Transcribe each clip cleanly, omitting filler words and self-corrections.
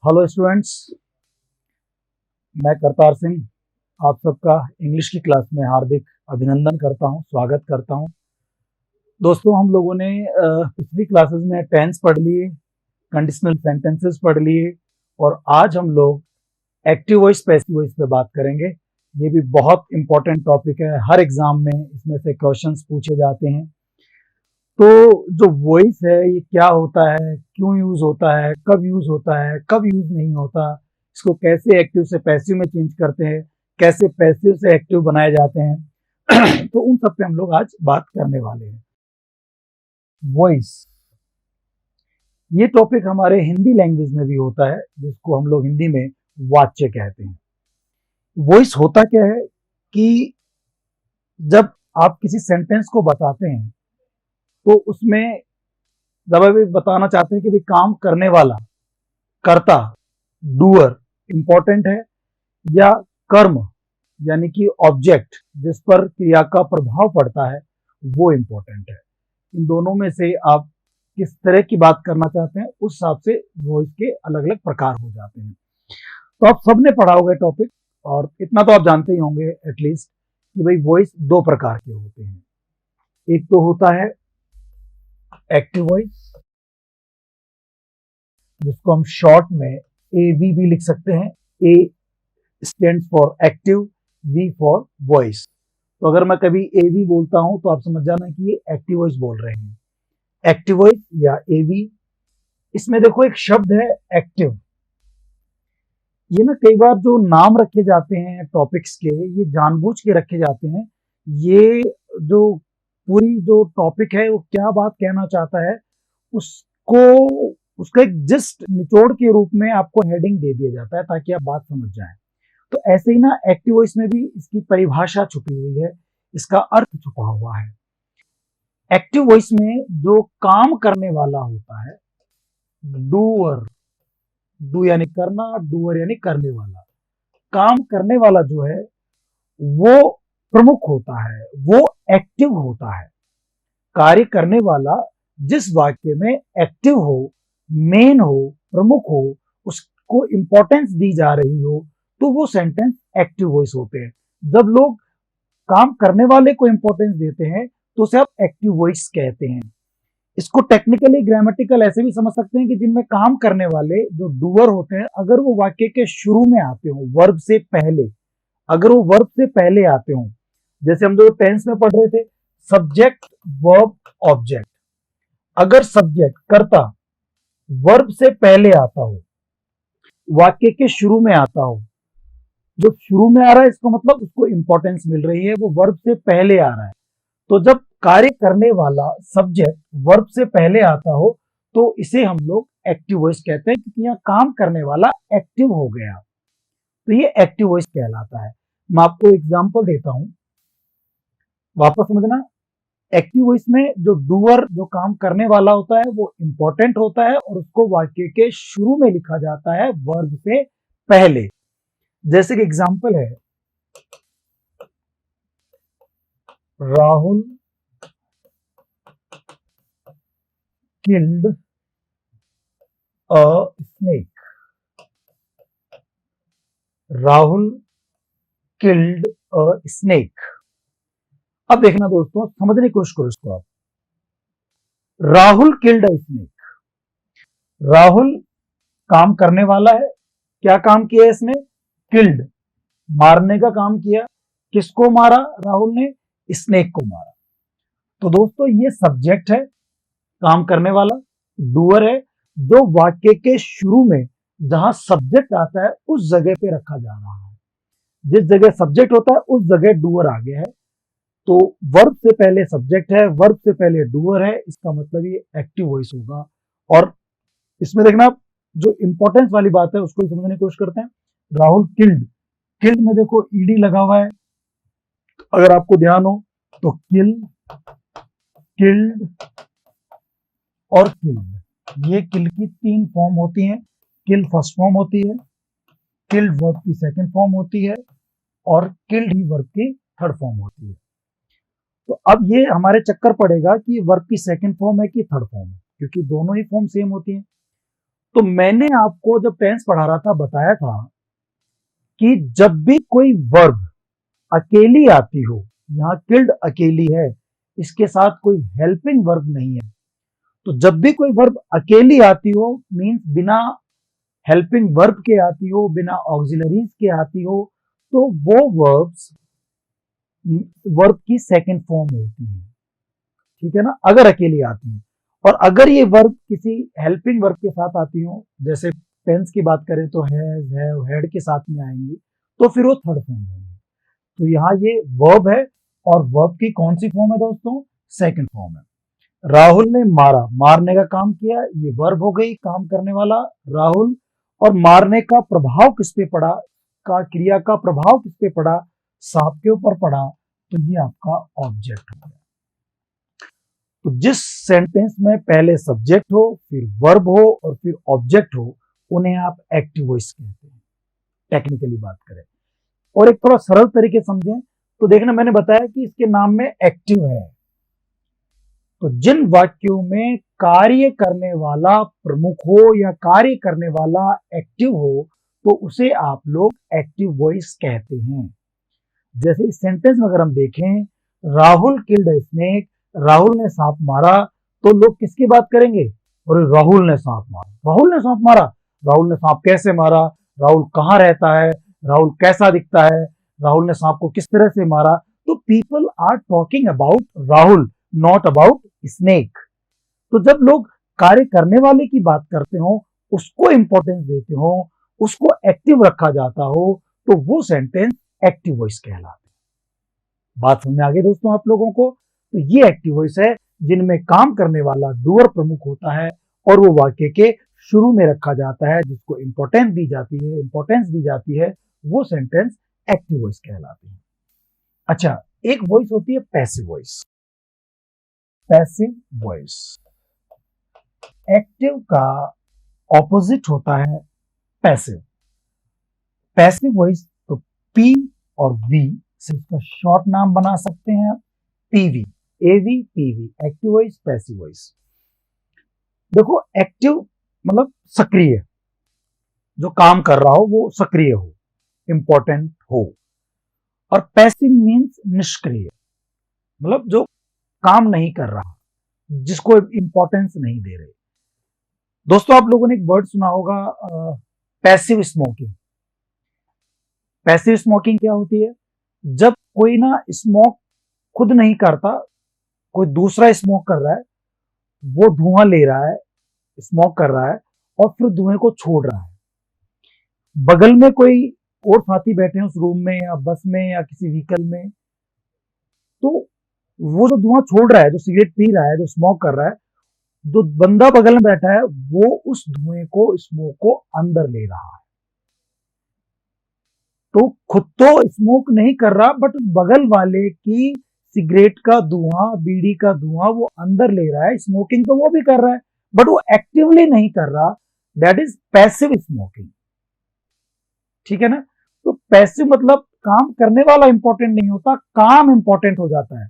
Hello students, मैं करतार सिंह आप सबका इंग्लिश की क्लास में हार्दिक अभिनंदन करता हूं, स्वागत करता हूं। दोस्तों, हम लोगों ने पिछली क्लासेस में टेंस पढ़ लिए, कंडीशनल सेंटेंसेस पढ़ लिए और आज हम लोग एक्टिव वॉइस पैसिव वॉइस पे बात करेंगे। ये भी बहुत इंपॉर्टेंट टॉपिक है, हर एग्जाम में इसमें से क्वेश्चंस पूछे जाते हैं। तो जो वॉइस है ये क्या होता है, क्यों यूज होता है, कब यूज होता है, कब यूज नहीं होता, इसको कैसे एक्टिव से पैसिव में चेंज करते हैं, कैसे पैसिव से एक्टिव बनाए जाते हैं तो उन सब पे हम लोग आज बात करने वाले हैं। वॉइस, ये टॉपिक हमारे हिंदी लैंग्वेज में भी होता है, जिसको हम लोग हिंदी में वाच्य कहते हैं। वॉइस होता क्या है कि जब आप किसी सेंटेंस को बताते हैं तो उसमें जब आप बताना चाहते हैं कि भाई काम करने वाला, कर्ता, डूअर इंपॉर्टेंट है या कर्म यानी कि ऑब्जेक्ट जिस पर क्रिया का प्रभाव पड़ता है वो इंपॉर्टेंट है। इन दोनों में से आप किस तरह की बात करना चाहते हैं उस हिसाब से वॉइस के अलग अलग प्रकार हो जाते हैं। तो आप सबने पढ़ा होगा टॉपिक, और इतना तो आप जानते ही होंगे एटलीस्ट कि भाई वॉइस दो प्रकार के होते हैं। एक तो होता है एक्टिव वॉइस, जिसको हम शॉर्ट में एवी भी लिख सकते हैं। A stands for active, V for voice. तो अगर मैं कभी एवी बोलता हूं तो आप समझ जाना कि ये एक्टिव वॉइस बोल रहे हैं। एक्टिव वॉइस या एवी, इसमें देखो एक शब्द है एक्टिव। ये ना कई बार जो नाम रखे जाते हैं टॉपिक्स के, ये जानबूझ के रखे जाते हैं। ये जो पूरी जो टॉपिक है वो क्या बात कहना चाहता है उसको, उसका एक जस्ट निचोड़ के रूप में आपको हेडिंग दे दिया जाता है ताकि आप बात समझ जाएं। तो ऐसे ही ना एक्टिव वॉइस में भी इसकी परिभाषा छुपी हुई है, इसका अर्थ छुपा हुआ है। एक्टिव वॉइस में जो काम करने वाला होता है, डूअर, डू यानी करना, डूअर यानी करने वाला, काम करने वाला जो है वो प्रमुख होता है, वो एक्टिव होता है। कार्य करने वाला जिस वाक्य में एक्टिव हो, मेन हो, प्रमुख हो, उसको इंपॉर्टेंस दी जा रही हो, तो वो सेंटेंस एक्टिव वॉइस होते हैं। जब लोग काम करने वाले को इंपॉर्टेंस देते हैं तो उसे आप एक्टिव वॉइस कहते हैं। इसको टेक्निकली ग्रामेटिकल ऐसे भी समझ सकते हैं कि जिनमें काम करने वाले जो डूअर होते हैं, अगर वो वाक्य के शुरू में आते हो, वर्ब से पहले, अगर वो वर्ब से पहले आते हो, जैसे हम जो टेंस में पढ़ रहे थे, सब्जेक्ट वर्ब ऑब्जेक्ट, अगर सब्जेक्ट कर्ता वर्ब से पहले आता हो, वाक्य के शुरू में आता हो, जो शुरू में आ रहा है इसको मतलब उसको इंपॉर्टेंस मिल रही है, वो वर्ब से पहले आ रहा है। तो जब कार्य करने वाला सब्जेक्ट वर्ब से पहले आता हो तो इसे हम लोग एक्टिव वॉइस कहते हैं, क्योंकि यहाँ काम करने वाला एक्टिव हो गया, तो ये एक्टिव वॉइस कहलाता है। मैं आपको एग्जांपल देता हूं, वापस समझना। एक्टिव वॉइस में जो डूअर, जो काम करने वाला होता है, वो इंपॉर्टेंट होता है और उसको वाक्य के शुरू में लिखा जाता है वर्ब से पहले। जैसे कि एग्जांपल है, Rahul killed a snake, Rahul killed a snake. अब देखना दोस्तों, समझने की कोशिश करो इसको आप। Rahul killed a snake, Rahul काम करने वाला है, क्या काम किया है इसने? किल्ड, मारने का काम किया। किसको मारा? राहुल ने स्नेक को मारा। तो दोस्तों ये सब्जेक्ट है, काम करने वाला, डूअर है, जो वाक्य के शुरू में जहां सब्जेक्ट आता है उस जगह पे रखा जा रहा है। जिस जगह सब्जेक्ट होता है उस जगह डूअर आ गया है। तो वर्ब से पहले सब्जेक्ट है, वर्ब से पहले डूअर है, इसका मतलब ये एक्टिव वॉइस होगा। और इसमें देखना, जो इंपॉर्टेंस वाली बात है उसको समझने की कोशिश करते हैं। राहुल किल्ड, किल्ड में देखो ईडी लगा हुआ है, अगर आपको ध्यान हो तो किल, किल्ड और किल्ड, ये किल की तीन फॉर्म होती हैं। किल फर्स्ट फॉर्म होती है, किल्ड वर्ब की सेकंड फॉर्म होती है और किल्ड ही वर्ब की थर्ड फॉर्म होती है। तो अब ये हमारे चक्कर पड़ेगा कि वर्ब की सेकंड फॉर्म है कि थर्ड फॉर्म है, क्योंकि दोनों ही फॉर्म सेम होती हैं। तो मैंने आपको जब टेंस पढ़ा रहा था बताया था कि जब भी कोई वर्ब अकेली आती हो, यहां किल्ड अकेली है, इसके साथ कोई हेल्पिंग वर्ब नहीं है, तो जब भी कोई वर्ब अकेली आती हो मींस बिना हेल्पिंग वर्ब के आती हो, बिना ऑक्सिलरीज के आती हो, तो वो वर्ब्स वर्ब की सेकंड फॉर्म होती है। ठीक है ना, अगर अकेली आती है। और अगर ये वर्ब किसी हेल्पिंग वर्ब के साथ आती हो, जैसे टेंस की बात करें तो हैज, हैव, हैड के साथ में आएंगी, तो फिर वो थर्ड फॉर्म होंगी। तो यहाँ ये वर्ब है, और वर्ब की कौन सी फॉर्म है दोस्तों? सेकंड फॉर्म है। राहुल ने मारा, मारने का काम किया, ये वर्ब हो गई, काम करने वाला राहुल। और मारने का प्रभाव किस पे पड़ा, का क्रिया का प्रभाव किस पे पड़ा? सांप के ऊपर पड़ा, तो ये आपका ऑब्जेक्ट हो गया। तो जिस सेंटेंस में पहले सब्जेक्ट हो, फिर वर्ब हो और फिर ऑब्जेक्ट हो, उन्हें आप एक्टिव वॉइस कहते हैं, टेक्निकली बात करें। और एक थोड़ा सरल तरीके समझें तो देखना, मैंने बताया कि इसके नाम में एक्टिव है, तो जिन वाक्यों में कार्य करने वाला प्रमुख हो या कार्य करने वाला एक्टिव हो, तो उसे आप लोग एक्टिव वॉइस कहते हैं। जैसे इस सेंटेंस में अगर हम देखें, Rahul killed a snake, Rahul ने सांप मारा, तो लोग किसकी बात करेंगे? और राहुल ने सांप मारा, राहुल ने सांप मारा, राहुल ने सांप कैसे मारा, राहुल कहाँ रहता है, राहुल कैसा दिखता है, राहुल ने सांप को किस तरह से मारा। तो people are talking about Rahul, not about snake. तो जब लोग कार्य करने वाले की बात करते हो, उसको इंपॉर्टेंस देते हो, उसको एक्टिव रखा जाता हो, तो वो सेंटेंस एक्टिव वॉइस कहलाते हैं। बात समझ में आ गई दोस्तों आप लोगों को? तो ये एक्टिव वॉइस है जिनमें काम करने वाला डूअर प्रमुख होता है और वो वाक्य के शुरू में रखा जाता है, जिसको इंपॉर्टेंस दी जाती है, वो सेंटेंस एक्टिव वॉइस कहलाती है। अच्छा, एक वॉइस होती है passive voice. Passive voice active का ऑपोजिट होता है पैसिव। पैसिव वॉइस तो पी और वी से इसका शॉर्ट नाम बना सकते हैं, PV, AV, PV, active voice, passive voice. देखो, एक्टिव मतलब सक्रिय, जो काम कर रहा हो वो सक्रिय हो, इंपॉर्टेंट हो। और पैसिव मीन्स निष्क्रिय, मतलब जो काम नहीं कर रहा, जिसको इंपॉर्टेंस नहीं दे रहे। दोस्तों, आप लोगों ने एक वर्ड सुना होगा, पैसिव स्मोकिंग। पैसिव स्मोकिंग क्या होती है? जब कोई ना स्मोक खुद नहीं करता, कोई दूसरा स्मोक कर रहा है, वो धुआं ले रहा है, स्मोक कर रहा है और फिर धुएं को छोड़ रहा है। बगल में कोई और साथी बैठे हैं उस रूम में या बस में या किसी व्हीकल में, तो वो जो धुआं छोड़ रहा है, जो सिगरेट पी रहा है, जो स्मोक कर रहा है, जो बंदा बगल में बैठा है, वो उस धुएं को, स्मोक को अंदर ले रहा है। तो खुद तो स्मोक नहीं कर रहा, बट बगल वाले की सिगरेट का धुआं, बीड़ी का धुआं वो अंदर ले रहा है। स्मोकिंग तो वो भी कर रहा है, बट वो एक्टिवली नहीं कर रहा। That is passive smoking. ठीक है ना? तो पैसिव मतलब काम करने वाला इंपॉर्टेंट नहीं होता, काम इंपॉर्टेंट हो जाता है।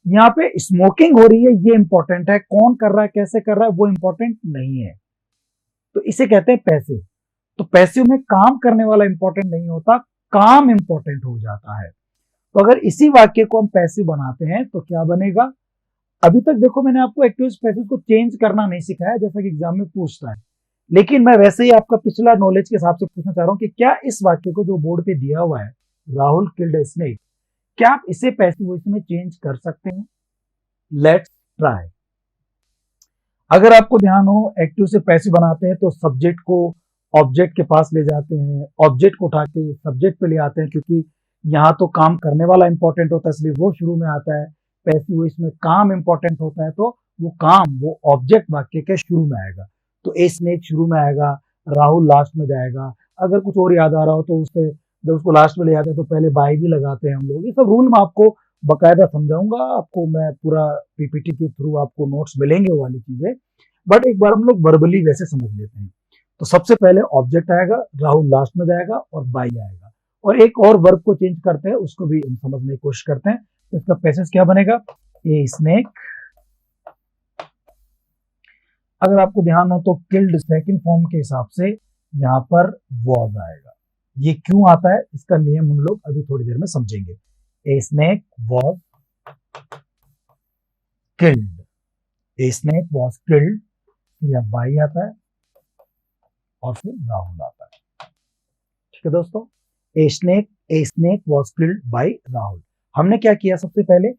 यहाँ पे स्मोकिंग हो रही है, ये इंपॉर्टेंट है, कौन कर रहा है, कैसे कर रहा है, वो इंपॉर्टेंट नहीं है। तो इसे कहते हैं पैसिव। तो पैसिव में काम करने वाला इंपॉर्टेंट नहीं होता, काम इंपॉर्टेंट हो जाता है। तो अगर इसी वाक्य को हम पैसिव बनाते हैं तो क्या बनेगा? अभी तक देखो, मैंने आपको एक्टिव पैसिव को चेंज करना नहीं सिखाया, जैसा कि एग्जाम में पूछता है, लेकिन मैं वैसे ही आपका पिछला नॉलेज के हिसाब से पूछना चाह रहा हूं कि क्या इस वाक्य को जो बोर्ड पे दिया हुआ है, राहुल किल्ड अ स्नेक, क्या आप इसे पैसिव वॉइस में चेंज कर सकते हैं? Let's try. अगर आपको ध्यान हो, एक्टिव से पैसिव बनाते हैं तो सब्जेक्ट को ऑब्जेक्ट के पास ले जाते हैं, ऑब्जेक्ट को उठा के सब्जेक्ट पे ले आते हैं, क्योंकि यहाँ तो काम करने वाला इंपॉर्टेंट होता है, इसलिए वो शुरू में आता है। पैसिव वॉइस में काम इंपॉर्टेंट होता है, तो वो काम, वो ऑब्जेक्ट वाक्य के शुरू में आएगा। तो ए स्नेक शुरू में आएगा, राहुल लास्ट में जाएगा। अगर कुछ और याद आ रहा हो तो उससे जब उसको लास्ट में ले जाते हैं तो पहले बाय भी लगाते हैं हम लोग। ये सब रूल मैं आपको बकायदा समझाऊंगा, आपको मैं पूरा पीपीटी के थ्रू आपको नोट्स मिलेंगे वो वाली चीजें, बट एक बार हम लोग वर्बली वैसे समझ लेते हैं। तो सबसे पहले ऑब्जेक्ट आएगा, राहुल लास्ट में जाएगा और बाय आएगा, और एक और वर्ब को चेंज करते हैं, उसको भी हम समझने की कोशिश करते हैं। तो इसका पैसेज क्या बनेगा? A snake. अगर आपको ध्यान हो तो किल्ड सेकंड फॉर्म के हिसाब से यहाँ पर वॉज आएगा। ये क्यों आता है इसका नियम हम लोग अभी थोड़ी देर में समझेंगे। A snake was killed, a snake was killed, फिर बाई आता है और फिर राहुल आता है। ठीक है दोस्तों, a snake was killed by Rahul. हमने क्या किया, सबसे पहले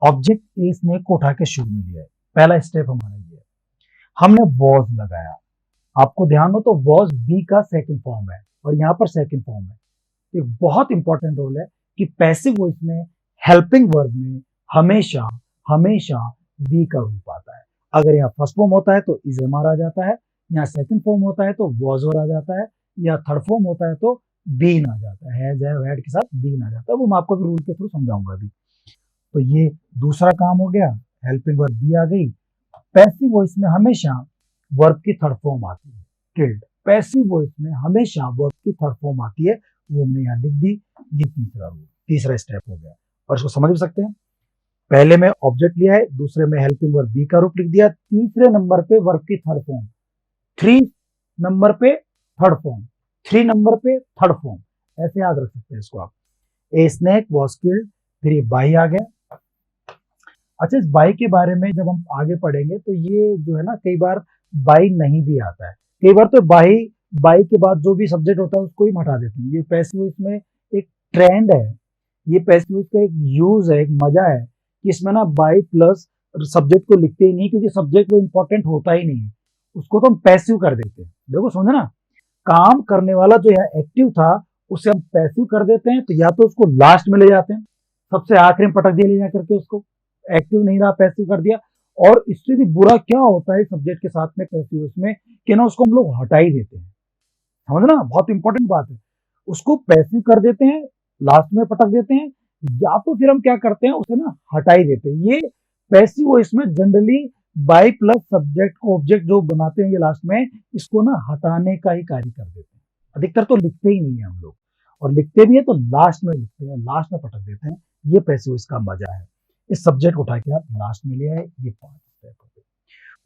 ऑब्जेक्ट ए स्नेक को उठा के शुरू में लिया है, पहला स्टेप हमारा ये है। हमने वॉज लगाया, आपको ध्यान हो तो वॉज बी का सेकंड फॉर्म है और यहाँ पर सेकंड फॉर्म है। एक बहुत इंपॉर्टेंट रोल है कि पैसिव वॉइस में हेल्पिंग वर्ब में हमेशा हमेशा बी का रूप आता है। अगर यहाँ फर्स्ट फॉर्म होता है तो इज एम आर आ जाता है, यहाँ सेकंड फॉर्म होता है तो वॉज और आ जाता है, या थर्ड फॉर्म होता है तो बीन आ जाता है, हैड के साथ बीन आ जाता है। वो मैं आपको रूल के थ्रू समझाऊंगा अभी। तो ये दूसरा काम हो गया, हेल्पिंग वर्ब बी आ गई। पैसिव वॉइस में हमेशा वर्ब की थर्ड फॉर्म आती है, किल्ड। पैसिव वॉइस में हमेशा वर्ब की थर्ड फॉर्म आती है, वो हमने यहाँ लिख दी। ये तीसरा रूल, तीसरा स्टेप हो गया और इसको समझ भी सकते हैं। पहले में ऑब्जेक्ट लिया है, दूसरे में हेल्पिंग वर्ब बी का रूप लिख दिया, तीसरे नंबर पे वर्ब की थर्ड फॉर्म, 3 नंबर पे थर्ड फॉर्म, 3 नंबर पे थर्ड फॉर्म, ऐसे याद रख सकते हैं इसको आप। ए स्नेक वॉज किल्ड, फिर ये बाई आ गया। अच्छा, इस बाई के बारे में जब हम आगे पढ़ेंगे तो ये जो है ना, कई बार बाई नहीं भी आता है, कई बार तो बाई के बाद जो भी सब्जेक्ट होता है उसको ही हटा देते हैं। ये पैसिव वॉइस में एक ट्रेंड है, ये पैसिव वॉइस का एक यूज है, एक मजा है कि इसमें ना बाई प्लस सब्जेक्ट को लिखते ही नहीं, क्योंकि सब्जेक्ट वो इंपॉर्टेंट होता ही नहीं है, उसको तो हम पैसिव कर देते हैं। देखो समझे ना, काम करने वाला जो है एक्टिव था उसे हम पैसिव कर देते हैं, तो या तो उसको लास्ट में ले जाते हैं, सबसे आखिरी में पटक दिया ले जाकर के, उसको एक्टिव नहीं रहा पैसिव कर दिया। और इससे भी बुरा क्या होता है सब्जेक्ट के साथ में पैसिव में, कि ना उसको हम लोग हटा ही देते हैं। समझना, बहुत इंपॉर्टेंट बात है। उसको पैसिव कर देते हैं, लास्ट में पटक देते हैं, या तो फिर हम क्या करते हैं उसे ना हटा ही देते हैं। ये पैसिव वॉइस में जनरली बाई प्लस सब्जेक्ट को ऑब्जेक्ट जो बनाते हैं ये लास्ट में, इसको ना हटाने का ही कार्य कर देते हैं। अधिकतर तो लिखते ही नहीं है हम लोग, और लिखते भी है तो लास्ट में लिखते हैं, लास्ट में पटक देते हैं। ये पैसिव वॉइस का मजा है। इस सब्जेक्ट उठा के आप लास्ट में ले आए, ये 5 स्टेप हो गए।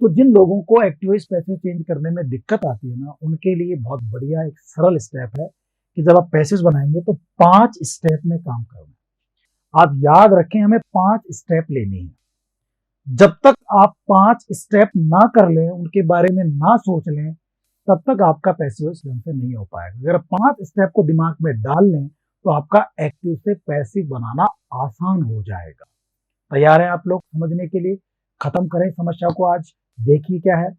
तो जिन लोगों को एक्टिव वॉइस पैसिव चेंज करने में दिक्कत आती है ना, उनके लिए बहुत बढ़िया एक सरल स्टेप है कि जब आप पैसिव बनाएंगे तो 5 स्टेप में काम करना। आप याद रखें, हमें 5 स्टेप लेनी है। जब तक आप 5 स्टेप ना कर लें, उनके बारे में ना सोच लें, तब तक आपका पैसिव वॉइस ढंग से नहीं हो पाएगा। अगर 5 स्टेप को दिमाग में डाल लें तो आपका एक्टिव से पैसिव बनाना आसान हो जाएगा। तैयार हैं आप लोग समझने के लिए? खत्म करें समस्या को आज। देखिए क्या है,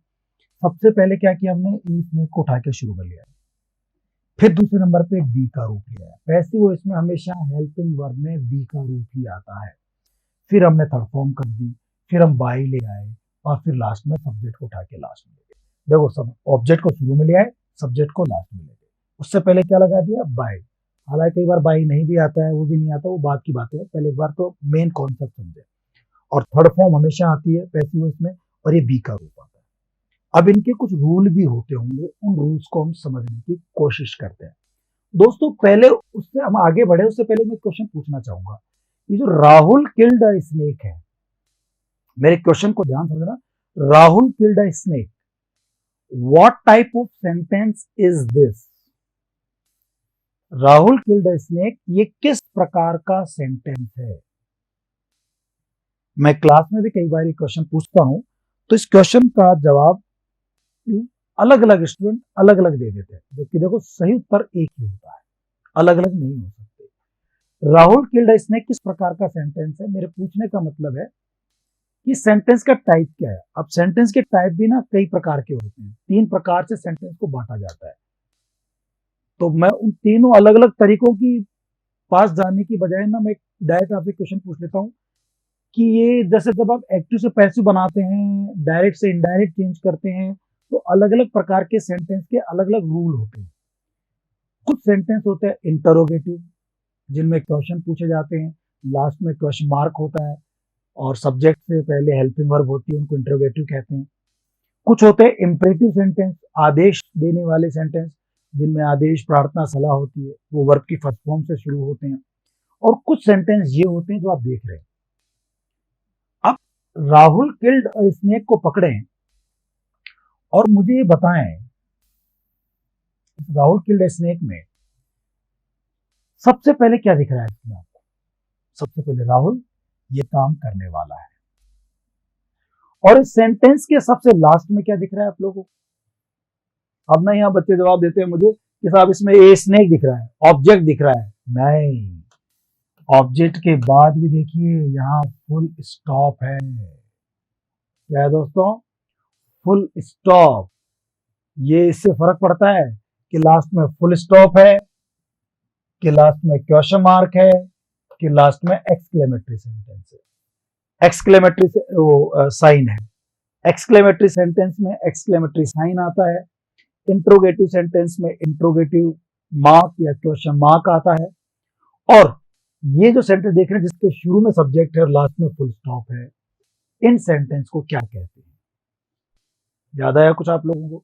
सबसे पहले क्या किया हमने, ई स्नेक को उठा के शुरू कर लिया, फिर दूसरे नंबर पे बी का रूप लिया है। पैसिव वॉइस में हमेशा हेल्पिंग वर्ब में बी का रूप ही आता है। फिर हमने थर्ड फॉर्म कर दी, फिर हम बाई ले आए, और फिर लास्ट में सब्जेक्ट को उठा के लास्ट में ले गए। देखो, सब ऑब्जेक्ट को शुरू में ले आए, सब्जेक्ट को लास्ट में ले गए। उससे पहले क्या लगा दिया, बाई। हालांकि कई बार बाई नहीं भी आता है, वो भी नहीं आता, वो बात की बात है। पहले एक बार तो मेन कॉन्सेप्ट समझे। और थर्ड फॉर्म हमेशा आती है पैसिव वॉइस में, और ये बी का रूप आता है। अब इनके कुछ रूल भी होते होंगे, उन रूल्स को हम समझने की कोशिश करते हैं। दोस्तों, पहले उससे हम आगे बढ़े उससे पहले मैं क्वेश्चन पूछना चाहूंगा। ये जो राहुल किल्ड अ स्नेक है, मेरे क्वेश्चन को ध्यान समझना। Rahul killed a snake, what type of sentence is this? Rahul killed a snake, ये किस प्रकार का सेंटेंस है? मैं क्लास में भी कई बार ये क्वेश्चन पूछता हूं, तो इस क्वेश्चन का जवाब अलग अलग स्टूडेंट अलग अलग दे देते हैं, जबकि देखो सही उत्तर एक ही होता है, अलग अलग नहीं हो सकते। राहुल किल्ड अ स्नेक किस प्रकार का सेंटेंस है? मेरे पूछने का मतलब है कि सेंटेंस का टाइप क्या है। अब सेंटेंस के टाइप भी ना कई प्रकार के होते हैं, 3 प्रकार से सेंटेंस को बांटा जाता है। तो मैं उन तीनों अलग अलग तरीकों की पास जाने की बजाय ना, मैं डायरेक्ट आपसे क्वेश्चन पूछ लेता हूं कि ये जैसे जब आप एक्टिव से पैसिव बनाते हैं, डायरेक्ट से इनडायरेक्ट चेंज करते हैं, तो अलग अलग प्रकार के सेंटेंस के अलग अलग रूल होते हैं। कुछ सेंटेंस होते हैं इंटरोगेटिव, जिनमें क्वेश्चन पूछे जाते हैं, लास्ट में क्वेश्चन मार्क होता है, और सब्जेक्ट से पहले हेल्पिंग वर्ब होती है, उनको इंटरोगेटिव कहते हैं। कुछ होते हैं इम्परेटिव सेंटेंस, आदेश देने वाले सेंटेंस, जिनमें आदेश, प्रार्थना, सलाह होती है, वो वर्ब की फर्स्ट फॉर्म से शुरू होते हैं। और कुछ सेंटेंस ये होते हैं जो आप देख रहे हैं। अब राहुल किल्ड अ स्नेक को पकड़ें, और मुझे ये बताएं, राहुल किल्ड ए स्नेक में सबसे पहले क्या दिख रहा है इसमें आपको? सबसे पहले राहुल ये काम करने वाला है। और इस सेंटेंस के सबसे लास्ट में क्या दिख रहा है आप लोगों को? अब ना यहाँ बच्चे जवाब देते हैं मुझे कि साहब इसमें ए स्नेक दिख रहा है, ऑब्जेक्ट दिख रहा है। नहीं, ऑब्जेक्ट के बाद भी देखिए यहाँ फुल स्टॉप है। क्या है दोस्तों? Full stop. ये इससे फर्क पड़ता है कि लास्ट में फुल स्टॉप है, कि लास्ट में क्वेश्चन मार्क है, कि लास्ट में एक्सक्लेमेटरी सेंटेंस है, एक्सक्लेमेटरी साइन है। एक्सक्लेमेटरी सेंटेंस में एक्सक्लेमेटरी साइन आता है, इंट्रोगेटिव सेंटेंस में इंट्रोगेटिव मार्क या क्वेश्चन मार्क आता है। और ये जो सेंटेंस देख रहे हैं जिसके शुरू में सब्जेक्ट है और लास्ट में फुल स्टॉप है, इन सेंटेंस को क्या कहते हैं? याद आया कुछ आप लोगों को?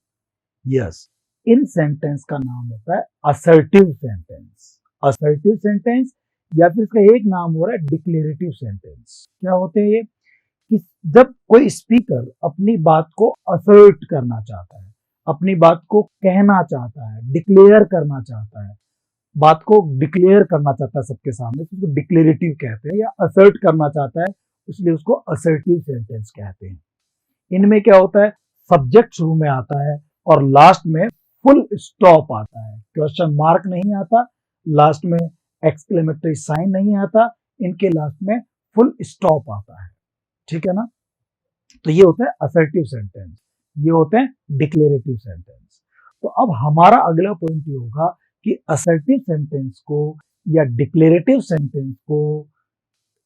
यस, इन सेंटेंस का नाम होता है असर्टिव सेंटेंस। असर्टिव सेंटेंस या फिर इसका एक नाम हो रहा है डिक्लेरेटिव सेंटेंस। क्या होते हैं ये? कि जब कोई स्पीकर अपनी बात को असर्ट करना चाहता है, अपनी बात को कहना चाहता है, डिक्लेयर करना चाहता है, बात को डिक्लेयर करना चाहता है सबके सामने, तो उसको डिक्लेरेटिव कहते हैं, या असर्ट करना चाहता है इसलिए उसको असर्टिव सेंटेंस कहते हैं। इनमें क्या होता है? सब्जेक्ट शुरू में आता है और लास्ट में फुल स्टॉप आता है, क्वेश्चन मार्क नहीं आता, लास्ट में एक्सक्लेमेटरी साइन नहीं आता, इनके लास्ट में फुल स्टॉप आता है। ठीक है ना? तो ये होता है असर्टिव सेंटेंस, ये होते हैं डिक्लेरेटिव सेंटेंस। तो अब हमारा अगला पॉइंट ये होगा कि असर्टिव सेंटेंस को या डिक्लेरेटिव सेंटेंस को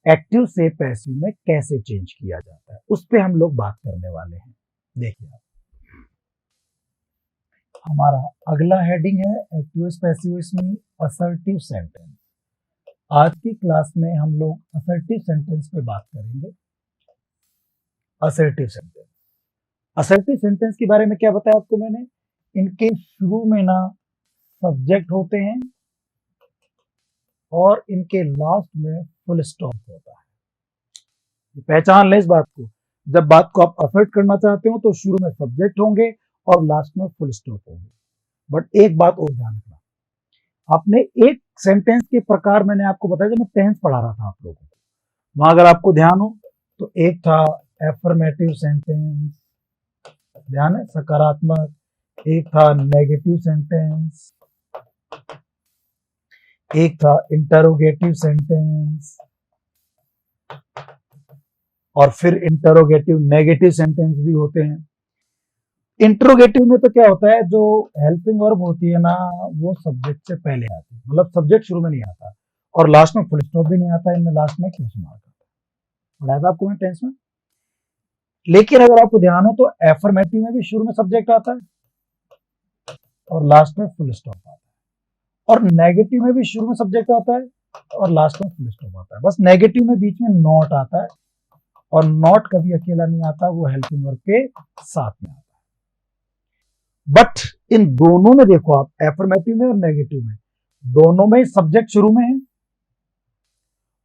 एक्टिव से पैसिव में कैसे चेंज किया जाता है, उस पर हम लोग बात करने वाले हैं। देखिए, हमारा अगला हेडिंग है एक्टिव पैसिव में असर्टिव सेंटेंस। आज की क्लास में हम लोग असर्टिव सेंटेंस पे बात करेंगे। असर्टिव सेंटेंस, असर्टिव सेंटेंस के बारे में क्या बताया आपको मैंने? इनके शुरू में ना सब्जेक्ट होते हैं और इनके लास्ट में फुल स्टॉप होता है। पहचान लें इस बात को। जब बात को आप असर्ट करना चाहते हो तो शुरू में सब्जेक्ट होंगे और लास्ट में फुल स्टॉप होंगे। बट एक बात और ध्यान रखना, आपने एक सेंटेंस के प्रकार मैंने आपको बताया जब मैं टेंस पढ़ा रहा था आप लोगों को, वहां अगर आपको ध्यान हो तो एक था एफर्मेटिव सेंटेंस, ध्यान है, सकारात्मक, एक था नेगेटिव सेंटेंस, एक था इंटरोगेटिव सेंटेंस, और फिर इंटरोगेटिव नेगेटिव सेंटेंस भी होते हैं। इंट्रोगेटिव में तो क्या होता है, जो हेल्पिंग वर्ब होती है ना वो सब्जेक्ट से पहले आती है, मतलब सब्जेक्ट शुरू में नहीं आता और लास्ट में फुल स्टॉप भी नहीं आता, इनमें लास्ट में क्वेश्चन मार्क आता है। पढ़ाया था आपको मैं टेंस में। लेकिन अगर आपको ध्यान हो तो एफर्मेटिव में भी शुरू में सब्जेक्ट आता है और लास्ट में फुल स्टॉप आता है, और नेगेटिव में भी शुरू में सब्जेक्ट आता है और लास्ट में फुल स्टॉप आता है। बस नेगेटिव में बीच में नॉट आता है, और नॉट कभी अकेला नहीं आता, वो हेल्पिंग वर्ब के साथ में आता है। बट इन दोनों में देखो आप, एफर्मेटिव में और नेगेटिव में, दोनों में सब्जेक्ट शुरू में है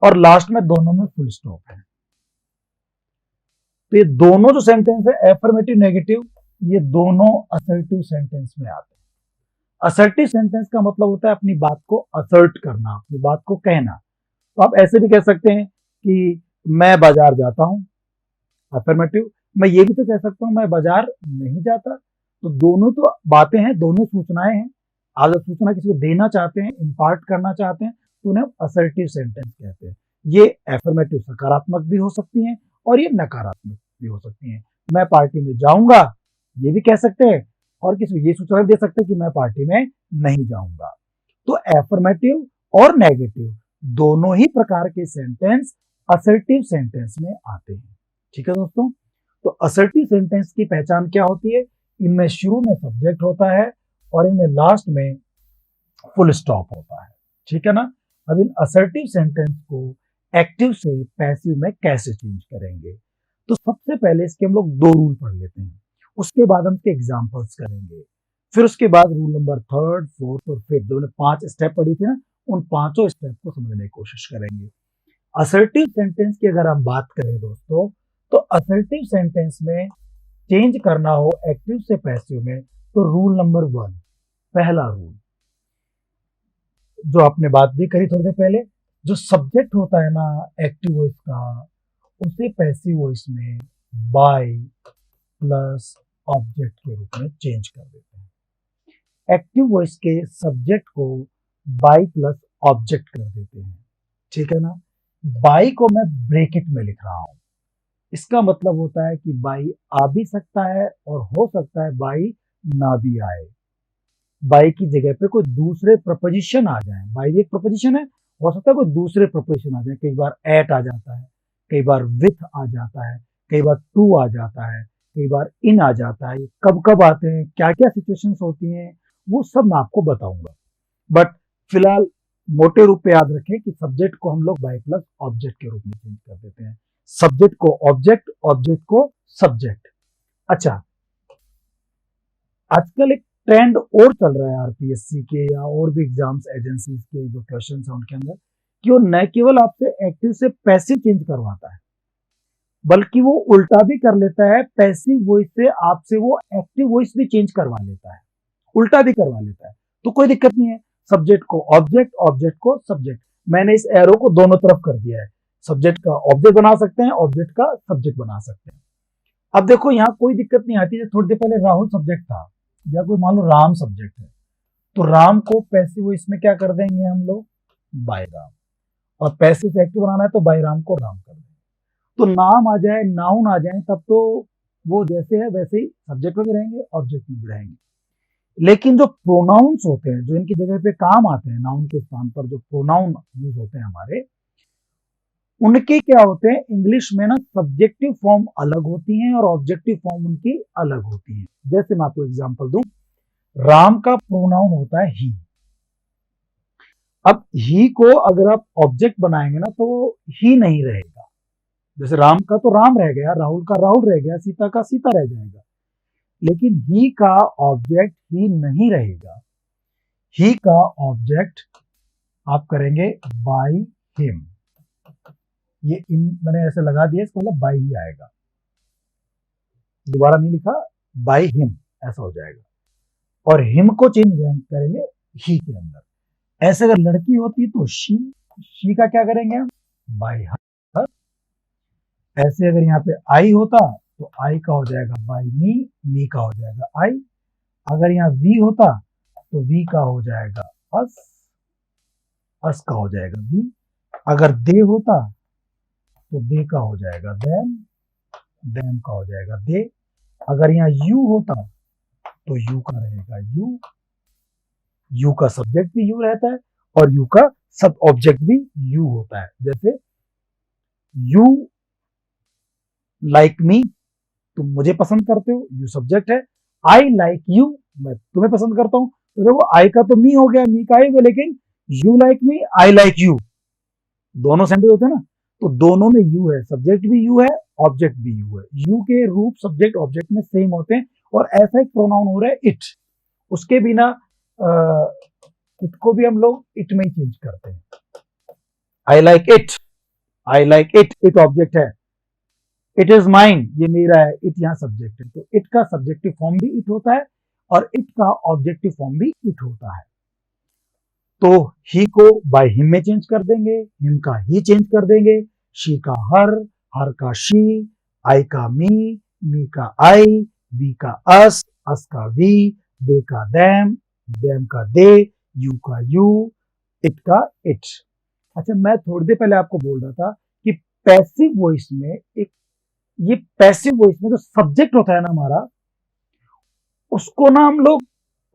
और लास्ट में दोनों में फुल स्टॉप है। तो ये दोनों जो सेंटेंस है एफर्मेटिव नेगेटिव, ये दोनों असर्टिव सेंटेंस में आते हैं। असर्टिव सेंटेंस का मतलब होता है अपनी बात को असर्ट करना, अपनी बात को कहना। तो आप ऐसे भी कह सकते हैं कि मैं बाजार जाता हूं, अफर्मेटिव। मैं ये भी तो कह सकता हूं मैं बाजार नहीं जाता। तो दोनों तो बातें हैं, दोनों सूचनाएं हैं। आप जब सूचना किसी को देना चाहते हैं, इंपार्ट करना चाहते हैं, तो उन्हें असर्टिव सेंटेंस कहते हैं। ये एफर्मेटिव सकारात्मक भी हो सकती हैं और ये नकारात्मक भी हो सकती हैं। मैं पार्टी में जाऊंगा ये भी कह सकते हैं, और किसी को ये सूचना दे सकते हैं कि मैं पार्टी में नहीं जाऊंगा। तो एफर्मेटिव और नेगेटिव दोनों ही प्रकार के सेंटेंस असर्टिव सेंटेंस में आते हैं। ठीक है दोस्तों, तो असर्टिव सेंटेंस की पहचान क्या होती है? इनमें शुरू में सब्जेक्ट होता है और इनमें लास्ट में फुल स्टॉप होता है। ठीक है ना? अब इन असर्टिव सेंटेंस को एक्टिव से पैसिव में कैसे चेंज करेंगे? तो सबसे पहले इसके हम लोग दो रूल पढ़ लेते हैं, उसके बाद हम इसके एग्जाम्पल्स करेंगे। फिर उसके बाद रूल नंबर 3, 4 और 5, जो 5 स्टेप पढ़ी थी ना, उन पांचों स्टेप को समझने की कोशिश करेंगे। असर्टिव सेंटेंस की अगर हम बात करें दोस्तों, तो असर्टिव सेंटेंस में चेंज करना हो एक्टिव से पैसिव में तो रूल नंबर 1, पहला रूल जो आपने बात भी करी थोड़ी देर पहले, जो सब्जेक्ट होता है ना एक्टिव वॉइस का, उसे पैसिव वॉइस में बाय प्लस ऑब्जेक्ट के रूप में चेंज कर देते हैं। एक्टिव वॉइस के सब्जेक्ट को बाय प्लस ऑब्जेक्ट कर देते हैं, ठीक है ना। बाय को मैं ब्रैकेट में लिख रहा हूं, इसका मतलब होता है कि बाय आ भी सकता है और हो सकता है बाय ना भी आए। बाय की जगह पे कोई दूसरे प्रपोजिशन आ जाए, बाय एक प्रपोजिशन है, हो सकता है कोई दूसरे प्रपोजिशन आ जाए। कई बार एट आ जाता है, कई बार विथ आ जाता है, कई बार टू आ जाता है, कई बार इन आ जाता है। कब कब आते हैं, क्या क्या सिचुएशंस होती हैं, वो सब मैं आपको बताऊंगा। बट फिलहाल मोटे रूप पे याद रखें कि सब्जेक्ट को हम लोग बाय प्लस ऑब्जेक्ट के रूप में चेंज कर देते हैं। सब्जेक्ट को ऑब्जेक्ट, ऑब्जेक्ट को सब्जेक्ट। अच्छा, आजकल एक ट्रेंड और चल रहा है आरपीएससी के या और भी एग्जाम्स एजेंसीज के जो क्वेश्चंस हैं उनके अंदर, कि वो न केवल आपसे एक्टिव से पैसिव चेंज करवाता है, बल्कि वो उल्टा भी कर लेता है। पैसिव वॉइस से आपसे वो एक्टिव वॉइस भी चेंज करवा लेता है, उल्टा भी करवा लेता है। तो कोई दिक्कत नहीं है, सब्जेक्ट को ऑब्जेक्ट, ऑब्जेक्ट को सब्जेक्ट। मैंने इस एरो को दोनों तरफ कर दिया है, सब्जेक्ट का ऑब्जेक्ट बना सकते हैं, ऑब्जेक्ट का सब्जेक्ट बना सकते हैं। अब देखो यहाँ कोई दिक्कत नहीं आती। थोड़ी देर पहले राहुल सब्जेक्ट था, या कोई मान लो राम सब्जेक्ट है, तो राम को पैसिव वॉइस में क्या कर देंगे हम लोग, बाय राम। और पैसिव से एक्टिव बनाना है तो बाय राम को राम कर देंगे। तो नाम आ जाए, नाउन आ जाए, तब तो वो जैसे है वैसे ही सब्जेक्ट में भी रहेंगे, ऑब्जेक्ट में भी रहेंगे। लेकिन जो प्रोनाउंस होते हैं, जो इनकी जगह पे काम आते हैं, नाउन के स्थान पर जो प्रोनाउन यूज होते हैं हमारे, उनके क्या होते हैं, इंग्लिश में ना सब्जेक्टिव फॉर्म अलग होती हैं और ऑब्जेक्टिव फॉर्म उनकी अलग होती हैं। जैसे मैं आपको एग्जांपल दूं, राम का प्रोनाउन होता है ही। अब ही को अगर आप ऑब्जेक्ट बनाएंगे ना तो ही नहीं रहेगा। जैसे राम का तो राम रह गया, राहुल का राहुल रह गया, सीता का सीता रह जाएगा, लेकिन ही का ऑब्जेक्ट ही नहीं रहेगा। ही का ऑब्जेक्ट आप करेंगे बाय हिम। ये इन मैंने ऐसे लगा दिया, इसका मतलब बाय ही आएगा, दोबारा नहीं लिखा, बाय हिम ऐसा हो जाएगा। और हिम को चेंज करेंगे ही के अंदर। ऐसे अगर लड़की होती तो शी का क्या करेंगे हम, बाय हर। ऐसे अगर यहाँ पे आई होता तो आई का हो जाएगा बाय मी का हो जाएगा आई। अगर यहाँ वी होता तो वी का हो जाएगा अस का हो जाएगा वी। अगर दे होता तो दे का हो जाएगा देम का हो जाएगा दे। अगर यहाँ यू होता तो यू का रहेगा यू का सब्जेक्ट भी यू रहता है और यू का सब ऑब्जेक्ट भी यू होता है। जैसे यू लाइक मी, तुम मुझे पसंद करते हो, यू सब्जेक्ट है। आई लाइक यू, मैं तुम्हें पसंद करता हूं। तो देखो आई का तो मी हो गया, मी का आई हो गया, लेकिन you like me, I like you, दोनों सेंटेंस होते हैं ना, तो दोनों में यू है, सब्जेक्ट भी यू है, ऑब्जेक्ट भी यू है। यू के रूप सब्जेक्ट ऑब्जेक्ट में सेम होते हैं। और ऐसा एक प्रोनाउन हो रहा है इट, उसके बिना इट को भी हम लोग इट में ही चेंज करते हैं। I like it, I like it object है, इट इज माइन ये मेरा है, इट यहाँ सब्जेक्ट है। तो इट का सब्जेक्टिव फॉर्म भी इट होता है और इट का ऑब्जेक्टिव फॉर्म भी इट होता है। तो ही को बाय हिम में चेंज कर देंगे, हिम का ही चेंज कर देंगे, शी का हर का शी, आई का मी का आई, वी का अस का वी, दे का देम का दे, यू का यू, इट का इट। अच्छा, मैं थोड़ी देर पहले आपको बोल रहा था कि पैसिव वॉइस में ये पैसिव वॉइस में जो सब्जेक्ट होता है ना हमारा, उसको ना हम लोग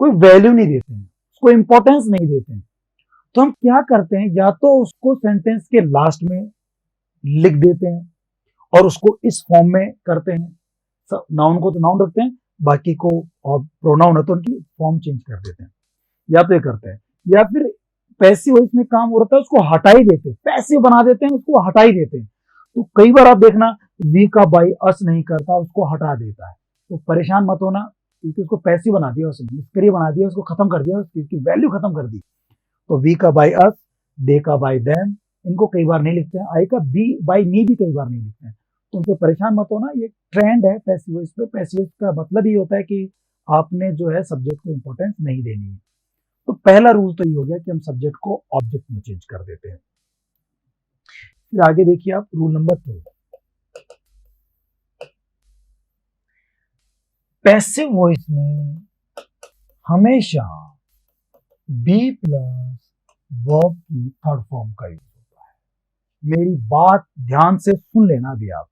कोई वैल्यू नहीं देते हैं, उसको इंपॉर्टेंस नहीं देते हैं। तो हम क्या करते हैं, या तो उसको सेंटेंस के लास्ट में लिख देते हैं और उसको इस फॉर्म में करते हैं, नाउन को तो नाउन रखते हैं, बाकी को और प्रोनाउन है तो उनकी फॉर्म चेंज कर देते हैं, या तो ये करते हैं। या फिर पैसिव वॉइस में काम हो रहा है उसको हटा ही देते हैं, पैसिव बना देते हैं, उसको हटा ही देते हैं। तो कई बार आप देखना वी का बाई अस नहीं करता, उसको हटा देता है। तो परेशान मत होना, क्योंकि उसको पैसिव बना दिया, उसने निष्क्रिय बना दिया, उसको खत्म कर दिया, उसकी वैल्यू खत्म कर दी। तो वी का बाई अस, दे का बाई देम, इनको कई बार नहीं लिखते हैं। आई का बी बाई मी भी कई बार नहीं लिखते हैं। तो उनसे परेशान मत होना, ये ट्रेंड है पैसिव वॉइस पे। पैसिव वॉइस का मतलब ये होता है कि आपने जो है सब्जेक्ट को इंपॉर्टेंस नहीं देनी है। तो पहला रूल तो ये हो गया कि हम सब्जेक्ट को ऑब्जेक्ट में चेंज कर देते हैं। फिर आगे देखिए आप रूल नंबर 2, पैसिव वॉइस में हमेशा बी प्लस वर्ब की थर्ड फॉर्म का यूज होता है। मेरी बात ध्यान से सुन लेना भी आप,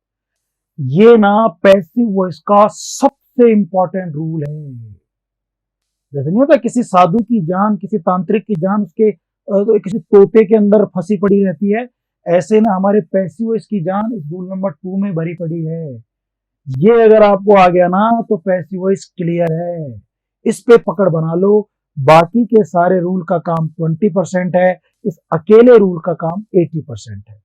ये ना पैसिव वॉइस का सबसे इंपॉर्टेंट रूल है। जैसे नहीं होता किसी साधु की जान, किसी तांत्रिक की जान उसके किसी तोते के अंदर फंसी पड़ी रहती है, ऐसे ना हमारे पैसिव वॉइस की जान इस रूल नंबर 2 में भरी पड़ी है। ये अगर आपको आ गया ना तो पैसिव वॉइस क्लियर है, इस पे पकड़ बना लो। बाकी के सारे रूल का काम 20% है, इस अकेले रूल का काम 80% है।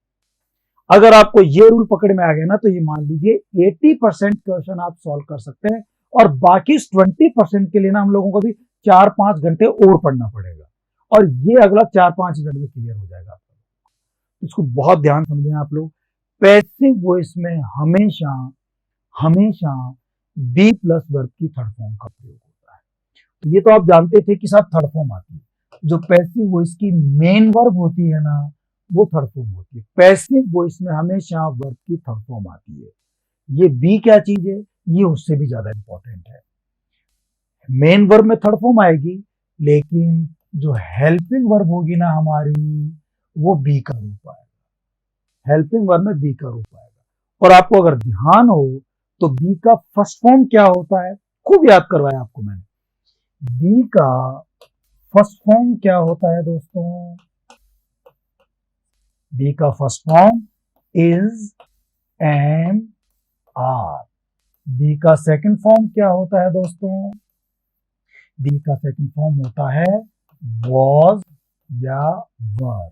अगर आपको ये रूल पकड़ में आ गया ना तो ये मान लीजिए 80% क्वेश्चन आप सॉल्व कर सकते हैं, और बाकी 20% के लिए ना हम लोगों को भी 4-5 घंटे और पढ़ना पड़ेगा, और ये अगला 4-5 मिनट में क्लियर हो जाएगा आपको। इसको बहुत ध्यान समझें आप लोग। पैसिव वॉइस में हमेशा हमेशा बी प्लस वर्ब की थर्ड फॉर्म का प्रयोग होता है। तो ये तो आप जानते थे कि साहब थर्ड फॉर्म आती है, जो पैसिव वॉइस की मेन वर्ब होती है ना वो थर्ड फॉर्म होती है। पैसिव वॉइस में हमेशा वर्ब की थर्ड फॉर्म आती है। ये बी क्या चीज है, ये उससे भी ज्यादा इंपॉर्टेंट है। मेन वर्ब में थर्ड फॉर्म आएगी, लेकिन जो हेल्पिंग वर्ब होगी ना हमारी, वो बी का रूप आएगा। हेल्पिंग वर्ब में बी का रूप आएगा। और आपको अगर ध्यान हो तो बी का फर्स्ट फॉर्म क्या होता है, खूब याद करवाया आपको मैंने। बी का फर्स्ट फॉर्म क्या होता है दोस्तों? बी का first form is, am, are. B का सेकंड फॉर्म क्या होता है दोस्तों? बी का सेकंड फॉर्म होता है वॉज या वर।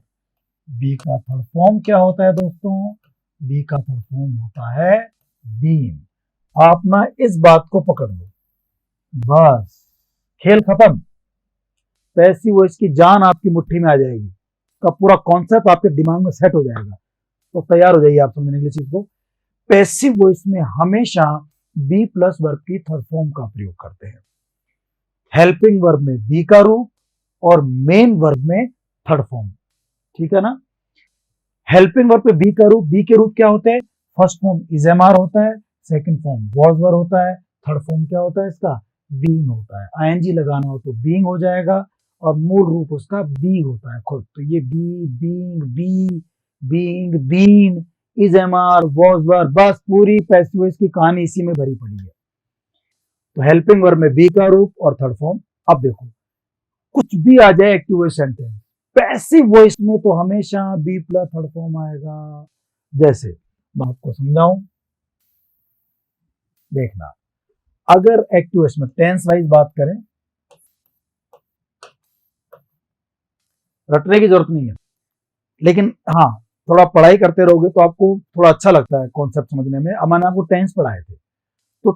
बी का थर्ड फॉर्म क्या होता है दोस्तों? बी का थर्ड फॉर्म होता है बीन। आप ना इस बात को पकड़ लो, बस खेल खत्म। पैसिव वॉइस की जान आपकी मुट्ठी में आ जाएगी, का पूरा कॉन्सेप्ट आपके दिमाग में सेट हो जाएगा। तो तैयार हो जाइए आप समझने के लिए चीज को। पैसिव वॉइस में हमेशा बी प्लस वर्ब की थर्ड फॉर्म का प्रयोग करते हैं। हेल्पिंग वर्ब में बी का रूप और मेन वर्ब में थर्ड फॉर्म, ठीक है ना। हेल्पिंग वर्ब पे बी का रूप, बी के रूप क्या होते हैं? फर्स्ट फॉर्म इजेमार होता है, सेकंड फॉर्म वॉज वर होता है, थर्ड फॉर्म क्या होता है इसका? बीइंग होता है। आईएनजी लगाना हो तो बीइंग हो जाएगा, और मूल रूप उसका बी होता है खुद। तो ये be, being, be, being, been, is am are, was were, बस पूरी पैसिव वॉइस की कहानी इसी में भरी पड़ी है। तो हेल्पिंग वर्ब में बी का रूप और थर्ड फॉर्म। अब देखो कुछ भी आ जाए active voice sentence, passive voice में तो हमेशा बी प्लस थर्ड फॉर्म आएगा। जैसे मैं आपको समझाऊं, देखना, अगर एक्टिव वॉइस में टेंस वाइज बात करें, रटने की जरूरत नहीं है, लेकिन हाँ थोड़ा पढ़ाई करते रहोगे तो आपको थोड़ा अच्छा लगता है कॉन्सेप्ट समझने में। अब मैंने आपको टेंस पढ़ाए थे, तो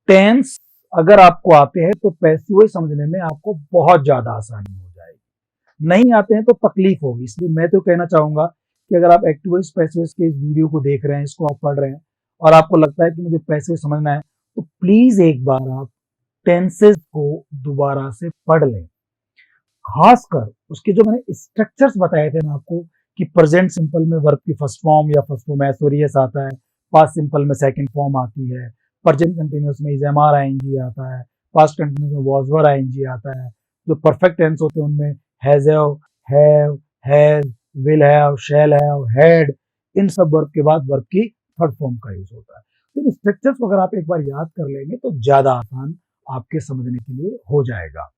टेंस अगर आपको आते हैं तो पैसिव वॉइस समझने में आपको बहुत ज्यादा आसानी हो जाएगी। नहीं आते हैं तो तकलीफ होगी। इसलिए मैं तो कहना चाहूंगा कि अगर आप एक्टिव वॉइस पैसिव वॉइस के इस वीडियो को देख रहे हैं, इसको आप पढ़ रहे हैं, और आपको लगता है कि मुझे पैसिव वॉइस समझना है, तो प्लीज एक बार आप टेंसेस को दोबारा से पढ़ लें। खासकर उसके जो मैंने स्ट्रक्चर्स बताए थे ना आपको, कि प्रेजेंट सिंपल में वर्ब की फर्स्ट फॉर्म या फर्स्ट फॉर्म एसोरियस आता है, पास्ट सिंपल में सेकंड फॉर्म आती है, प्रेजेंट कंटिन्यूअस में इज एम आर आईएनजी आता है, पास्ट कंटिन्यूअस में वॉज वर आईएनजी आता है, जो परफेक्ट टेंस होते हैं उनमें has have, has, will have, shall have, had, इन सब वर्ब के बाद वर्ब की थर्ड फॉर्म का यूज होता है। तो इन स्ट्रक्चर्स को अगर आप एक बार याद कर लेंगे तो ज्यादा आसान आपके समझने के लिए हो जाएगा।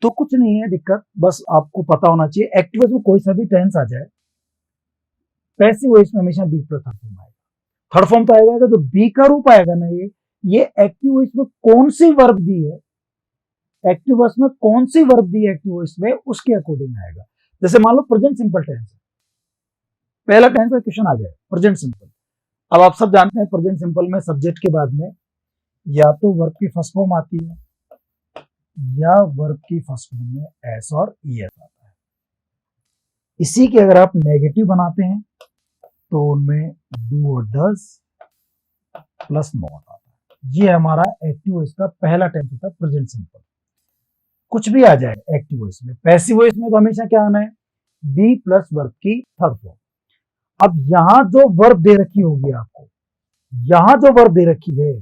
तो कुछ नहीं है दिक्कत, बस आपको पता होना चाहिए एक्टिव वॉइस में कोई सा भी टेंस आ जाए, पैसिव वॉइस में हमेशा बी प्लस थर्ड फॉर्म आएगा। थर्ड फॉर्म तो आएगा, जो बी का रूप आएगा ना, ये एक्टिव वॉइस में कौन सी वर्ब दी है, एक्टिव वॉइस में कौन सी वर्ब दी है एक्टिव वॉइस में, उसके अकॉर्डिंग आएगा। जैसे मान लो प्रेजेंट सिंपल टेंस है, पहला टेंस का क्वेश्चन आ जाए प्रेजेंट सिंपल। अब आप सब जानते हैं प्रेजेंट सिंपल में सब्जेक्ट के बाद में या तो वर्ब की फर्स्ट फॉर्म आती है, या वर्ब की फर्स्ट फॉर्म में एस और ईएस आता है। इसी के अगर आप नेगेटिव बनाते हैं तो उनमें डू और डज प्लस नॉट आता है। ये हमारा एक्टिव वॉइस का पहला टेंस होता है प्रेजेंट सिंपल। कुछ भी आ जाए एक्टिव वॉइस में। पैसिव वॉइस में तो हमेशा क्या आना है, बी प्लस वर्ब की थर्ड फॉर्म। अब यहां जो वर्ब दे रखी होगी आपको, यहां जो वर्ब दे रखी है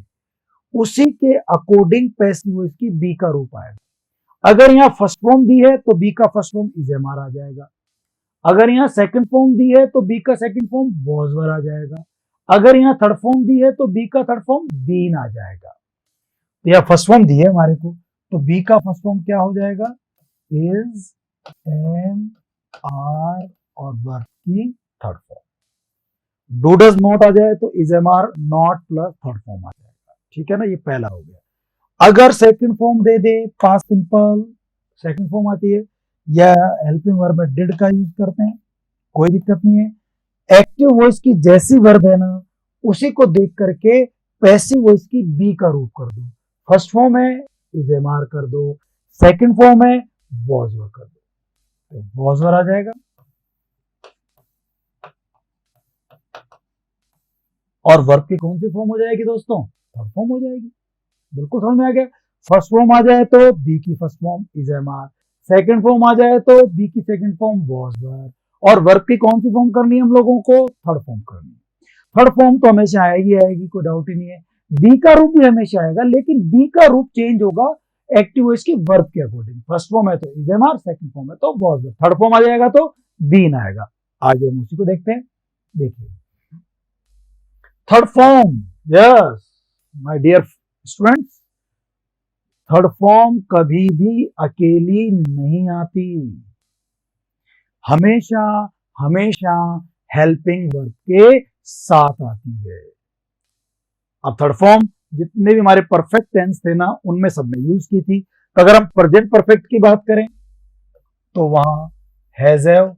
उसी के अकॉर्डिंग पैसिव वॉइस की बी का रूप आएगा। अगर यहाँ फर्स्ट फॉर्म दी है तो बी का first form is am are आ जाएगा। अगर यहाँ सेकंड फॉर्म दी है तो बी का सेकंड फॉर्म वॉज वर आ जाएगा। अगर यहाँ थर्ड फॉर्म दी है तो बी का थर्ड फॉर्म बीन आ जाएगा। तो यहाँ फर्स्ट फॉर्म दी है हमारे को, तो बी का फर्स्ट फॉर्म क्या हो जाएगा, इज एम आर और वर्ब की third form. Do does not आ जाए तो is am are not plus third form आ जाएगा। ठीक है ना, ये पहला हो गया। अगर सेकंड फॉर्म दे दे, पास्ट सिंपल सेकंड फॉर्म आती है, या हेल्पिंग वर्ब में डिड का यूज करते हैं, कोई दिक्कत नहीं है। एक्टिव वॉइस की जैसी वर्ब है ना उसी को देख करके पैसिव वॉइस की बी का रूप कर दो। फर्स्ट फॉर्म है इज एम आर कर दो, सेकंड फॉर्म है वॉज वर कर दो, तो वॉज वर आ जाएगा। और वर्ब की कौन सी फॉर्म हो जाएगी दोस्तों, थर्ड फॉर्म हो जाएगी। बिल्कुल समझ में आ गया। फर्स्ट फॉर्म आ जाए तो बी की first form is am are, second form आ जाए तो बी की सेकेंड फॉर्म वॉज वर, और वर्ब की कौन सी फॉर्म करनी है हम लोगों को, थर्ड फॉर्म करनी है। थर्ड फॉर्म तो हमेशा आएगी आएगी, कोई डाउट ही नहीं है। बी का रूप भी हमेशा आएगा, लेकिन बी का रूप चेंज होगा एक्टिव वॉइस की वर्ब के अकॉर्डिंग। फर्स्ट फॉर्म है तो is am are, second form है तो वॉज वर, थर्ड फॉर्म आ जाएगा तो बीन आएगा। आगे हम उसी को देखते हैं। देखिए third form, yes my dear students, third form कभी भी अकेली नहीं आती, हमेशा हमेशा हेल्पिंग वर्ब के साथ आती है। अब थर्ड फॉर्म जितने भी हमारे परफेक्ट टेंस थे ना उनमें सब में यूज की थी। तो अगर हम प्रेजेंट परफेक्ट की बात करें तो वहां हैज हैव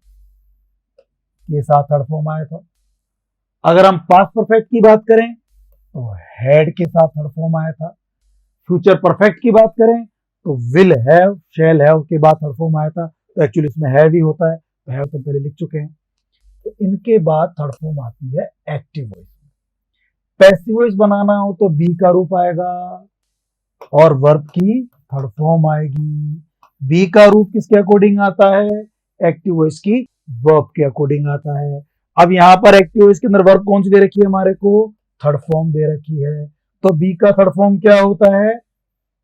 के साथ थर्ड फॉर्म आया था। अगर हम पास्ट परफेक्ट की बात करें तो हैड के साथ थर्ड फॉर्म आया था। फ्यूचर परफेक्ट की बात करें तो विल हैव, शैल हैव के बाद थर्ड फॉर्म आया था। तो एक्चुअली इसमें हैव ही होता है, तो हैव तो पहले लिख चुके हैं। तो इनके बाद थर्ड फॉर्म आती है एक्टिव वॉइस। पैसिव वॉइस बनाना हो तो बी का रूप आएगा और वर्ब की थर्ड फॉर्म आएगी। बी का रूप किसके अकॉर्डिंग आता है, एक्टिव वॉइस की वर्ब के अकॉर्डिंग आता है। अब यहां पर एक्टिव वॉइस के अंदर वर्ब कौन सी दे रखी है हमारे को, थर्ड फॉर्म दे रखी है। तो बी का थर्ड फॉर्म क्या होता है,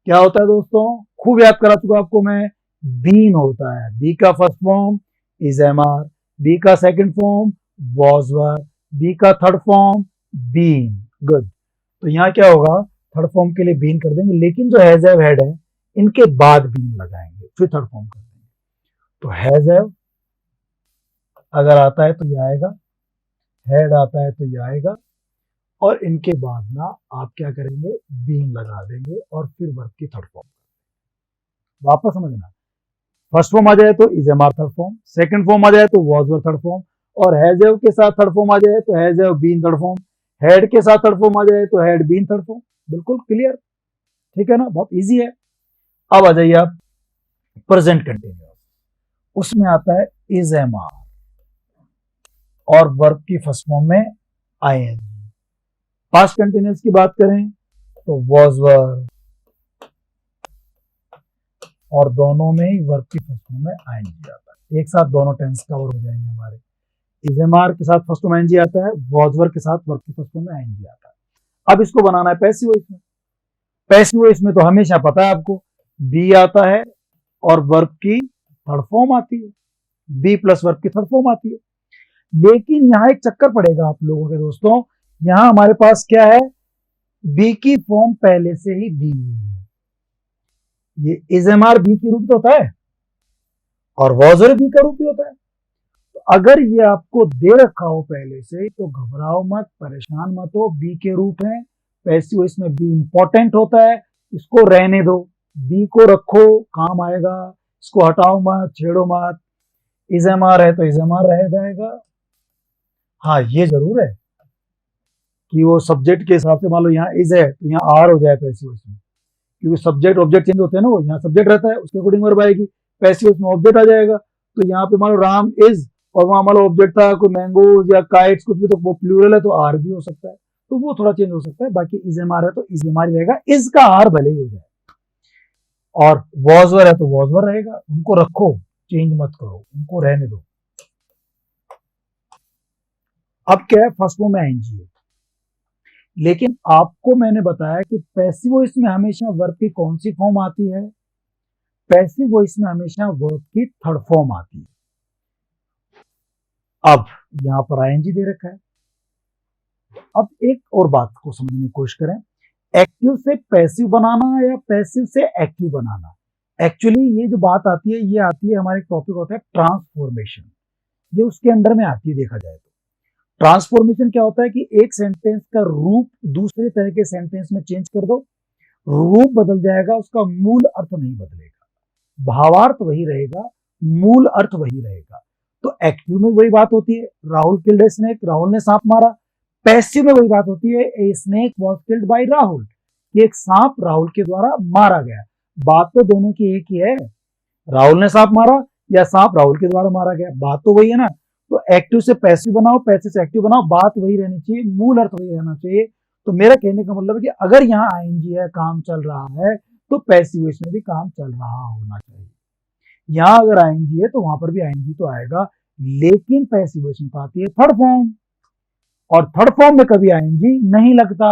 क्या होता है दोस्तों, खूब याद करा चुका आपको मैं, बीन होता है। बी का first form is am are, B का second form was were, be का थर्ड फॉर्म बीन। गुड। तो यहाँ क्या होगा, थर्ड फॉर्म के लिए बीन कर देंगे, लेकिन जो हैज हैव हैड है इनके बाद बीन लगाएंगे, फिर थर्ड फॉर्म कर देंगे। तो हैज हैव अगर आता है तो ये आएगा, हैड आता है तो ये आएगा, और इनके बाद ना आप क्या करेंगे, बीन लगा देंगे और फिर वर्ब की थर्ड फॉर्म। वापस समझना, फर्स्ट फॉर्म आ जाए तो is am are third form, second form आ जाए तो वॉज वर थर्ड फॉर्म, और हैज हैव के साथ थर्ड फॉर्म आ जाए तो has have been third form, had के साथ थर्ड फॉर्म आ जाए तो हैड बीन थर्ड फॉर्म। बिल्कुल क्लियर, ठीक है ना, बहुत इजी है। अब आ जाइए आप प्रेजेंट कंटिन्यूअस, उसमें आता है इज एम आर और वर्ब की फर्स्ट फॉर्म में आईएनजी। पास्ट कंटिन्यूअस की बात करें तो वॉज वर, और दोनों में ही वर्ब की फर्स्ट फॉर्म में आईएनजी आता है। एक साथ दोनों टेंस कवर हो जाएंगे हमारे। इज एम आर के साथ फर्स्ट फॉर्म आईएनजी आता है, वॉज वर के साथ वर्ब की फर्स्ट फॉर्म में आईएनजी आता है। अब इसको बनाना है पैसिव वॉइस में। पैसिव वॉइस में तो हमेशा पता है आपको, बी आता है और वर्ब की थर्ड फॉर्म आती है, बी प्लस वर्ब की थर्ड फॉर्म आती है। लेकिन यहां एक चक्कर पड़ेगा आप लोगों के दोस्तों, यहां हमारे पास क्या है, बी की फॉर्म पहले से ही दी हुई है। ये इज एम आर बी की रूप तो होता है और वॉज वर बी का रूप भी होता है। तो अगर ये आपको दे रखा हो पहले से तो घबराओ मत, परेशान मत हो, बी के रूप है। पैसिव इसमें बी इंपॉर्टेंट होता है, इसको रहने दो, बी को रखो, काम आएगा, इसको हटाओ मत, छेड़ो मत। इज एम आर है तो इज एम आर रह जाएगा। हाँ ये जरूर है कि वो सब्जेक्ट के हिसाब से, मान लो यहाँ इज है तो यहाँ आर हो जाए पैसिव वॉइस में, क्योंकि सब्जेक्ट ऑब्जेक्ट चेंज होते हैं ना, वो यहाँ सब्जेक्ट रहता है उसके अकॉर्डिंग वर्ब आएगी, पैसिव वॉइस में ऑब्जेक्ट आ जाएगा। तो यहाँ पे मान लो राम इज, और वहां हमारा ऑब्जेक्ट था कोई मैंगोज या काइट्स कुछ भी, तो वो प्लूरल है तो आर भी हो सकता है, तो वो थोड़ा चेंज हो सकता है। बाकी इजेमार है तो इजेमार ही रहेगा, इसका आर भले ही हो जाए। और वॉजवर है तो वॉजवर रहेगा, उनको रखो, चेंज मत करो, उनको रहने दो। अब क्या है, फर्स्ट फॉर्म में आईएनजी है, लेकिन आपको मैंने बताया कि पैसिव वॉइस में हमेशा वर्ब की कौन सी फॉर्म आती है, पैसिव वॉइस में हमेशा वर्ब की थर्ड फॉर्म आती है। अब यहां पर आईएनजी दे रखा है। अब एक और बात को समझने की कोशिश करें, एक्टिव से पैसिव बनाना या पैसिव से एक्टिव बनाना। एक्चुअली ये जो बात आती है, ये आती है, हमारे टॉपिक होता है ट्रांसफॉर्मेशन, ये उसके अंडर में आती है। देखा जाए तो ट्रांसफॉर्मेशन क्या होता है कि एक सेंटेंस का रूप दूसरे तरह के सेंटेंस में चेंज कर दो, रूप बदल जाएगा, उसका मूल अर्थ नहीं बदलेगा, भावार्थ वही रहेगा, मूल अर्थ वही रहेगा। तो एक्टिव में वही बात होती है, Rahul killed a snake, Rahul ने सांप मारा। पैसिव में वही बात होती है, a snake was killed by Rahul, एक सांप राहुल के द्वारा मारा गया। बात तो दोनों की एक ही है, राहुल ने सांप मारा या सांप राहुल के द्वारा मारा गया, बात तो वही है ना। तो एक्टिव से पैसिव बनाओ, पैसिव से एक्टिव बनाओ, बात वही रहनी चाहिए, मूल अर्थ वही रहना चाहिए। तो मेरा कहने का मतलब है कि अगर यहाँ आईएनजी है, काम चल रहा है, तो पैसिव वॉइस में भी काम चल रहा होना चाहिए। यहां अगर आईएनजी है तो वहां पर भी आईएनजी तो आएगा, लेकिन पैसिव वॉइस में तो आती है थर्ड फॉर्म, और थर्ड फॉर्म में कभी आईएनजी नहीं लगता।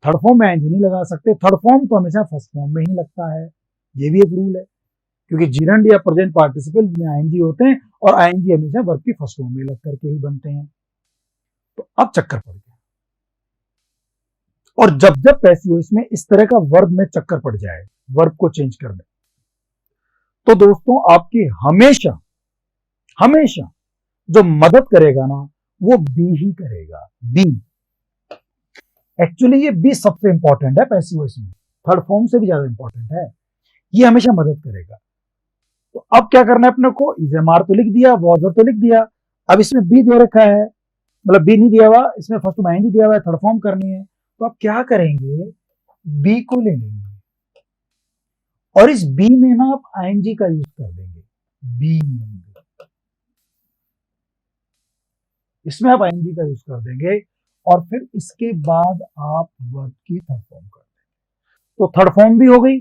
थर्ड फॉर्म में आईएनजी नहीं लगा सकते, थर्ड फॉर्म तो हमेशा फर्स्ट फॉर्म में ही लगता है, ये भी एक रूल है। क्योंकि जिरंड या प्रेजेंट पार्टिसिपल में आईएनजी होते हैं, और आईएनजी हमेशा वर्ब की फर्स्ट फॉर्म में लग करके ही बनते हैं। तो अब चक्कर पड़ गया। और जब जब पैसिव वॉइस में इस तरह का वर्ब में चक्कर पड़ जाए, वर्ब को चेंज करने, तो दोस्तों आपकी हमेशा हमेशा जो मदद करेगा ना, वो बी ही करेगा। बी, एक्चुअली ये बी सबसे इंपॉर्टेंट है पैसिव वॉइस में, थर्ड फॉर्म से भी ज्यादा इंपॉर्टेंट है, ये हमेशा मदद करेगा। तो अब क्या करना है अपने को, इजेमार तो लिख दिया, वॉजर तो लिख दिया, अब इसमें बी दे रखा है, मतलब बी नहीं दिया हुआ, इसमें फर्स्ट में आईएनजी दिया हुआ है, थर्ड फॉर्म करनी है। तो आप क्या करेंगे, बी को ले लेंगे, और इस बी में ना आप आईएनजी का यूज कर देंगे, बी, इसमें आप आईएनजी का यूज कर देंगे, और फिर इसके बाद आप वर्ब की थर्ड फॉर्म कर देंगे। तो थर्ड फॉर्म भी हो गई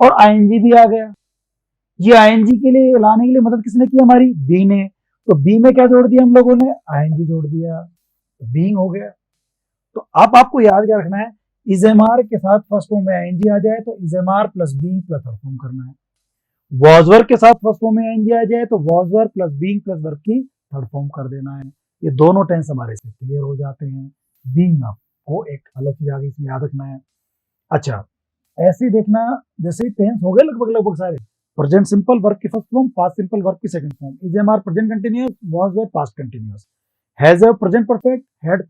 और आईएनजी भी आ गया। ये आईएनजी के लिए लाने के लिए मदद किसने की, हमारी बी ने। तो बी में क्या जोड़ दिया हम लोगों ने, आईएनजी जोड़ दिया, तो बीइंग हो गया। तो अब आपको याद क्या रखना है, इजेमार के साथ फर्स्ट फॉर्म में आईएनजी आ जाए तो is am are plus being plus third form करना है। वॉजवर के साथ फर्स्ट फॉर्म में आईएनजी आ जाए तो was were plus being plus verb की थर्ड फॉर्म कर देना है। ये दोनों टेंस हमारे से क्लियर हो जाते हैं। बीइंग आपको एक अलग चीज आ गई, इसमें याद रखना है। अच्छा, ऐसे देखना, जैसे टेंस हो गए लगभग लगभग सारे, प्रेजेंट सिंपल वर्ब की first form, past simple verb की second form, is am are present continuous, was were past continuous, has have present perfect, had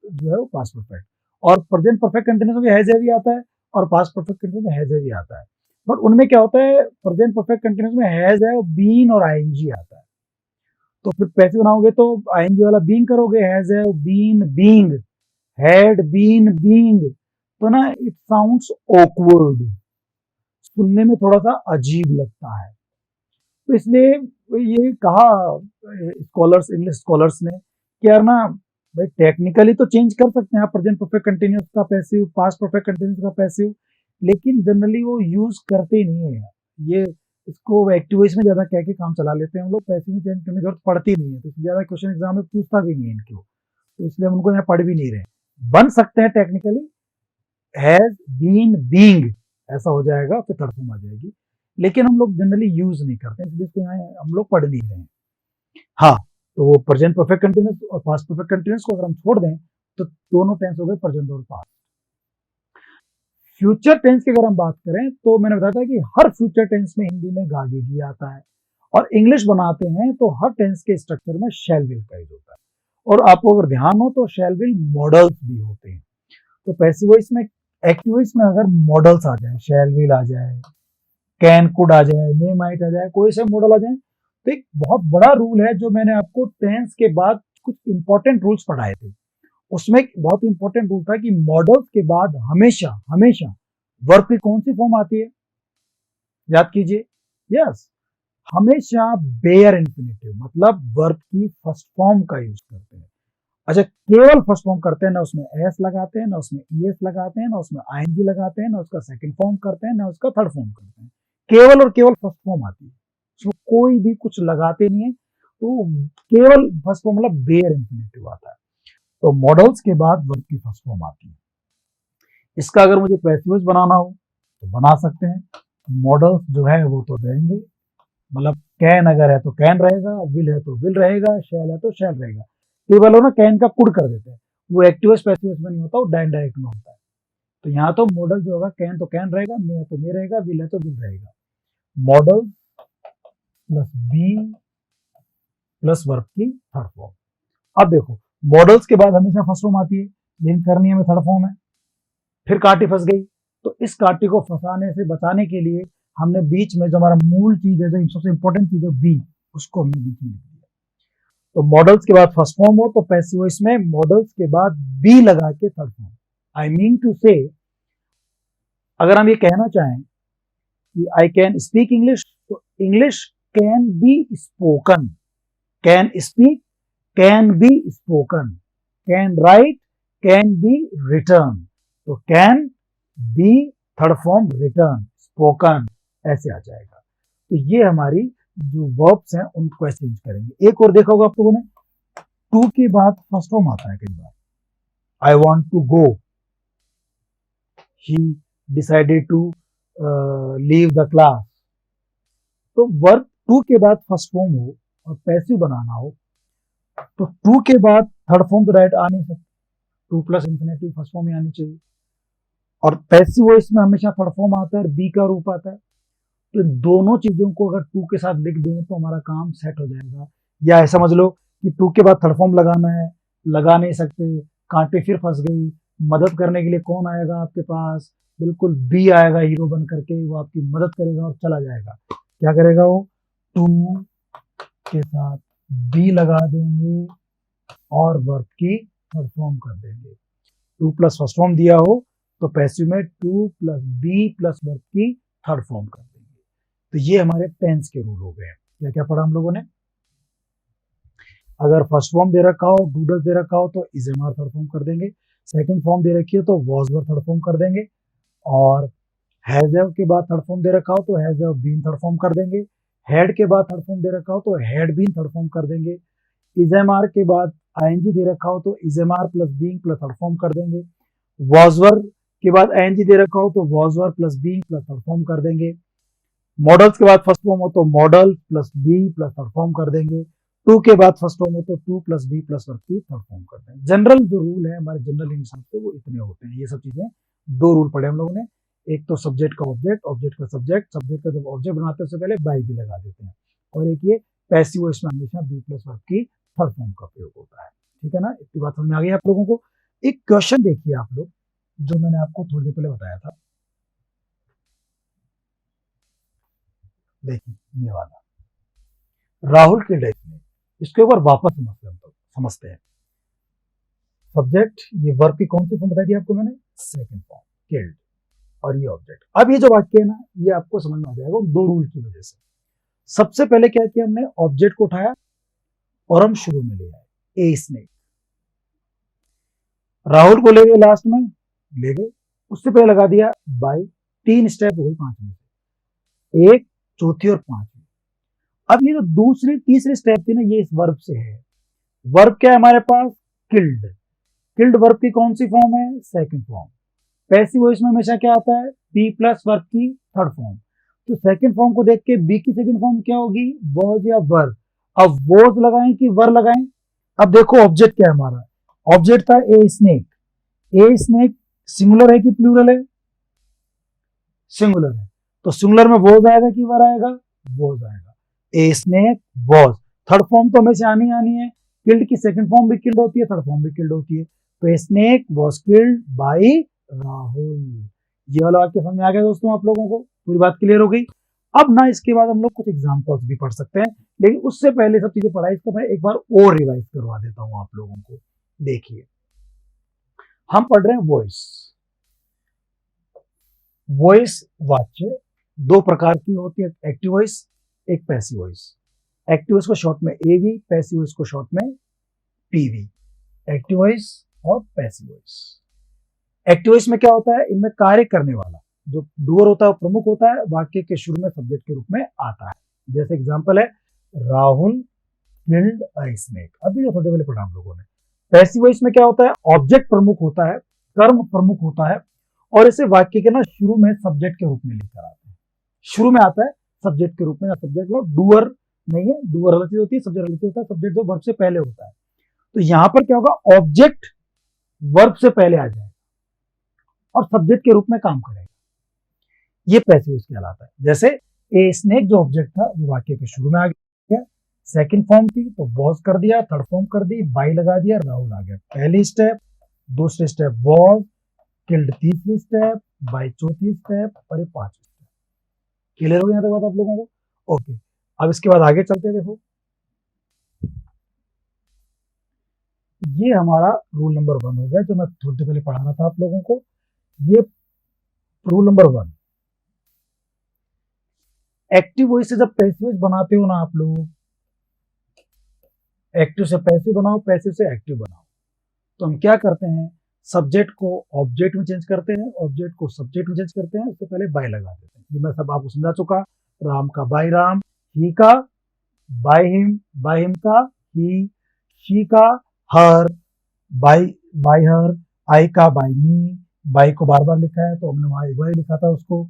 जो है वो पास्ट परफेक्ट, और प्रेजेंट परफेक्ट कंटीन्यूअस में हैज हैव ही आता है, और पास्ट परफेक्ट कंटीन्यूअस में हैज हैव ही आता है। बट उनमें क्या होता है, प्रेजेंट परफेक्ट कंटीन्यूअस में हैज हैव बीन और आईएनजी आता है। तो फिर पैसिव बनाओगे तो आईएनजी वाला बीइंग करोगे, has have been being, had been being, तो ना इट साउंड्स ऑकवर्ड, सुनने में थोड़ा सा अजीब लगता है। तो इसलिए ये कहा स्कॉलर्स, इंग्लिश स्कॉलर्स ने कि यार ना भाई, टेक्निकली तो चेंज कर सकते हैं आप प्रेजेंट परफेक्ट कंटीन्यूअस का पैसिव, पास्ट परफेक्ट कंटीन्यूअस का पैसिव, लेकिन जनरली वो यूज करते नहीं है। ये इसको एक्टिव वॉइस में ज्यादा कह के काम चला लेते हैं हम लोग, पैसिव में चेंज करने की जरूरत पड़ती नहीं है, तो ज्यादा क्वेश्चन एग्जाम में पूछता भी नहीं है इनको, तो इसलिए हम उनको यहाँ पढ़ भी नहीं रहे। बन सकते हैं टेक्निकली, हैज बीन बीइंग ऐसा हो जाएगा, फिर थर्ड फॉर्म आ जाएगी, लेकिन हम लोग जनरली यूज नहीं करते, इसलिए इसको यहाँ हम लोग पढ़ नहीं रहे हैं। हाँ, तो वो प्रेजेंट परफेक्ट कंटीन्यूअस और पास्ट परफेक्ट कंटीन्यूअस को अगर हम छोड़ दें तो दोनों टेंस हो गए प्रेजेंट और पास्ट। फ्यूचर टेंस की अगर हम बात करें तो मैंने बताया था कि हर फ्यूचर टेंस में हिंदी में गागेगी आता है, और इंग्लिश बनाते हैं तो हर टेंस के स्ट्रक्चर में शैल विल का यूज होता है, और आपको अगर ध्यान हो तो शैल विल मॉडल्स भी होते हैं। तो पैसिव वॉइस में, एक्टिव वॉइस में अगर मॉडल्स आ जाए, शैल विल आ जाए, कैन कुड आ जाए, मे माइट आ जाए, कोई से मॉडल आ जाए, तो एक बहुत बड़ा रूल है जो मैंने आपको टेंस के बाद कुछ इंपॉर्टेंट रूल्स पढ़ाए थे, उसमें एक बहुत इंपॉर्टेंट रूल था कि मॉडल्स के बाद हमेशा हमेशा वर्ब की कौन सी फॉर्म आती है, याद कीजिए। यस, हमेशा बेयर इन्फिनेटिव मतलब वर्ब की फर्स्ट फॉर्म का यूज करते हैं। अच्छा, केवल फर्स्ट फॉर्म करते हैं, ना उसमें एस लगाते हैं, ना उसमें ईएस लगाते हैं, ना उसमें आईएनजी लगाते हैं, ना उसका सेकंड फॉर्म करते हैं, ना उसका थर्ड फॉर्म करते हैं। केवल और केवल फर्स्ट फॉर्म आती है, उसमें कोई भी कुछ लगाते नहीं है। तो केवल फर्स्ट फॉर्म मतलब बेयर इन्फिनेटिव आता है। तो मॉडल्स के बाद वर्ब की फर्स्ट फॉर्म आती है। इसका अगर मुझे पैसिव वॉइस बनाना हो तो बना सकते हैं। मॉडल्स जो है वो तो रहेंगे, मतलब कैन अगर है तो कैन रहेगा, विल है तो विल रहेगा, शैल है तो शैल रहेगा। केवल ना कैन का कुड कर देते हैं, वो एक्टिव वॉइस पैसिव वॉइस में नहीं होता, वो डायरेक्ट में होता है। तो यहाँ तो मॉडल जो होगा कैन तो कैन रहेगा, मे है तो मे रहेगा, विल है तो विल रहेगा। Modal plus be plus verb की थर्ड फॉर्म। अब देखो, मॉडल्स के बाद हमेशा फर्स्ट फॉर्म आती है, लेकिन करनी हमें थर्ड फॉर्म है। फिर काटी फंस गई, तो इस काटी को फंसाने से बचाने के लिए हमने बीच में जो हमारा मूल चीज है, जो सबसे इंपॉर्टेंट चीज है बी, उसको हमने बीच में लिख दिया। तो मॉडल्स के बाद फर्स्ट फॉर्म हो तो पैसिव वॉइस में मॉडल्स के बाद बी लगा के third form. I mean to say, अगर हम ये कहना चाहें कि आई कैन स्पीक इंग्लिश, तो English can be spoken, can speak, can be spoken, can write, can be written. तो can be third form written, spoken, ऐसे आ जाएगा। तो ये हमारी जो वर्ब्स हैं उनको ऐसे चेंज करेंगे। एक और देखा होगा आप लोगों ने, टू के बाद फर्स्ट फॉर्म आता है कई बार। I want to go, he decided to leave the class. तो वर्ब टू के बाद फर्स्ट फॉर्म हो और पैसिव बनाना हो तो टू के बाद थर्ड फॉर्म तो डायरेक्ट आ नहीं सकता, two plus infinitive first form में आनी चाहिए। और पैसिव वॉइस में हमेशा थर्ड फॉर्म आता है और बी का रूप आता है। तो दोनों चीजों को अगर टू के साथ लिख दें तो हमारा काम सेट हो जाएगा। या ऐसा समझ लो कि टू के बाद थर्ड फॉर्म लगाना है, लगा नहीं सकते, कांटे फिर फंस गई, मदद करने के लिए कौन आएगा आपके पास? बिल्कुल बी आएगा हीरो बन करके, वो आपकी मदद करेगा और चला जाएगा। क्या करेगा वो? टू के साथ बी लगा देंगे और वर्ब की थर्ड फॉर्म कर देंगे। टू प्लस फर्स्ट फॉर्म दिया हो तो पैसिव में to plus be plus verb की थर्ड फॉर्म कर देंगे। तो ये हमारे टेंस के रूल हो गए। क्या क्या पढ़ा हम लोगों ने? अगर फर्स्ट फॉर्म दे रखा हो, डूडल्स दे रखा हो तो is am are third form कर देंगे। सेकंड फॉर्म दे रखी है तो वॉज वर थर्ड फॉर्म कर देंगे। और हैज हैव के बाद थर्ड फॉर्म दे रखा हो तो has have been third form कर देंगे। हेड के बाद थर्ड फॉर्म दे रखा हो तो हैड बीन थर्ड फॉर्म कर देंगे। इज एम आर के बाद आईएनजी दे रखा हो तो is am are plus being plus third form कर देंगे। वॉज वर के बाद आईएनजी दे रखा हो तो was were plus being plus third form कर देंगे। मॉडल्स के बाद फर्स्ट फॉर्म हो तो modal plus be plus third form कर देंगे। टू के बाद फर्स्ट फॉर्म हो तो to plus be plus verb की थर्ड फॉर्म कर देंगे। जनरल जो रूल है हमारे जनरल इंग्लिश से वो इतने होते हैं। ये सब चीजें, दो रूल पढ़े हम लोगों ने। एक तो सब्जेक्ट का ऑब्जेक्ट, ऑब्जेक्ट का सब्जेक्ट, सब्जेक्ट का जब ऑब्जेक्ट बनाते हैं उससे पहले बाई भी लगा देते हैं। और एक ये पैसिव वॉइस में हमेशा बी प्लस वर्ब की थर्ड फॉर्म का प्रयोग होता है। ठीक है ना? इतनी बात समझ में आ गई आप लोगों को? एक क्वेश्चन देखिए आप लोग, जो मैंने आपको थोड़ी देर पहले बताया था। देखिए ये वाला, राहुल की डेथ में, इसके ऊपर वापस समझते हैं। सब्जेक्ट, ये वर्ब की कौन सी फॉर्म बताई थी आपको मैंने? Second form, killed. और ये ऑब्जेक्ट। अब ये जो वाक्य है ना, ये आपको समझ में आ जाएगा दो रूल की वजह से। सबसे पहले क्या किया हमने? ऑब्जेक्ट को उठाया और हम शुरू में ले आए, ए स्नेक। राहुल को ले गए लास्ट में, ले गए, उससे पहले लगा दिया बाय। तीन स्टेप हो गई पांच में से, एक, चौथी और पांचवी। अब ये जो दूसरी तीसरी स्टेप थी ना, ये इस वर्ब से है। वर्ब क्या है हमारे पास? किल्ड। किल्ड वर्ब की कौन सी फॉर्म है? Second form. पैसिव वॉइस में हमेशा क्या आता है? बी प्लस वर्ब की थर्ड फॉर्म। तो सेकंड फॉर्म को देख के बी की सेकंड फॉर्म क्या होगी? वॉज या वर। अब वॉज लगाएं कि वर लगाएं? अब देखो ऑब्जेक्ट क्या है हमारा? ऑब्जेक्ट था a snake. A snake singular है कि प्लूरल है? सिंगुलर है। तो सिंगुलर में वॉज आएगा कि वर आएगा? वॉज आएगा। A snake was. Third form तो हमेशा आनी आनी है। किल्ड की सेकंड फॉर्म भी किल्ड होती है, थर्ड फॉर्म भी किल्ड होती है। तो a snake was killed by Rahul. ये वाला वाक्य समझ में आ गया दोस्तों आप लोगों को? पूरी बात क्लियर हो गई? अब ना इसके बाद हम लोग कुछ एग्जांपल्स भी पढ़ सकते हैं, लेकिन उससे पहले सब चीजें पढ़ाई, इसका मैं एक बार और रिवाइज करवा देता हूं आप लोगों को। देखिए, हम पढ़ रहे हैं वॉइस। वॉइस वाच्य दो प्रकार की होती है, एक्टिव वॉइस एक पैसिव वॉइस। एक्टिव वॉइस को शॉर्ट में एवी, पैसिव वॉइस को शॉर्ट में पीवी। एक्टिव वॉइस और पैसिव वॉइस। एक्टिव वॉइस में क्या होता है, इनमें कार्य करने वाला जो डूअर होता है प्रमुख होता है, वाक्य के शुरू में सब्जेक्ट के रूप में आता है। जैसे एग्जांपल है राहुल किल्ड अ स्नेक, अभी जो थोड़े पहले पढ़ा हम लोगों ने। पैसिव वॉइस में क्या होता है, ऑब्जेक्ट प्रमुख होता है, कर्म प्रमुख होता है, और इसे वाक्य के ना शुरू में सब्जेक्ट के रूप में लेकर आते हैं। शुरू में आता है सब्जेक्ट के रूप में, सब्जेक्ट मतलब डूअर नहीं है, डूअर अलग चीज होती है, सब्जेक्ट अलग चीज होता है, सब्जेक्ट जो वर्ब से पहले होता है। तो यहां पर क्या होगा, ऑब्जेक्ट वर्ब से पहले आ जाएगा और सब्जेक्ट के रूप में काम करेगा, ये पैसिव वॉइस कहलाता है। जैसे ए स्नेक जो ऑब्जेक्ट था वो वाक्य के शुरू में आ गया, सेकंड फॉर्म थी तो वॉज कर दिया, थर्ड फॉर्म कर दी, बाई लगा दिया, राहुल आ गया पहली स्टेप, दूसरी स्टेप वॉज, किल्ड तीसरी स्टेप, बाई चौथी स्टेप, और ये पांचवी स्टेप। क्लियर हो गया यहाँ तक बात आप लोगों को? ओके, अब इसके बाद आगे चलते हैं। देखो ये हमारा रूल नंबर 1 हो गया जो मैं थोड़ी देर पहले पढ़ा रहा था आप लोगों को। ये रूल नंबर 1। एक्टिव वॉइस से जब पैसिव वॉइस बनाते हो ना आप लोग, एक्टिव से पैसिव बनाओ, पैसिव से एक्टिव बनाओ, तो हम क्या करते हैं, सब्जेक्ट को ऑब्जेक्ट में चेंज करते हैं, ऑब्जेक्ट को सब्जेक्ट में चेंज करते हैं, उससे पहले बाय लगा देते हैं। ये मैं सब आपको समझा चुका। राम का बाय राम, ही का बाय हिम का ही, शी का हर, बाय हर, आई का बाय मी, बाय को बार बार लिखा है तो हमने वहां एक बार लिखा था उसको,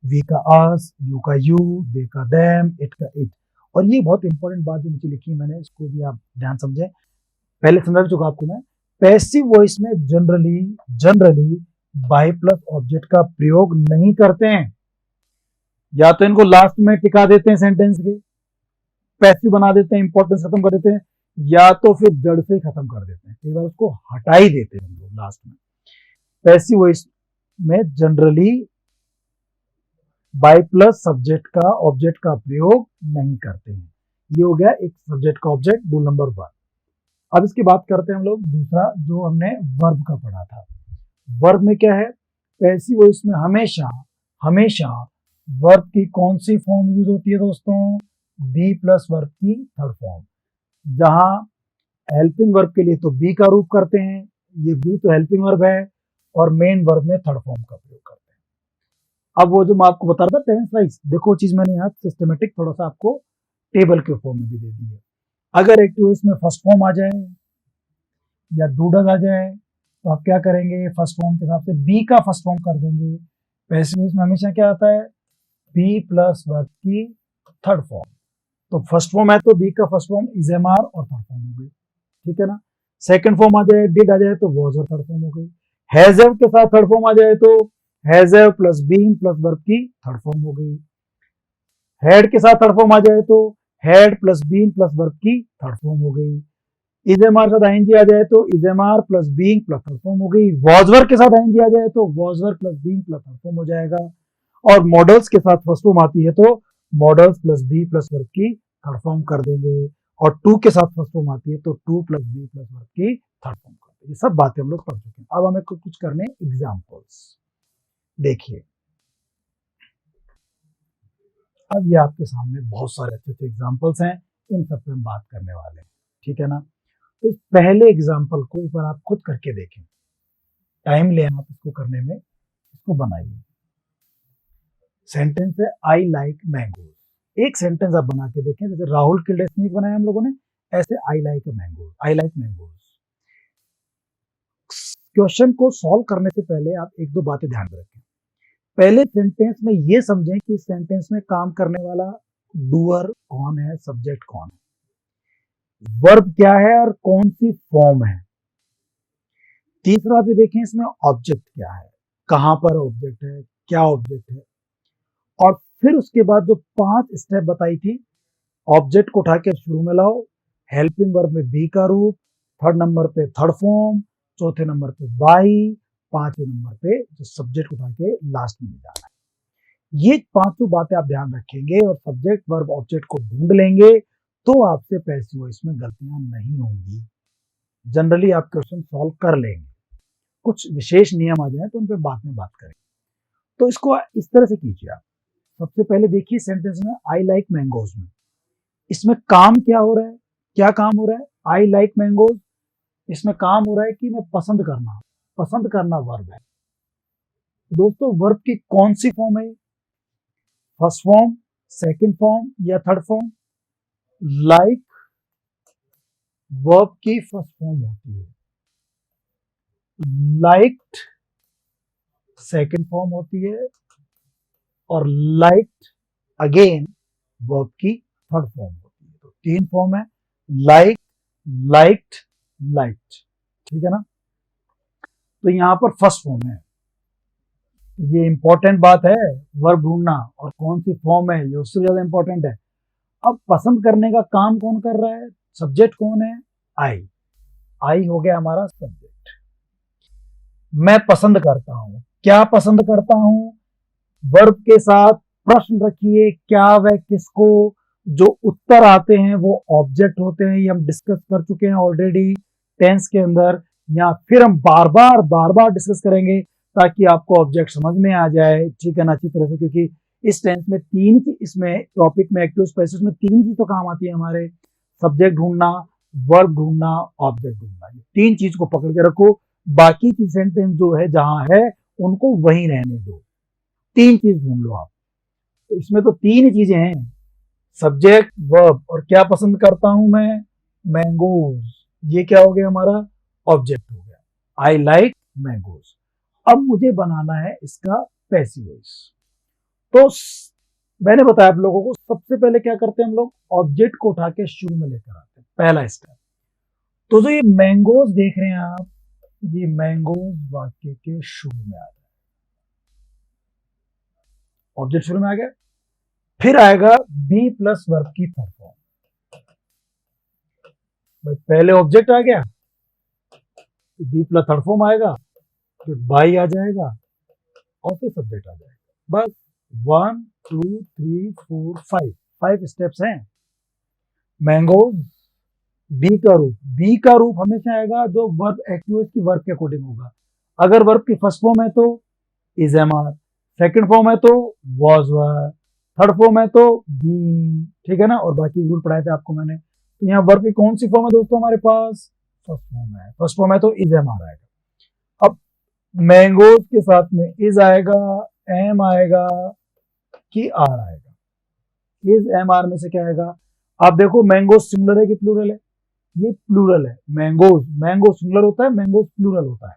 वी का अस, यू का यू, दे का देम, इट का इट। और ये बहुत इंपॉर्टेंट बात जो नीचे लिखी है मैंने, इसको भी आप ध्यान समझें, पहले समझा चुका आपको मैं। पैसिव वॉइस में जनरली बाय प्लस ऑब्जेक्ट का प्रयोग नहीं करते हैं, या तो इनको लास्ट में टिका देते हैं सेंटेंस के, पैसिव बना देते हैं, इंपॉर्टेंस खत्म कर देते हैं, या तो फिर जड़ से खत्म कर देते हैं, कई बार उसको हटा ही देते हैं हम लोग लास्ट में। पैसिव वॉइस में जनरली बाय प्लस सब्जेक्ट का ऑब्जेक्ट का प्रयोग नहीं करते हैं। ये हो गया एक सब्जेक्ट का ऑब्जेक्ट, रूल नंबर 1। अब इसकी बात करते हैं हम लोग दूसरा जो हमने वर्ब का पढ़ा था। वर्ब में क्या है, पैसिव वॉइस में हमेशा वर्ब की कौन सी फॉर्म यूज होती है दोस्तों, बी प्लस वर्ब की थर्ड फॉर्म। जहां हेल्पिंग वर्ब के लिए तो बी का रूप करते हैं, ये बी तो हेल्पिंग वर्ब है, और मेन वर्ब में थर्ड फॉर्म का प्रयोग करते हैं। अब वो जो मैं आपको बता रहा था टेंस वाइज, देखो चीज मैंने यहाँ सिस्टमेटिक थोड़ा सा आपको टेबल के फॉर्म में भी दे दी है। अगर एक्टिव वॉइस में फर्स्ट फॉर्म आ जाए या डूडल आ जाए तो आप क्या करेंगे, फर्स्ट फॉर्म के हिसाब से बी का फर्स्ट फॉर्म कर देंगे। पैसिव वॉइस में हमेशा क्या आता है, बी प्लस वर्ब की थर्ड फॉर्म। तो फर्स्ट फॉर्म है तो बी का first form is am are और थर्ड फॉर्म हो गई, ठीक है ना। सेकंड फॉर्म आ जाए, डिड आ जाए तो वॉज और थर्ड फॉर्म हो गई। हैज हैव के साथ थर्ड फॉर्म आ जाए तो has have plus been plus verb की थर्ड फॉर्म हो गई। हैड के साथ थर्ड फॉर्म आ जाए तो had plus been plus verb की थर्ड फॉर्म हो गई। इज एम आर के साथ आईएनजी आ जाए तो is am are plus being plus third form हो गई। वॉज वर्ब के साथ आईएनजी आ जाए तो was verb plus being plus third form हो जाएगा। और मॉडल्स के साथ फर्स्ट फॉर्म आती है तो modals plus be plus verb की थर्ड फॉर्म कर देंगे, और टू के साथ फर्स्ट फॉर्म आती है तो to plus be plus verb की थर्ड फॉर्म कर देंगे। ये सब बातें हम लोग पढ़ चुके हैं। अब हमें कुछ करने एग्जाम्पल्स। देखिए अब ये आपके सामने बहुत सारे अच्छे अच्छे एग्जाम्पल्स हैं, इन सब पे हम बात करने वाले हैं, ठीक है ना। तो इस पहले एग्जाम्पल को एक बार आप खुद करके देखें, टाइम लें आप इसको करने में, इसको बनाइए। सेंटेंस है आई लाइक मैंगोज। एक सेंटेंस आप बना के देखें, जैसे राहुल किल्ड अ स्नेक बनाया हम लोगों ने, ऐसे I like mangoes, I like mangoes. Question को सॉल्व करने से पहले आप एक दो बातें ध्यान में रखें। पहले सेंटेंस में ये समझें कि सेंटेंस में काम करने वाला डूअर कौन है, सब्जेक्ट कौन है, वर्ब क्या है और कौन सी फॉर्म है। तीसरा भी देखें इसमें ऑब्जेक्ट क्या है, कहां पर ऑब्जेक्ट है, क्या ऑब्जेक्ट है। और फिर उसके बाद जो 5 स्टेप बताई थी, ऑब्जेक्ट को उठा के शुरू में लाओ, हेल्पिंग वर्ब में बी का रूप, थर्ड नंबर पे थर्ड फॉर्म, चौथे नंबर पे बाई, पांचवें नंबर पे जो सब्जेक्ट उठा के लास्ट में ले जाना है। ये पांचों बातें आप ध्यान रखेंगे और सब्जेक्ट वर्ब ऑब्जेक्ट को ढूंढ लेंगे तो आपसे पैसिव वॉइस में गलतियां नहीं होंगी। जनरली आप क्वेश्चन सॉल्व कर लेंगे। कुछ विशेष नियम आ जाए तो उन पर बाद में बात करेंगे। तो इसको इस तरह से कीजिए आप, सबसे पहले देखिए सेंटेंस में आई लाइक मैंगोज में, इसमें काम क्या हो रहा है, क्या काम हो रहा है, आई लाइक मैंगोज, इसमें काम हो रहा है कि मैं पसंद करना वर्ब है। दोस्तों वर्ब की कौन सी फॉर्म है, फर्स्ट फॉर्म, सेकंड फॉर्म या थर्ड फॉर्म? लाइक वर्ब की फर्स्ट फॉर्म होती है, लाइक्ड सेकंड फॉर्म होती है और लाइक्ड अगेन वर्ब की थर्ड फॉर्म होती है। तो तीन फॉर्म है, लाइक, लाइक्ड, लाइक्ड, ठीक है ना। तो यहां पर फर्स्ट फॉर्म है, ये इंपॉर्टेंट बात है, वर्ब ढूंढना और कौन सी फॉर्म है ये उससे ज्यादा इंपॉर्टेंट है। अब पसंद करने का काम कौन कर रहा है, सब्जेक्ट कौन है, आई हो गया हमारा सब्जेक्ट। मैं पसंद करता हूं, क्या पसंद करता हूं, वर्ब के साथ प्रश्न रखिए, क्या वह किसको, जो उत्तर आते हैं वो ऑब्जेक्ट होते हैं, ये हम डिस्कस कर चुके हैं ऑलरेडी टेंस के अंदर, या फिर हम बार बार डिस्कस करेंगे ताकि आपको ऑब्जेक्ट समझ में आ जाए, ठीक है ना, अच्छी तरह से। क्योंकि इस टेंस में इसमें टॉपिक में एक्टिव स्पेसिस में तीन चीज तो काम आती है हमारे, सब्जेक्ट ढूंढना, वर्ब ढूंढना, ऑब्जेक्ट ढूंढना। ये तीन चीज को पकड़ के रखो, बाकी की सेंटेंस जो है जहां है उनको वहीं रहने दो, तीन चीज ढूंढ लो आप। तो इसमें तो तीन चीजें हैं, सब्जेक्ट, वर्ब और क्या पसंद करता हूं मैं, मैंगोज, ये क्या हो गया हमारा, ऑब्जेक्ट हो गया, आई लाइक मैंगोज। अब मुझे बनाना है इसका पैसिव वॉइस। तो मैंने बताया आप लोगों को, सबसे पहले क्या करते हैं हम लोग, ऑब्जेक्ट को उठा के शुरू में लेकर आते हैं, पहला स्टेप। तो जो ये मैंगोज देख रहे हैं आप, ये मैंगोज वाक्य के शुरू में आ जाए, ऑब्जेक्ट शुरू में आ गया, फिर आएगा बी प्लस वर्ब की थर्ड फॉर्म, भाई पहले ऑब्जेक्ट आ गया, बी प्लस थर्ड फॉर्म आएगा, फिर बाई आ जाएगा और फिर सब्जेक्ट आ जाएगा। बस 1 2 3 4 5 स्टेप्स हैं। मैंगोज, बी का रूप हमेशा आएगा जो वर्ब एक्टिव की वर्ब के अकॉर्डिंग होगा। अगर वर्ब की फर्स्ट फॉर्म है तो is am are, second form है तो वॉज वर, थर्ड फॉर्म है तो बीन, ठीक है ना। और बाकी रूल पढ़ाए थे आपको मैंने। तो यहाँ वर्ब की कौन सी फॉर्म है दोस्तों हमारे पास, फर्स्ट फॉर्म है, फर्स्ट फॉर्म है तो इज एम आर आएगा। अब मैंगोज के साथ में इज आएगा, एम आएगा कि आर आएगा, इज एम आर में से क्या आएगा, आप देखो मैंगोज सिंगुलर है कि प्लूरल है, ये प्लूरल है, मैंगोज, मैंगो सिंगुलर होता है, मैंगोज प्लूरल होता है,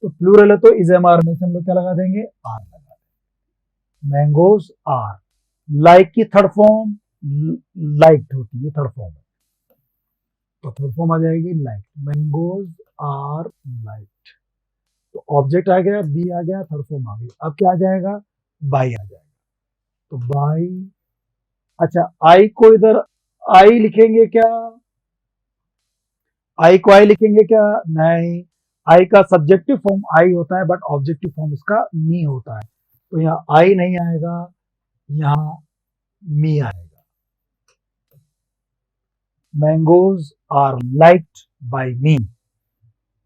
तो प्लूरल है तो इज एम आर में से हम लोग क्या लगा देंगे, आर लगा देंगे, मैंगोज आर। लाइक की थर्ड फॉर्म लाइक्ड होती है, थर्ड फॉर्म है, तो थर्ड फॉर्म आ जाएगी लाइक, मैंगोज आर लाइक्ड। तो ऑब्जेक्ट आ गया, बी आ गया, थर्ड फॉर्म आ गई, अब क्या आ जाएगा, बाई आ जाएगा, तो बाई। अच्छा आई को इधर आई लिखेंगे क्या, आई को आई लिखेंगे क्या, नहीं, आई का सब्जेक्टिव फॉर्म आई होता है बट ऑब्जेक्टिव फॉर्म इसका मी होता है, तो यहाँ आई नहीं आएगा, यहाँ मी आएगा। मैंगोज आर लाइक्ड बाय मी,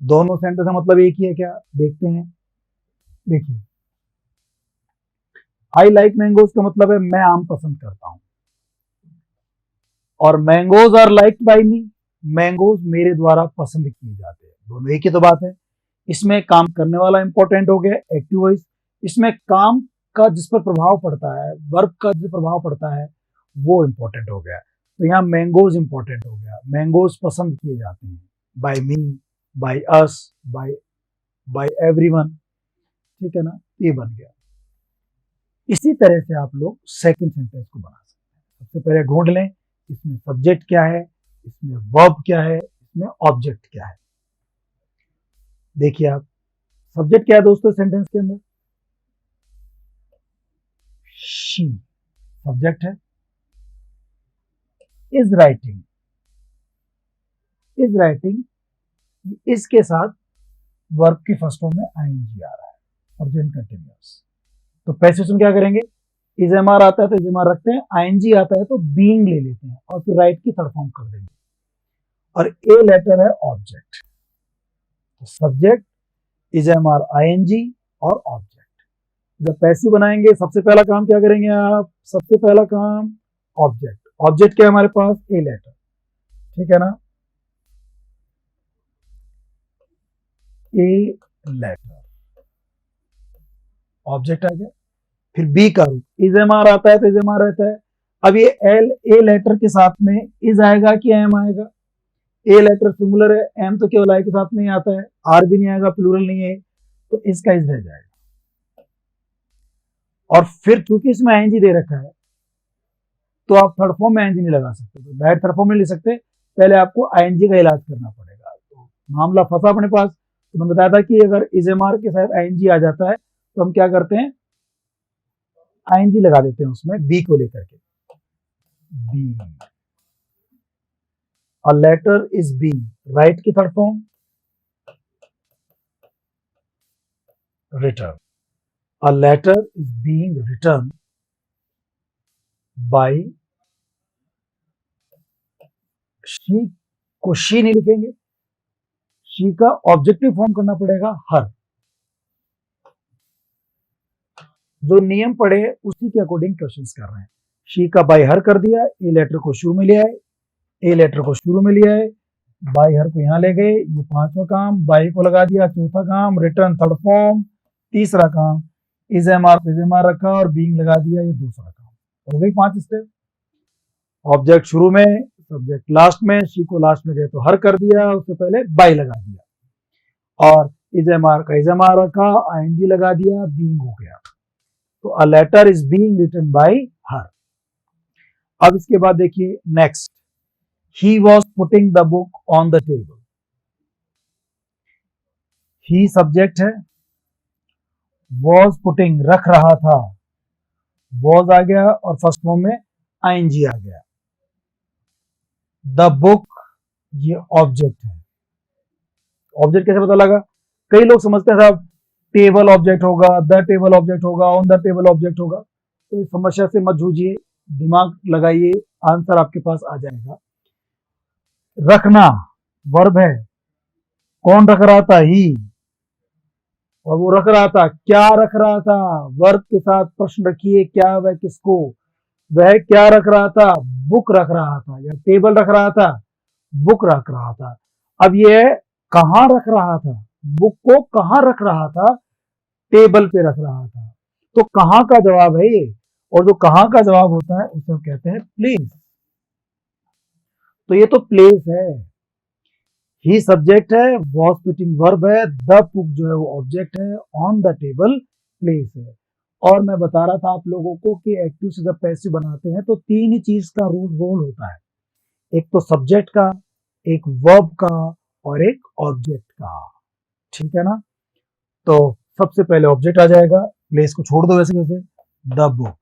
दोनों सेंटेंस का मतलब एक ही है क्या, देखते हैं। देखिए आई लाइक मैंगोज का मतलब है मैं आम पसंद करता हूं, और mangoes are liked by me, mangoes मेरे द्वारा पसंद किए जाते हैं, दोनों एक ही तो बात है। इसमें काम करने वाला इंपॉर्टेंट हो गया एक्टिव वॉइस, इसमें काम का जिस पर प्रभाव पड़ता है, वर्ब का जिस प्रभाव पड़ता है वो इंपॉर्टेंट हो गया। तो यहाँ मैंगोज इंपॉर्टेंट हो गया, मैंगोज पसंद किए जाते हैं, by me, by us, by everyone, ठीक है ना, ये बन गया। इसी तरह से आप लोग सेकंड सेंटेंस को बना सकते हैं। सबसे पहले ढूंढ लें इसमें सब्जेक्ट क्या है, इसमें वर्ब क्या है, इसमें ऑब्जेक्ट क्या है। देखिए आप, सब्जेक्ट क्या है दोस्तों सेंटेंस के अंदर, शी सब्जेक्ट है, इज राइटिंग, इज राइटिंग, इसके साथ वर्ब की फर्स्ट फॉर्म में आईएनजी आ रहा है, प्रेजेंट कंटीन्यूअस। तो पैसिव में क्या करेंगे, इज एम आर आता है तो इज एम आर रखते हैं, आईएनजी आता है तो बीइंग ले लेते हैं और फिर राइट की थर्ड फॉर्म कर देंगे, और ए लेटर है ऑब्जेक्ट, तो subject, is am are ING और ऑब्जेक्ट। जब पैसिव बनाएंगे सबसे पहला काम क्या करेंगे आप, सबसे पहला काम ऑब्जेक्ट। ऑब्जेक्ट क्या है हमारे पास, ए लेटर, ठीक है ना, ए लेटर ऑब्जेक्ट आ गया। फिर बी का रूप, इज एम आर आता है तो इज एम आर रहता है। अब ये एल ए लेटर के साथ में इज आएगा कि एम आएगा, ए लेटर सिंगुलर है, एम तो केवल आई के साथ में ही आता है, आर भी नहीं आएगा, प्लूरल नहीं है, तो इसका इज रह जाएगा। और फिर क्योंकि इसमें आईएनजी दे रखा है तो आप थर्ड फॉर्म में आईएनजी नहीं लगा सकते, तो डायरेक्ट थर्ड फॉर्म में ले सकते, पहले आपको आईएनजी का इलाज करना पड़ेगा। तो मामला फंसा अपने पास। तो मैंने बताया था कि अगर इज एम आर के साथ आईएनजी आ जाता है तो हम क्या करते हैं, आईएनजी लगा देते हैं उसमें बी को लेकर के, be, a letter is be, write की third form written, a letter is being written by, she को शी नहीं लिखेंगे, शी का ऑब्जेक्टिव फॉर्म करना पड़ेगा हर। जो नियम पढ़े उसी के अकॉर्डिंग क्वेश्चंस कर रहे हैं। शी का बाय हर कर दिया, ए लेटर को शुरू में ले आए, ए लेटर को शुरू में ले आए, बाय हर को यहाँ ले गए, ये पांचवा काम, बाय को लगा दिया चौथा काम, रिटर्न थर्ड फॉर्म तीसरा काम, इज एम आर को इज एम आर रखा और बीइंग लगा दिया, ये दूसरा काम। हो गई 5 स्टेप। ऑब्जेक्ट शुरू में, सब्जेक्ट लास्ट में, शी को लास्ट में गए तो हर कर दिया, उससे पहले बाय लगा दिया, और इज एम आर का इज एम आर रखा, आईएनजी लगा दिया, बीइंग हो गया। तो a letter is being written by her. अब इसके बाद देखिए next, he was putting the book on the table. He subject है, वॉज पुटिंग रख रहा था, वॉज आ गया और फर्स्ट फॉर्म में आईएनजी आ गया। द बुक ये ऑब्जेक्ट है। ऑब्जेक्ट कैसे पता लगा, कई लोग समझते हैं साहब टेबल ऑब्जेक्ट होगा, द टेबल ऑब्जेक्ट होगा, ऑन द टेबल ऑब्जेक्ट होगा, तो इस समस्या से मत जूझिए, दिमाग लगाइए, आंसर आपके पास आ जाएगा। रखना वर्ब है, कौन रख रहा था, ही, और वो रख रहा था, क्या रख रहा था, वर्ब के साथ प्रश्न रखिए, क्या वह किसको, वह क्या रख रहा था, बुक रख रहा था, या टेबल रख रहा था, बुक रख रहा था। अब ये कहां रख रहा था, बुक को कहां रख रहा था, टेबल पे रख रहा था, तो कहां का जवाब है ये, और जो कहां का जवाब होता है उसे हम कहते हैं प्लेस। तो ये तो प्लेस है, ही सब्जेक्ट है, वॉज पुटिंग वर्ब है, द बुक जो है वो ऑब्जेक्ट है, ऑन द टेबल प्लेस है। और मैं बता रहा था आप लोगों को कि एक्टिव से जब पैसिव बनाते हैं तो 3 ही चीज का रोल होता है, एक तो सब्जेक्ट का, एक वर्ब का और एक ऑब्जेक्ट का, ठीक है ना। तो सबसे पहले ऑब्जेक्ट आ जाएगा, प्लेस को छोड़ दो वैसे वैसे, द बुक,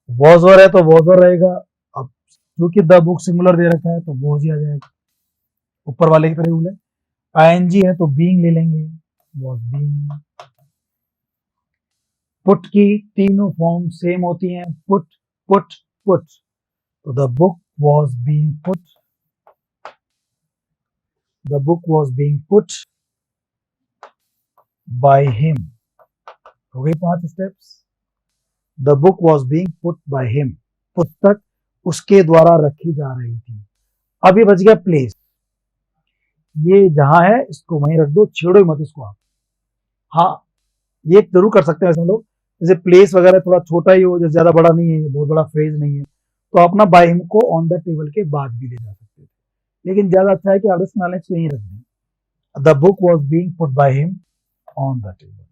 वॉजर है तो वॉजर रहेगा, अब क्योंकि द बुक सिंगुलर दे रखा है तो वॉज ही आ जाएगा, ऊपर वाले की तरह रूल है। आईएनजी है तो बीइंग ले लेंगे, वॉज बीइंग। पुट की तीनों फॉर्म सेम होती हैं, पुट पुट पुट, तो the book was being put, the book was being put by him. हो गई 5 steps. The book was being put by him, पुस्तक उसके द्वारा रखी जा रही थी। अब ये बच गया प्लेस, ये जहां है इसको वहीं रख दो, छेड़ो मत इसको आप। हाँ ये जरूर कर सकते हैं ऐसे लोग, जैसे प्लेस वगैरह थोड़ा छोटा ही हो, जैसे ज्यादा बड़ा नहीं है, बहुत बड़ा फ्रेज नहीं है, तो अपना बाय हिम को ऑन द टेबल के बाद भी ले जा सकते थे, लेकिन ज्यादा अच्छा है कि आप इस नॉलेज को यहीं रख दें। The book was being put by him on the table.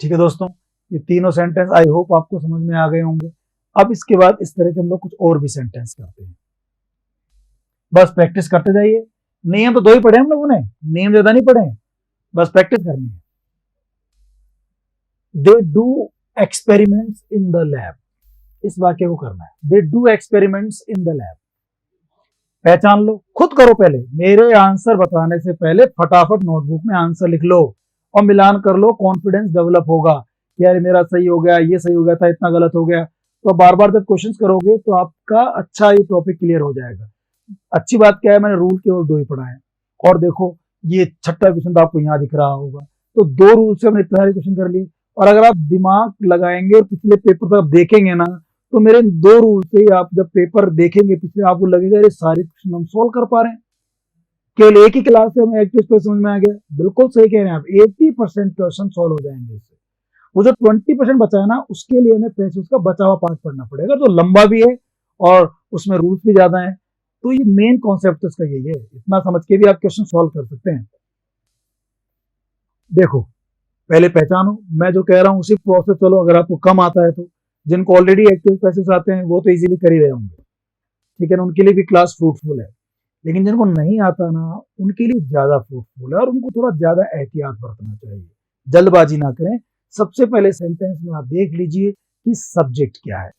ठीक है दोस्तों, ये तीनों सेंटेंस आई होप आपको समझ में आ गए होंगे। अब इसके बाद इस तरह के हम लोग कुछ और भी सेंटेंस करते हैं, बस प्रैक्टिस करते जाइए। नियम तो 2 ही पढ़े हम लोगों ने, नियम ज्यादा नहीं पढ़े, बस प्रैक्टिस करनी है। दे do experiments in the lab, इस वाक्य को करना है, दे do experiments in the lab. पहचान लो, खुद करो, पहले मेरे आंसर बताने से पहले फटाफट नोटबुक में आंसर लिख लो और मिलान कर लो, कॉन्फिडेंस डेवलप होगा कि यार मेरा सही हो गया, ये सही हो गया था, इतना गलत हो गया। तो बार बार जब क्वेश्चंस करोगे तो आपका अच्छा ये टॉपिक क्लियर हो जाएगा। अच्छी बात क्या है, मैंने रूल केवल 2 ही पढ़ा है। और देखो ये छठा क्वेश्चन तो आपको यहाँ दिख रहा होगा, तो 2 रूल से हमने इतने सारे क्वेश्चन कर लिए। और अगर आप दिमाग लगाएंगे और पिछले पेपर तक देखेंगे ना, तो मेरे 2 रूल से आप जब पेपर देखेंगे पिछले, आपको लगेगा ये सारे क्वेश्चन हम सोल्व कर पा रहे हैं। केवल एक ही क्लास से हमें एक्टिव स्पेस समझ में आ गया। बिल्कुल सही कह रहे हैं आप, 80% क्वेश्चन सोल्व हो जाएंगे इससे। वो जो 20% बचा है ना, उसके लिए हमें पैसेज का बचा हुआ पार्ट पढ़ना पड़ेगा, जो लंबा भी है और उसमें रूल्स भी ज्यादा है। तो ये मेन कॉन्सेप्ट इसका यही है, इतना समझ के भी आप क्वेश्चन सॉल्व कर सकते हैं। देखो पहले पहचानो, मैं जो कह रहा हूं उसी प्रोसेस चलो। अगर आपको कम आता है तो जिनको ऑलरेडी एक्टिव पैसेज आते हैं वो तो इजीली कर ही रहे होंगे, ठीक है ना, उनके लिए भी क्लास फ्रूटफुल है। लेकिन जिनको नहीं आता ना, उनके लिए ज्यादा फ्रूटफुल है और उनको थोड़ा ज्यादा एहतियात बरतना चाहिए, जल्दबाजी ना करें। सबसे पहले सेंटेंस में आप देख लीजिए कि सब्जेक्ट क्या है,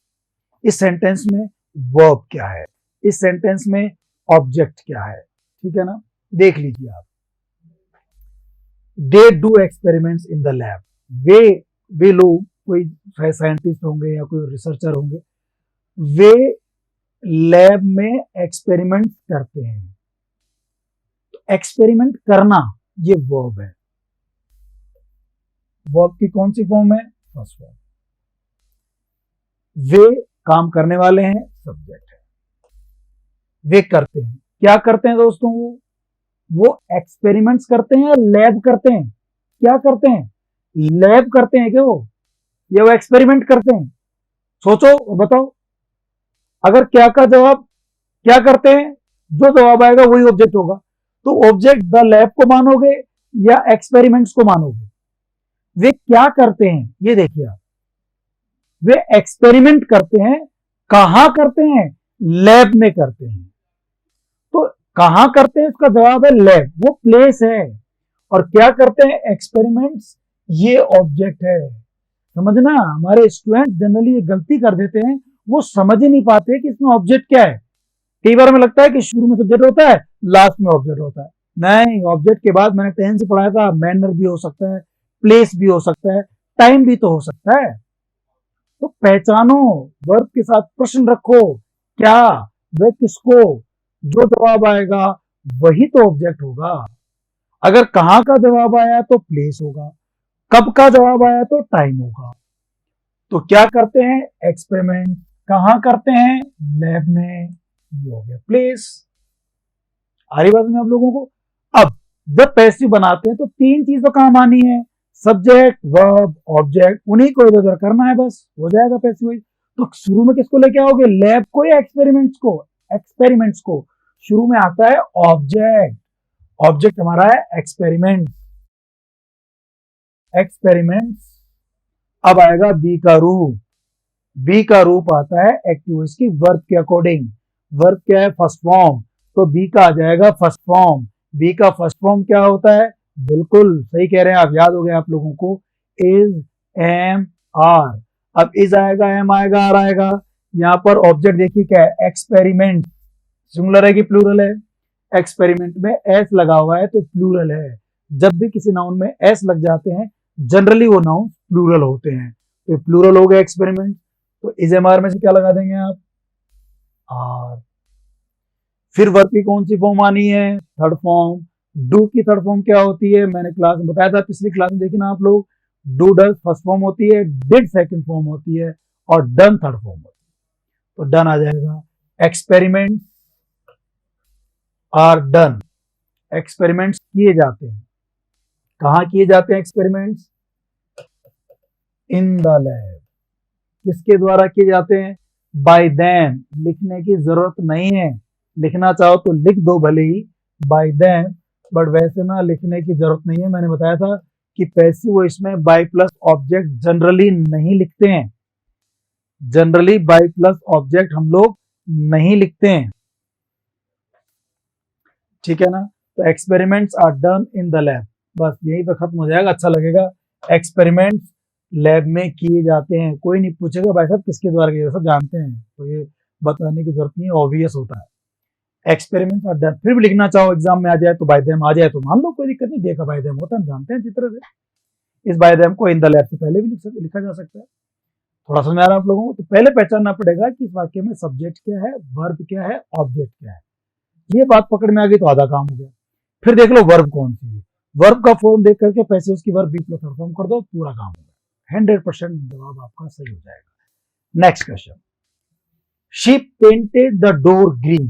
इस सेंटेंस में वर्ब क्या है, इस सेंटेंस में ऑब्जेक्ट क्या है, ठीक है ना। देख लीजिए आप, they do experiments in the lab. वे लोग कोई साइंटिस्ट होंगे या कोई रिसर्चर होंगे, वे लैब में एक्सपेरिमेंट करते हैं। तो एक्सपेरिमेंट करना ये वर्ब है। वर्ब की कौन सी फॉर्म है? First form. वे काम करने वाले हैं, सब्जेक्ट है। वे करते हैं, क्या करते हैं दोस्तों? वो एक्सपेरिमेंट्स करते हैं या लैब करते हैं? क्या करते हैं? लैब करते हैं क्या वो, या वो एक्सपेरिमेंट करते हैं? सोचो और बताओ। अगर क्या का जवाब क्या करते हैं, जो जवाब आएगा वही ऑब्जेक्ट होगा। तो ऑब्जेक्ट द लैब को मानोगे या एक्सपेरिमेंट्स को मानोगे? वे क्या करते हैं ये देखिए आप, वे एक्सपेरिमेंट करते हैं। कहां करते हैं? लैब में करते हैं। तो कहां करते हैं, इसका जवाब है लैब, वो प्लेस है। और क्या करते हैं? एक्सपेरिमेंट्स, ये ऑब्जेक्ट है। समझना, हमारे स्टूडेंट जनरली ये गलती कर देते हैं, वो समझ ही नहीं पाते कि इसमें ऑब्जेक्ट क्या है। कई बार हमें लगता है कि शुरू में सब्जेक्ट होता है, लास्ट में ऑब्जेक्ट होता है। नहीं, ऑब्जेक्ट के बाद मैंने 10 से पढ़ाया था, मैनर भी हो सकता है, प्लेस भी हो सकता है, टाइम भी तो हो सकता है। तो पहचानो, वर्ब के साथ प्रश्न रखो, क्या, वह, किसको, जो जवाब आएगा वही तो ऑब्जेक्ट होगा। अगर कहां का जवाब आया तो प्लेस होगा, कब का जवाब आया तो टाइम होगा। तो क्या करते हैं? एक्सपेरिमेंट। कहां करते हैं? लैब में, ये हो गया प्लेस। आ रही बात में आप लोगों को? अब जब पैसिव बनाते हैं तो 3 चीज तो काम आनी है, सब्जेक्ट, वर्ब, ऑब्जेक्ट, उन्हीं को इधर उधर करना है, बस हो जाएगा पैसिव। तो शुरू में किसको लेके आओगे? लैब को या एक्सपेरिमेंट्स को? एक्सपेरिमेंट्स को। शुरू में आता है ऑब्जेक्ट, ऑब्जेक्ट हमारा है एक्सपेरिमेंट, एक्सपेरिमेंट्स। अब आएगा बी का रूप, बी का रूप आता है एक्टिव की वर्ब के अकॉर्डिंग। वर्ब क्या है? फर्स्ट फॉर्म, तो बी का आ जाएगा फर्स्ट फॉर्म। बी का फर्स्ट फॉर्म क्या होता है? बिल्कुल सही कह रहे हैं आप, याद हो गया आप लोगों को, इज, एम, आर। अब इज आएगा, एम आएगा, आर आएगा। यहां पर ऑब्जेक्ट देखिए क्या है? एक्सपेरिमेंट। सिंगुलर है कि प्लूरल है? एक्सपेरिमेंट में एस लगा हुआ है तो प्लूरल है। जब भी किसी नाउन में एस लग जाते हैं, जनरली वो नाउन प्लूरल होते हैं, तो प्लूरल हो गया एक्सपेरिमेंट। तो इज एम आर में से क्या लगा देंगे आप? आर। फिर वर्ब की कौन सी फॉर्म आनी है? Third form. डू की थर्ड फॉर्म क्या होती है? मैंने क्लास में बताया था, पिछली क्लास में देखी ना आप लोग। डू डज फर्स्ट फॉर्म होती है, डिड सेकंड फॉर्म होती है और डन थर्ड फॉर्म होती है। तो डन आ जाएगा। Experiment are done. एक्सपेरिमेंट्स किए जाते हैं, कहां किए जाते हैं एक्सपेरिमेंट्स? In the lab. किसके द्वारा किए जाते हैं? Bye them. लिखने की जरूरत नहीं है, लिखना चाहो तो लिख दो भले ही बाय देम, बट वैसे ना लिखने की जरूरत नहीं है। मैंने बताया था कि पैसिव वॉइस में बाय प्लस ऑब्जेक्ट जनरली नहीं लिखते हैं, जनरली बाय प्लस ऑब्जेक्ट हम लोग नहीं लिखते हैं, ठीक है ना। तो experiments are done in the lab, बस यही पे खत्म हो जाएगा, अच्छा लगेगा। एक्सपेरिमेंट्स लैब में किए जाते हैं। कोई नहीं पूछेगा भाई साहब किसके द्वारा किए, सब जानते हैं, तो ये बताने की जरूरत नहीं है, ऑब्वियस होता है। Experiments are done. फिर भी लिखना चाहो एग्जाम में आ जाए तो बाय देम आ जाए तो मान लो, कोई दिक्कत नहीं, देखा बाय देम होता है, हम जानते हैं अच्छी तरह से। इस बाय देम को इन द लैब से पहले भी लिखा जा सकता है। थोड़ा समझ आ रहा है आप लोगों को? तो पहले पहचानना पड़ेगा कि इस वाक्य में सब्जेक्ट क्या है, वर्ब क्या है, ऑब्जेक्ट क्या है। ये बात पकड़ में आ गई तो आधा काम हो गया। फिर देख लो वर्ब कौन सी है, वर्ब का फॉर्म देख करके पैसे उसकी वर्ब बी प्लस फॉर्म कर दो, पूरा काम हो गया। 100% जवाब आपका सही हो जाएगा। Next question, she painted the door green.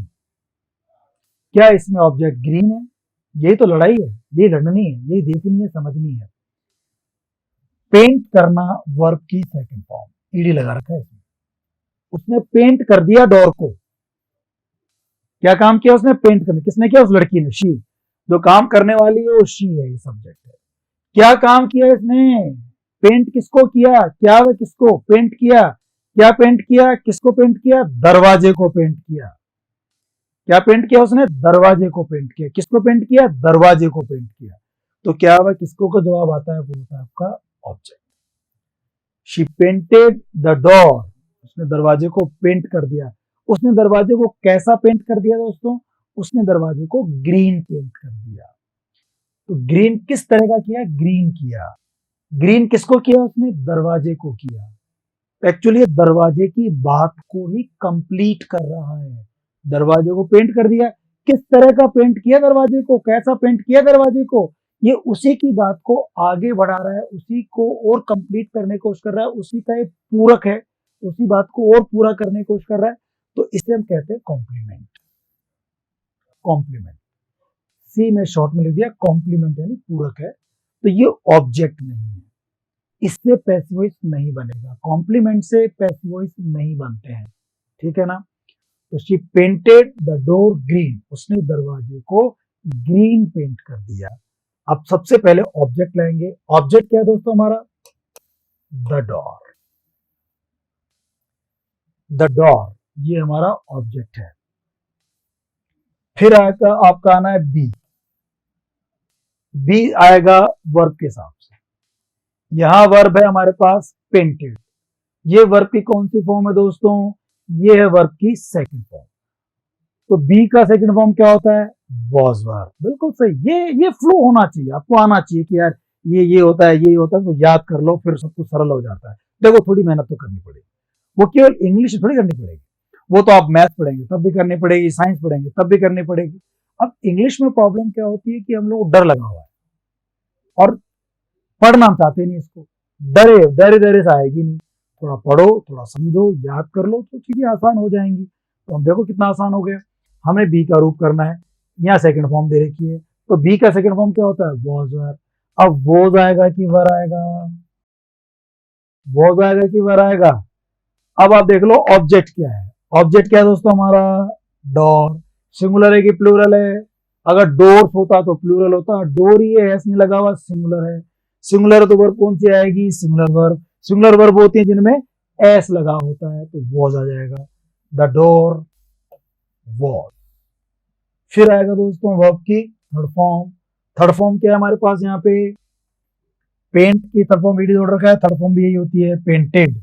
क्या इसमें ऑब्जेक्ट ग्रीन है? यही तो लड़ाई है, यही लड़नी है, यही देखनी है, समझनी है। पेंट करना वर्ब की सेकंड फॉर्म, ईडी लगा रखा है इसमें। उसने पेंट कर दिया डोर को। क्या काम किया उसने? पेंट करने। किसने किया? उस लड़की ने, शी। जो काम करने वाली है वो शी है, ये सब्जेक्ट है। क्या काम किया इसने? पेंट किसको किया? क्या वह किसको पेंट किया? क्या पेंट किया? किसको पेंट किया? दरवाजे को पेंट किया। क्या पेंट किया उसने? दरवाजे को पेंट किया। किसको पेंट किया? दरवाजे को पेंट किया। तो क्या वह किसको का जवाब आता है? वो होता है आपका object. She painted the door, उसने दरवाजे को पेंट कर दिया। उसने दरवाजे को कैसा पेंट कर दिया दोस्तों? उसने दरवाजे को ग्रीन पेंट कर दिया। तो ग्रीन किस तरह का किया? ग्रीन किया। ग्रीन किसको किया उसने? दरवाजे को किया। एक्चुअली दरवाजे की बात को ही कंप्लीट कर रहा है। दरवाजे को पेंट कर दिया। किस तरह का पेंट किया दरवाजे को? कैसा पेंट किया दरवाजे को? ये उसी की बात को आगे बढ़ा रहा है, उसी को और कंप्लीट करने की कोशिश कर रहा है, उसी का एक पूरक है, उसी बात को और पूरा करने की कोशिश कर रहा है। तो इसे हम कहते हैं कॉम्प्लीमेंट। कॉम्प्लीमेंट, सी में शॉर्ट में लिख दिया, कॉम्प्लीमेंट यानी पूरक है। तो ये ऑब्जेक्ट नहीं है, इससे पैसिव वॉइस नहीं बनेगा। कॉम्प्लीमेंट से पैसिव वॉइस नहीं बनते हैं, ठीक है ना। तो she painted the door green, उसने दरवाजे को ग्रीन पेंट कर दिया। अब सबसे पहले ऑब्जेक्ट लाएंगे। ऑब्जेक्ट क्या है दोस्तों हमारा? The door. द डोर ये हमारा ऑब्जेक्ट है। फिर आएगा आपका आना है बी। बी आएगा वर्ब के हिसाब से। यहां वर्ब है हमारे पास पेंटेड। ये वर्ब की कौन सी फॉर्म है दोस्तों? ये है वर्ब की सेकंड फॉर्म। तो बी का सेकंड फॉर्म क्या होता है? Was verb. बिल्कुल सही। ये फ्लो होना चाहिए, आपको आना चाहिए कि यार ये होता है, ये होता है, तो याद कर लो, फिर सब कुछ सरल हो जाता है। देखो थोड़ी मेहनत तो करनी पड़ेगी, वो केवल इंग्लिश थोड़ी करनी पड़ेगी, वो तो आप मैथ पढ़ेंगे तब भी करनी पड़ेगी, साइंस पढ़ेंगे तब भी करनी पड़ेगी। अब इंग्लिश में प्रॉब्लम क्या होती है कि हम लोग डर लगा हुआ है और पढ़ना हम चाहते नहीं इसको। डरे डरे डरे से आएगी नहीं। थोड़ा पढ़ो, थोड़ा समझो, याद कर लो तो चीजें आसान हो जाएंगी। तो हम देखो कितना आसान हो गया। हमें बी का रूप करना है, यहाँ सेकंड फॉर्म दे रखी है, तो बी का सेकंड फॉर्म क्या होता है? Was were. अब वॉज आएगा कि वर आएगा? वॉज आएगा कि वर आएगा? अब आप देख लो ऑब्जेक्ट क्या है। ऑब्जेक्ट क्या है दोस्तों हमारा? डोर। सिंगुलर है कि प्लूरल है? अगर डोर्स होता तो प्लूरल होता, डोर ही है, एस नहीं लगा हुआ, सिंगुलर है। सिंगुलर तो वर्ब कौन सी आएगी? Singular verb. सिंगुलर वर्ब होती है जिनमें एस लगा होता है, तो वॉज आ जाएगा। The door was. फिर आएगा दोस्तों वर्ब की थर्ड फॉर्म। थर्ड फॉर्म क्या है हमारे पास यहाँ पे? पेंट की थर्ड फॉर्म ईडी जोड़ रखा है, थर्ड फॉर्म भी यही होती है, पेंटेड।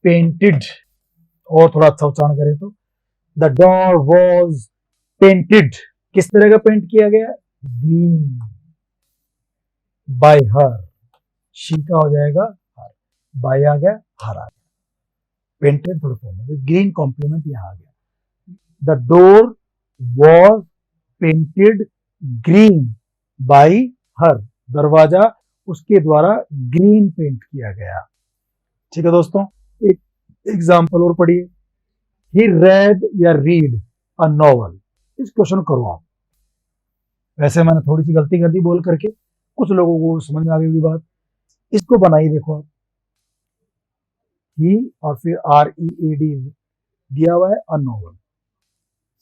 पेंटेड और थोड़ा अच्छा उच्चारण करें तो द डोर वॉज पेंटेड। किस तरह का पेंट किया गया? Green bye her. शी का हो जाएगा हर, बाय आ गया, हर आ गया। पेंटेड थर्ड फॉर्म हो गई, ग्रीन कॉम्प्लीमेंट यहां आ गया। The door was painted green bye हर। दरवाजा उसके द्वारा ग्रीन पेंट किया गया। ठीक है दोस्तों, एक एग्जाम्पल और पढ़िए। ही रेड या रीड अ नॉवल। इस क्वेश्चन करो आप। वैसे मैंने थोड़ी सी गलती कर दी बोल करके, कुछ लोगों को समझ में आ गई होगी बात। इसको बनाइए, देखो आप, ही और फिर READ दिया हुआ है, अ नॉवल।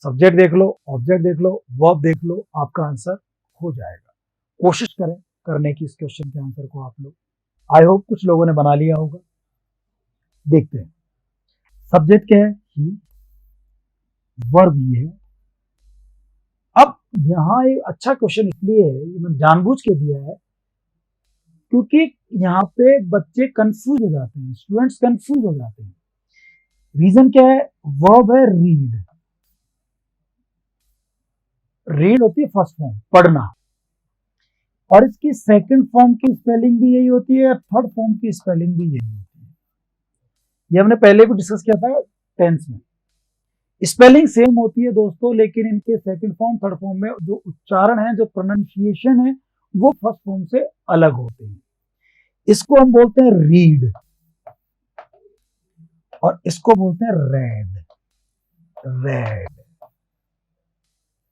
सब्जेक्ट देख लो, ऑब्जेक्ट देख लो, वर्ब देख लो, आपका आंसर हो जाएगा। कोशिश करें करने की इस क्वेश्चन के आंसर को आप लोग। आई होप कुछ लोगों ने बना लिया होगा। देखते हैं, सब्जेक्ट क्या है? ही, वर्ब ये है। अब यहाँ एक अच्छा क्वेश्चन इसलिए है, ये मैंने जानबूझ के दिया है क्योंकि यहाँ पे बच्चे कंफ्यूज हो जाते हैं, स्टूडेंट्स कंफ्यूज हो जाते हैं। रीजन क्या है? वर्ब है रीड। रीड होती है फर्स्ट फॉर्म, पढ़ना, और इसकी सेकंड फॉर्म की स्पेलिंग भी यही होती है, थर्ड फॉर्म की स्पेलिंग भी यही होती है। ये हमने पहले भी डिस्कस किया था टेंस में। स्पेलिंग सेम होती है दोस्तों, लेकिन इनके सेकंड फॉर्म थर्ड फॉर्म में जो उच्चारण है, जो प्रोनाउंसिएशन है, वो फर्स्ट फॉर्म से अलग होते हैं। इसको हम बोलते हैं रीड और इसको बोलते हैं रेड। रेड,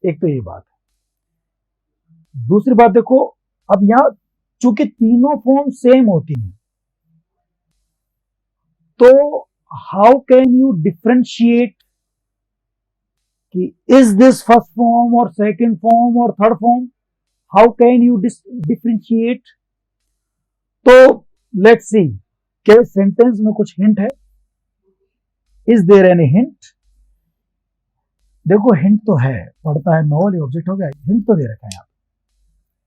एक तो ये बात है। दूसरी बात देखो, अब यहां चूंकि तीनों फॉर्म सेम होती हैं, तो हाउ कैन यू डिफरेंशिएट कि इज दिस फर्स्ट फॉर्म और सेकंड फॉर्म और third form? How can you differentiate? तो लेट्स सी, क्या सेंटेंस में कुछ हिंट है? Is there any hint? देखो हिंट तो है, पढ़ता है नॉवल, ऑब्जेक्ट हो गया, हिंट तो दे रखा है यहाँ।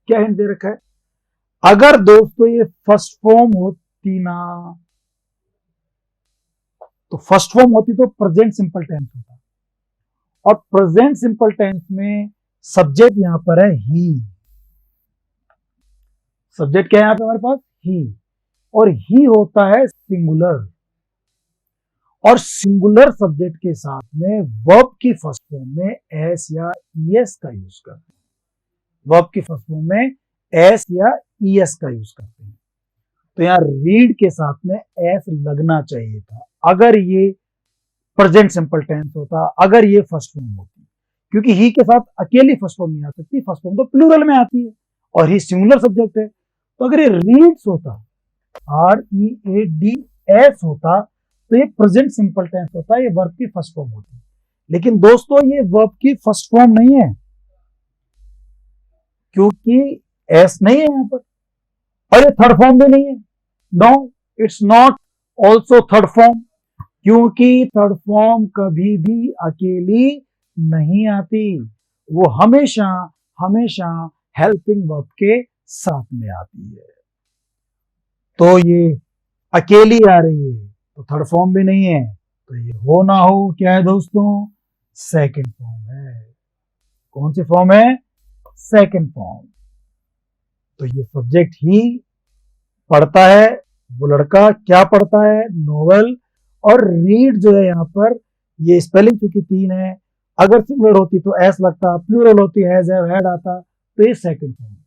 क्या हिंट दे रखा है? अगर दोस्तों ये फर्स्ट फॉर्म होती ना, तो फर्स्ट फॉर्म होती तो प्रेजेंट सिंपल टेंस होता, और प्रेजेंट सिंपल टेंस में सब्जेक्ट यहां पर है ही। सब्जेक्ट क्या है यहां पे हमारे पास? ही। और ही होता है सिंगुलर, और सिंगुलर सब्जेक्ट के साथ में वर्ब की फर्स्ट फॉर्म में एस या ईएस का यूज करते हैं। वर्ब की फर्स्ट फॉर्म में एस या ईएस का यूज करते हैं। तो यहां रीड के साथ में एस लगना चाहिए था अगर ये प्रेजेंट सिंपल टेंस होता, अगर ये फर्स्ट फॉर्म होती, क्योंकि ही के साथ अकेली फर्स्ट फॉर्म नहीं आ सकती, फर्स्ट फॉर्म तो प्लूरल में आती है और ही सिंगुलर सब्जेक्ट है। तो अगर ये रीड्स होता, READS होता, तो ये प्रेजेंट सिंपल टेंस होता, ये वर्ब की फर्स्ट फॉर्म होती। लेकिन दोस्तों ये वर्ब की फर्स्ट फॉर्म नहीं है, क्योंकि एस नहीं है यहां पर, और ये थर्ड फॉर्म भी नहीं है। No, it's not also third form, क्योंकि थर्ड फॉर्म कभी भी अकेली नहीं आती, वो हमेशा हमेशा हेल्पिंग वर्ब के साथ में आती है। तो ये अकेली आ रही है तो थर्ड फॉर्म भी नहीं है, तो ये हो ना हो क्या है दोस्तों? सेकंड फॉर्म है। कौन सी फॉर्म है? Second form. तो ये सब्जेक्ट ही पढ़ता है, वो लड़का क्या पढ़ता है? नोवेल। और रीड जो है यहां पर, ये स्पेलिंग चूंकि 3 है, अगर सिंगुलर होती तो एस लगता, प्लूरल होती हैज हैव हैड आता, तो ये सेकंड फॉर्म है।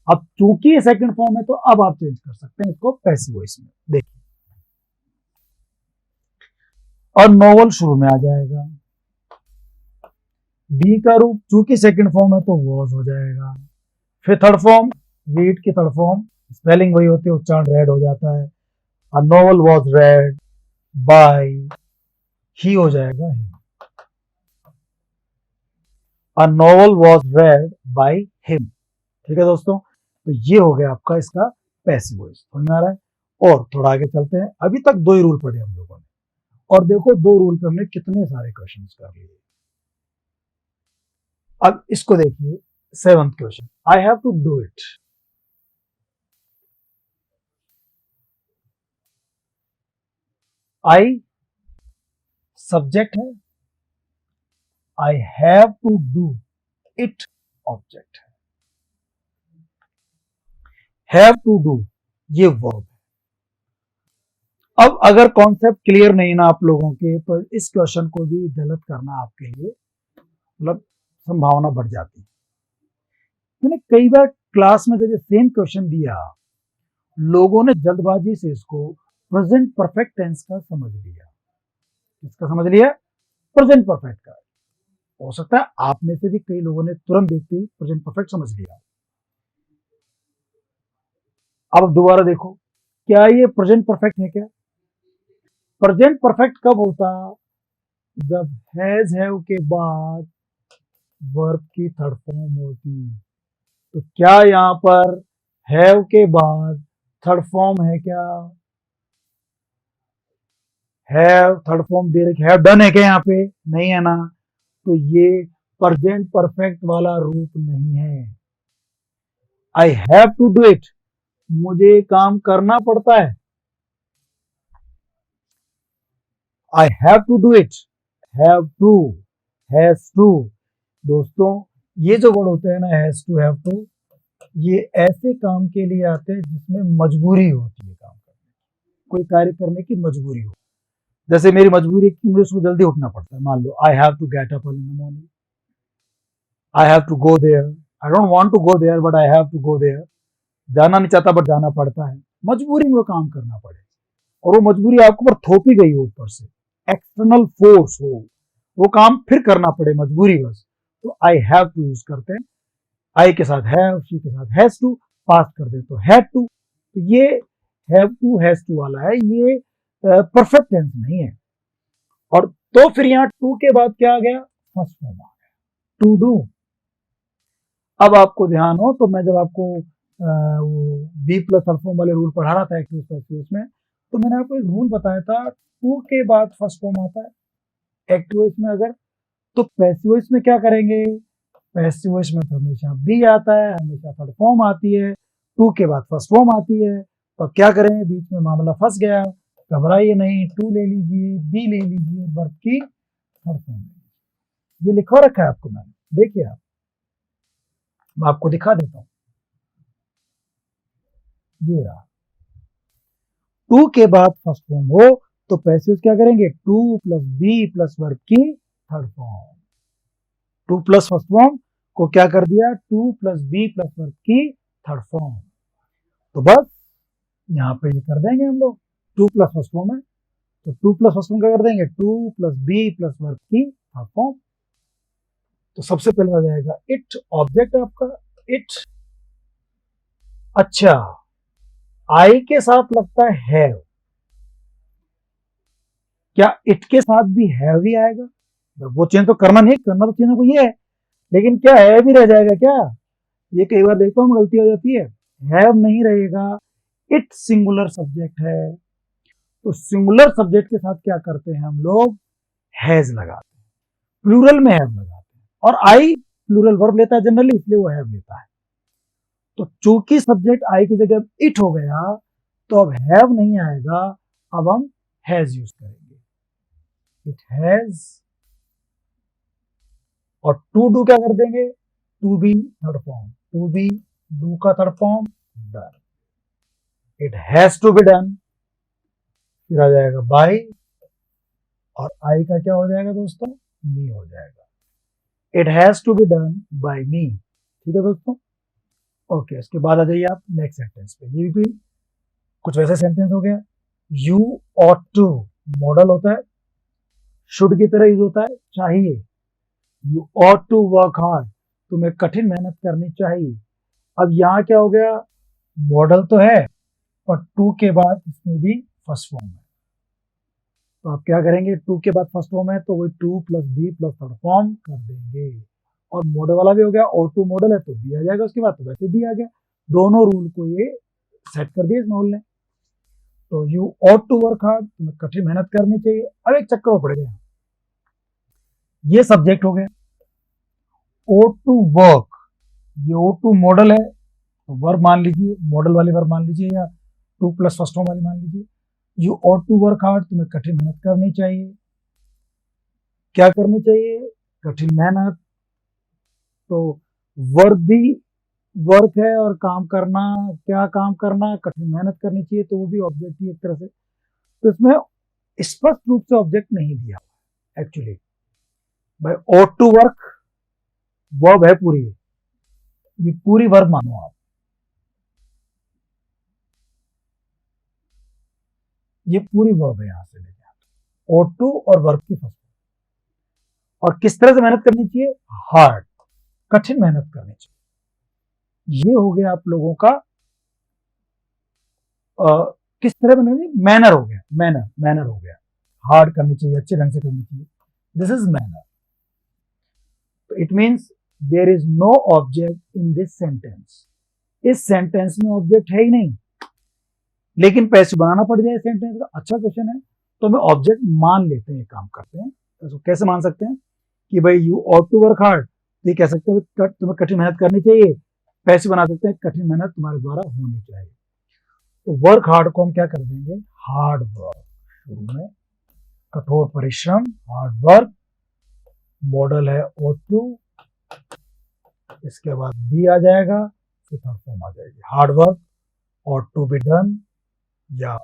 अब चूंकि ये सेकंड फॉर्म है, तो अब आप चेंज कर सकते हैं इसको पैसिव वॉइस में। देखिए, और नोवेल शुरू में आ जाएगा, बी का रूप चूंकि सेकंड फॉर्म है तो वॉज हो जाएगा। फिर थर्ड फॉर्म, रीड की थर्ड फॉर्म, स्पेलिंग वही होती है, उच्चारण रेड हो जाता है। A novel was read by, ही हो जाएगा him. A novel was read by him. ठीक है दोस्तों, तो ये हो गया आपका इसका पैसिव वॉइस। समझ में आ रहा है? और थोड़ा आगे चलते हैं। अभी तक 2 ही रूल पढ़े हम लोगों ने, और देखो 2 रूल पे हमने कितने सारे क्वेश्चन कर लिए। अब इसको देखिए, 7th question, I have to do it. I subject है, I have to do it object है, हैव टू डू ये वर्ब है। अब अगर कॉन्सेप्ट क्लियर नहीं ना आप लोगों के, तो इस क्वेश्चन को भी गलत करना आपके लिए मतलब संभावना बढ़ जाती है। मैंने कई बार क्लास में जब ये सेम क्वेश्चन दिया, लोगों ने जल्दबाजी से इसको प्रेजेंट परफेक्ट टेंस का समझ लिया। किसका समझ लिया? प्रेजेंट परफेक्ट का। हो सकता है आप में से भी कई लोगों ने तुरंत देखते ही प्रेजेंट परफेक्ट समझ लिया। अब दोबारा देखो, क्या ये प्रेजेंट परफेक्ट है? क्या प्रेजेंट परफेक्ट कब होता? जब हैज हैव के बाद वर्ब की थर्ड फॉर्म होती। तो क्या यहां पर हैव के बाद थर्ड फॉर्म है? क्या हैव थर्ड फॉर्म दे रखी, हैव डन है क्या यहाँ पे? नहीं है ना, तो ये प्रेजेंट परफेक्ट वाला रूप नहीं है। I have to do it, मुझे काम करना पड़ता है। I have to do it, have to, has to. दोस्तों ये जो वर्ड होते हैं ना, हैज टू, हैव टू, ये ऐसे काम के लिए आते हैं जिसमें मजबूरी होती है काम करने की, कोई कार्य करने की मजबूरी हो। जैसे मेरी मजबूरी है कि मुझे सुबह जल्दी उठना पड़ता है, मान लो I have to get up in the morning, I have to go there, I don't want to go there but I have to go there, जाना नहीं चाहता बट जाना पड़ता है, मजबूरी में वो काम करना पड़े, और वो मजबूरी आपके ऊपर थोपी गई हो, ऊपर से एक्सटर्नल फोर्स हो, वो काम फिर करना पड़े, मजबूरी बस, तो आई हैव टू यूज करते हैं, आई के साथ हैव, शी के साथ हैज टू, पास्ट कर दे तो हैड टू, तो ये हैव टू हैज टू वाला है, ये परफेक्ट टेंस नहीं है। और तो फिर यहाँ टू के बाद क्या आ गया, फर्स्ट फॉर्म आ गया, टू डू। अब आपको ध्यान हो तो मैं जब आपको बी प्लस थर्ड फॉर्म वाले रूल पढ़ा रहा था एक्टिव पैसिव में, तो मैंने आपको एक रूल बताया था, टू के बाद फर्स्ट फॉर्म आता है एक्टिव में अगर, तो पैसिव में क्या करेंगे, पैसिव में तो हमेशा बी आता है, हमेशा थर्ड फॉर्म आती है, टू के बाद फर्स्ट फॉर्म आती है, तो क्या करें, बीच में मामला फंस गया, घबराइए नहीं, टू ले लीजिए, बी ले लीजिए, और वर्ब की थर्ड फॉर्म, ये लिखवा रखा है आपको मैंने, देखिए आप, मैं आपको दिखा देता हूं, ये रहा, टू के बाद फर्स्ट फॉर्म हो तो पैसिव क्या करेंगे, to plus be plus verb की third form, to plus first form को क्या कर दिया, to plus be plus verb की थर्ड फॉर्म, तो बस यहां पे ये कर देंगे हम लोग, टू प्लस फर्स्ट फॉर्म है तो टू प्लस फर्स्ट फॉर्म क्या कर देंगे, to plus be plus verb की थर्ड फॉर्म, तो सबसे पहले आ जाएगा इट, ऑब्जेक्ट आपका इट, अच्छा आई के साथ लगता है हैव, क्या इट के साथ भी हैव ही आएगा, वो चेंज तो करना नहीं, करना तो चेंज को ये है, लेकिन क्या हैव ही रह जाएगा क्या, ये कई बार देखता हूं गलती हो जाती है, हैव नहीं रहेगा, इट सिंगुलर सब्जेक्ट है, तो सिंगुलर सब्जेक्ट के साथ क्या करते हैं हम लोग, हैज लगाते हैं, प्लूरल में हैव लगाते हैं, और आई प्लूरल वर्ब लेता है जनरली, इसलिए वो हैव लेता है, तो चूंकि सब्जेक्ट आई की जगह इट हो गया, तो अब हैव नहीं आएगा, अब हम हैज यूज करेंगे, इट हैज, और टू डू क्या कर देंगे, to be third form, to be do का third form done, it has to be done, फिर आ जाएगा बाय, और आई का क्या हो जाएगा दोस्तों, मी हो जाएगा, it has to be done by me, ठीक है दोस्तों, ओके। इसके बाद आ जाइए आप नेक्स्ट सेंटेंस पे, ये भी कुछ वैसा सेंटेंस हो गया, यू ऑट टू मॉडल होता है, शुड की तरह यूज होता है, चाहिए, you ought to work hard, तुम्हें कठिन मेहनत करनी चाहिए, अब यहाँ क्या हो गया, मॉडल तो है पर टू के बाद इसमें भी फर्स्ट फॉर्म है, तो आप क्या करेंगे, टू के बाद फर्स्ट फॉर्म है तो वही to plus be plus third form कर देंगे, और मॉडल वाला भी हो गया, और टू मॉडल है तो बी आ जाएगा उसके बाद, तो वैसे भी आ गया, दोनों रूल को ये सेट कर दिया इस मॉडल ने, तो you ought to work hard, तुम्हें कठिन मेहनत करनी चाहिए, अब एक चक्कर पड़ गया, ये सब्जेक्ट हो गया, ओ टू वर्क, ये ओ टू मॉडल है, तो वर्ब मान लीजिए, मॉडल वाली वर्ब मान लीजिए, या टू प्लस फर्स्ट फॉर्म वाली मान लीजिए, you ought to work hard, तुम्हें कठिन मेहनत करनी चाहिए, क्या करनी चाहिए, कठिन मेहनत, तो वर्ब भी वर्क है और काम करना, क्या काम करना, कठिन मेहनत करनी चाहिए, तो वो भी ऑब्जेक्ट ही एक तरह से, तो इसमें स्पष्ट रूप से ऑब्जेक्ट नहीं दिया एक्चुअली, भाई ought टू वर्क वर्ब है पूरी, ये पूरी वर्ब मानो आप, ये पूरी वर्ब है यहां से लेके ought टू और वर्ब की फर्स्ट, और किस तरह से मेहनत करनी चाहिए, हार्ड, कठिन मेहनत करनी चाहिए, ये हो गया आप लोगों का किस तरह मेहनत, मैनर हो गया, मैनर हो गया, हार्ड करनी चाहिए, अच्छे ढंग से करनी चाहिए, दिस इज मैनर, तो it means there is no object in this sentence, इस सेंटेंस में ऑब्जेक्ट है ही नहीं, लेकिन पैसिव बनाना पड़ जाए सेंटेंस का, अच्छा क्वेश्चन है, तो हमें ऑब्जेक्ट मान लेते हैं, काम करते हैं, तो कैसे मान सकते हैं कि भाई you ought to work hard, तो ये कह सकते हैं तुम्हें कठिन मेहनत करनी चाहिए, पैसिव बना सकते हैं कठिन मेहनत तुम्हारे द्वारा होनी चाहिए, तो वर्क हार्ड को हम क्या कर देंगे, हार्ड वर्क, शुरू में कठोर परिश्रम, हार्ड वर्क, मॉडल है ought टू, इसके बाद बी आ जाएगा, फिर थर्ड फॉर्म आ जाएगी, hard work, ought to be done, या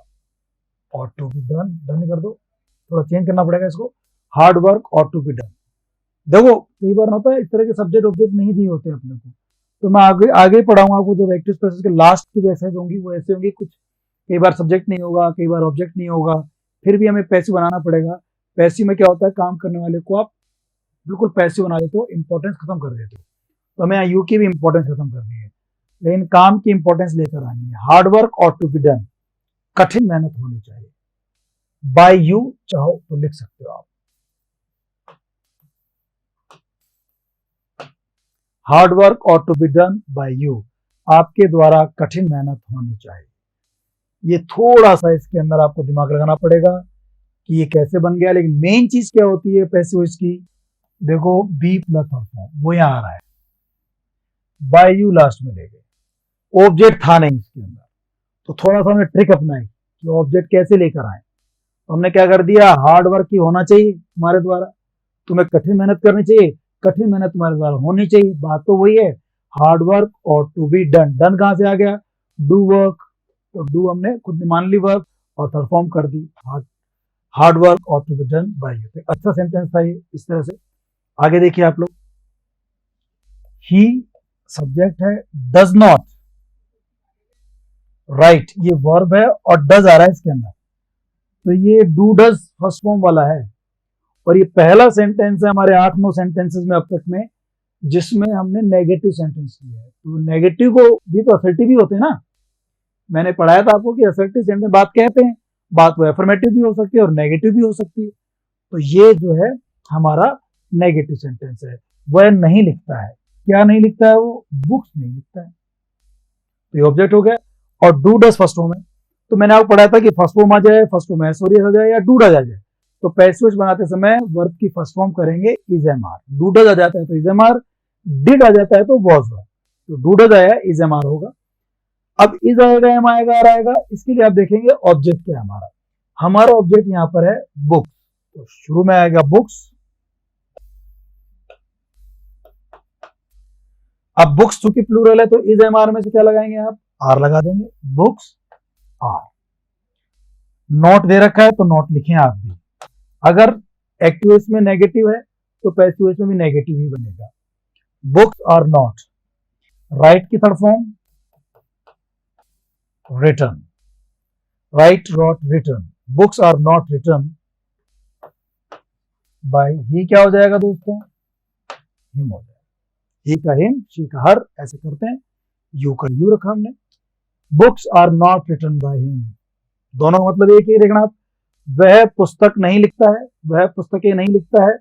ought to be done, done कर दो, थोड़ा चेंज करना पड़ेगा इसको, हार्ड वर्क और टू बी डन। देखो कई बार होता है इस तरह के सब्जेक्ट ऑब्जेक्ट नहीं दिए होते अपने को, तो मैं आगे आगे पढ़ाऊंगा आपको। जब एक्टिव स्पेसेस के लास्ट की जो एक्सरसाइज होंगी वो ऐसे होंगी कुछ, कई बार सब्जेक्ट नहीं होगा, कई बार ऑब्जेक्ट नहीं होगा, फिर भी हमें पैसिव बनाना पड़ेगा। पैसिव में क्या होता है, काम करने वाले को आप बिल्कुल पैसिव बना देते हो, इंपॉर्टेंस खत्म कर देते हो। तो हमें यू की भी इंपॉर्टेंस खत्म करनी है, लेकिन काम की इंपॉर्टेंस लेकर आनी है। हार्ड वर्क और टू बी डन, कठिन मेहनत होनी चाहिए। बाय यू चाहो तो लिख सकते हो आप, हार्ड वर्क और to be done by you, आपके द्वारा कठिन मेहनत होनी चाहिए। ये थोड़ा सा इसके अंदर आपको दिमाग लगाना पड़ेगा कि ये कैसे बन गया, लेकिन मेन चीज क्या होती है पैसिव की, देखो बी प्लस और फॉर्म वो यहां आ रहा है, बाय यू लास्ट में ले गए, ऑब्जेक्ट था नहीं इसके अंदर, तो थोड़ा सा हमने ट्रिक अपनाई कि ऑब्जेक्ट कैसे लेकर आए। तो हमने क्या कर दिया, हार्ड वर्क ही होना चाहिए तुम्हारे द्वारा, तुम्हें कठिन मेहनत करनी चाहिए, कठिन मेहनत तुम्हारे द्वारा होनी चाहिए। बात तो वही है, हार्ड वर्क और टू बी डन। डन कहां से आ गया, डू वर्क, तो डू हमने खुद मान ली वर्क और परफॉर्म कर दी, हार्ड वर्क और to be done by you. अच्छा सेंटेंस था ये, इस तरह से। आगे देखिए आप लोग, ही सब्जेक्ट है, डज नॉट राइट, ये वर्ब है और डज आ रहा है इसके अंदर, तो ये डू डज फर्स्ट फॉर्म वाला है। और ये पहला सेंटेंस है हमारे 8-9 सेंटेंसेस में अब तक में जिसमें हमने नेगेटिव सेंटेंस लिया है। तो नेगेटिव को भी तो असर्टिव भी होते हैं ना, मैंने पढ़ाया था आपको कि असर्टिव सेंटेंस बात कहते हैं, बात वो एफर्मेटिव भी हो सकती है और नेगेटिव भी हो सकती है। तो ये जो है हमारा नेगेटिव सेंटेंस है, वह नहीं लिखता है। क्या नहीं लिखता है, वो बुक्स नहीं लिखता है, तो ये ऑब्जेक्ट हो गया। और डू डज फर्स्ट फॉर्म है, तो मैंने आपको पढ़ाया था कि फर्स्ट फॉर्म आ जाए, फर्स्ट फॉर्म एसोरियस आ जाए या डू डज आ जाए, तो पैसिव बनाते समय वर्ब की फर्स्ट फॉर्म करेंगे is am are. Do does आ जाता है तो इज एम आर, डिड आ जाता है तो वॉज वर्ब, तो डू डज आया इज एम आर होगा। अब इज आएगा, एम आएगा, आर आएगा, इसके लिए आप देखेंगे ऑब्जेक्ट क्या है हमारा। हमारा ऑब्जेक्ट यहां पर है बुक्स, तो शुरू में आएगा बुक्स। अब बुक्स चूंकि प्लूरल है तो इज एम आर में से क्या लगाएंगे आप, आर लगा देंगे, बुक्स आर। नॉट दे रखा है तो नॉट लिखें आप भी। अगर एक्टिव में नेगेटिव है तो पैसिव में भी नेगेटिव ही बनेगा। बुक्स आर नॉट, राइट की third form written, write wrote written, books are not return by he, क्या हो जाएगा दोस्तों, हिम हो जाएगा। ही का हिम, शी का हर, ऐसे करते हैं, यू का यू रखा हमने। Books are not return by him, दोनों का मतलब एक ही, देखना आप, वह पुस्तक नहीं लिखता है, वह पुस्तकें नहीं लिखता है।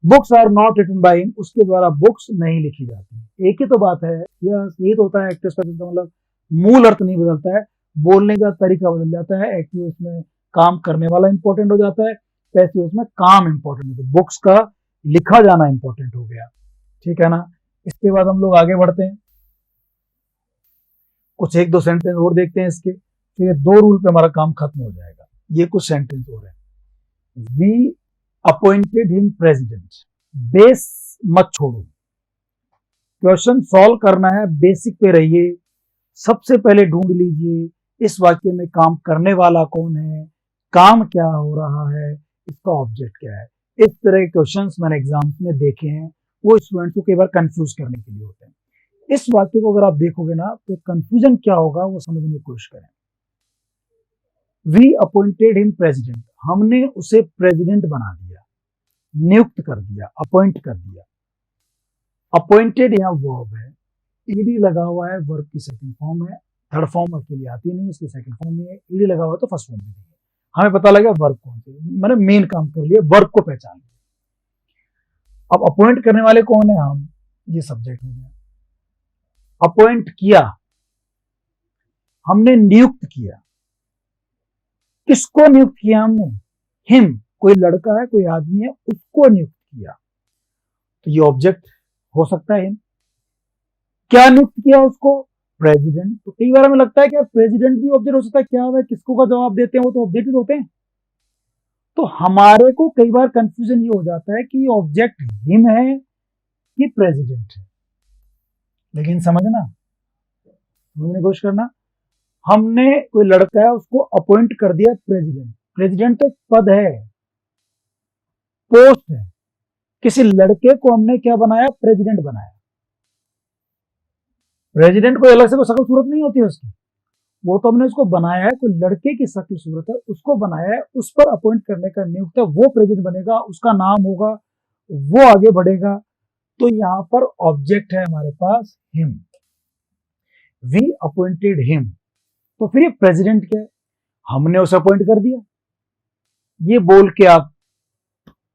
Books are not written by him, उसके द्वारा बुक्स नहीं लिखी जाती। एक ही तो बात है, यह यही तो होता है एक्टिव स्पेसेस का मतलब, मूल अर्थ नहीं बदलता है, बोलने का तरीका बदल जाता है। एक्टिव इसमें काम करने वाला इंपॉर्टेंट हो जाता है, पैसिव इसमें काम इंपॉर्टेंट होता है, बुक्स का लिखा जाना इंपॉर्टेंट हो गया, ठीक है ना। इसके बाद हम लोग आगे बढ़ते हैं, कुछ एक दो सेंटेंस और देखते हैं इसके, तो ये 2 रूल पे हमारा काम खत्म हो जाएगा। ये कुछ सेंटेंस और है, we appointed him president, base मत छोड़ो, क्वेश्चन सॉल्व करना है, बेसिक पे रहिए। सबसे पहले ढूंढ लीजिए इस वाक्य में काम करने वाला कौन है, काम क्या हो रहा है, इसका ऑब्जेक्ट क्या है। इस तरह के क्वेश्चंस मैंने एग्जाम्स में देखे हैं, वो स्टूडेंट्स को कई बार कंफ्यूज करने के लिए होते हैं। इस वाक्य को अगर आप देखोगे ना तो कंफ्यूजन क्या होगा वो समझने की कोशिश करें। वी अपॉइंटेड हिम प्रेसिडेंट, हमने उसे प्रेसिडेंट बना दिया, नियुक्त कर दिया, अपॉइंट कर दिया। अपॉइंटेड यहाँ वर्ब है, ईडी लगा हुआ है, वर्ब की सेकंड फॉर्म है, थर्ड फॉर्म अकेली आती नहीं, इसकी सेकंड फॉर्म में है, ईडी लगा हुआ है तो फर्स्ट फॉर्म भी नहीं है। हमें पता लगा वर्ब कौन सी, मैंने मेन काम कर लिया, वर्ब को पहचान लिया। अब अपॉइंट करने वाले कौन है, हम, ये सब्जेक्ट हो गया। अपॉइंट किया, हमने नियुक्त किया, किसको नियुक्त किया हमने, हिम, कोई लड़का है, कोई आदमी है, उसको नियुक्त किया, तो ये ऑब्जेक्ट हो सकता है हिम। क्या नियुक्त किया उसको, प्रेसिडेंट। तो कई बार हमें लगता है कि प्रेसिडेंट भी ऑब्जेक्ट हो सकता है, क्या है, किसको का जवाब देते हैं वो तो ऑब्जेक्ट ही होते हैं। तो हमारे को कई बार कंफ्यूजन ये हो जाता है कि ऑब्जेक्ट हिम है कि प्रेसिडेंट है, लेकिन समझने की कोशिश करना, हमने कोई लड़का है उसको अपॉइंट कर दिया प्रेसिडेंट, प्रेसिडेंट तो एक पद है, पोस्ट है, किसी लड़के को हमने क्या बनाया, प्रेसिडेंट बनाया। प्रेसिडेंट को अलग से कोई शक्ल सूरत नहीं होती है उसकी, वो तो हमने उसको बनाया है, कोई लड़के की शक्ल सूरत है उसको बनाया है, उस पर अपॉइंट करने का नियुक्त है, वो प्रेसिडेंट बनेगा, उसका नाम होगा, वो आगे बढ़ेगा। तो यहां पर ऑब्जेक्ट है हमारे पास हिम, वी अपॉइंटेड हिम। तो फिर ये प्रेसिडेंट क्या है, हमने उसे अपॉइंट कर दिया। ये बोल के आप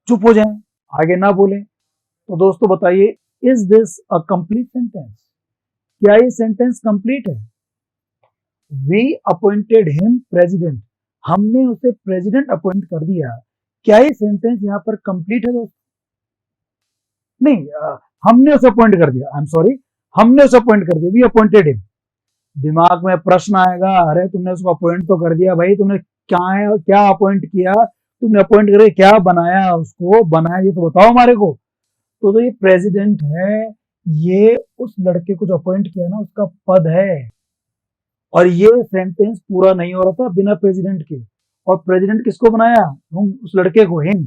चुप हो जाएं, आगे ना बोलें। तो दोस्तों बताइए, is this a complete sentence? क्या ये सेंटेंस कंप्लीट है? वी अपॉइंटेड हिम प्रेसिडेंट, हमने उसे प्रेसिडेंट अपॉइंट कर दिया। क्या ये सेंटेंस यहां पर कंप्लीट है दोस्तों? नहीं, हमने उसे अपॉइंट कर दिया, आई एम सॉरी, हमने उसे अपॉइंट कर दिया, वी अपॉइंटेड हिम। दिमाग में प्रश्न आएगा, अरे तुमने उसको अपॉइंट तो कर दिया भाई, तुमने क्या अपॉइंट किया, तुमने अपॉइंट करके क्या बनाया, उसको बनाया ये तो बताओ हमारे को। तो ये प्रेसिडेंट है, ये उस लड़के को जो अपॉइंट किया ना उसका पद है। और ये सेंटेंस पूरा नहीं हो रहा था बिना प्रेसिडेंट के, और प्रेसिडेंट किसको बनाया, हम उस लड़के को, हिम।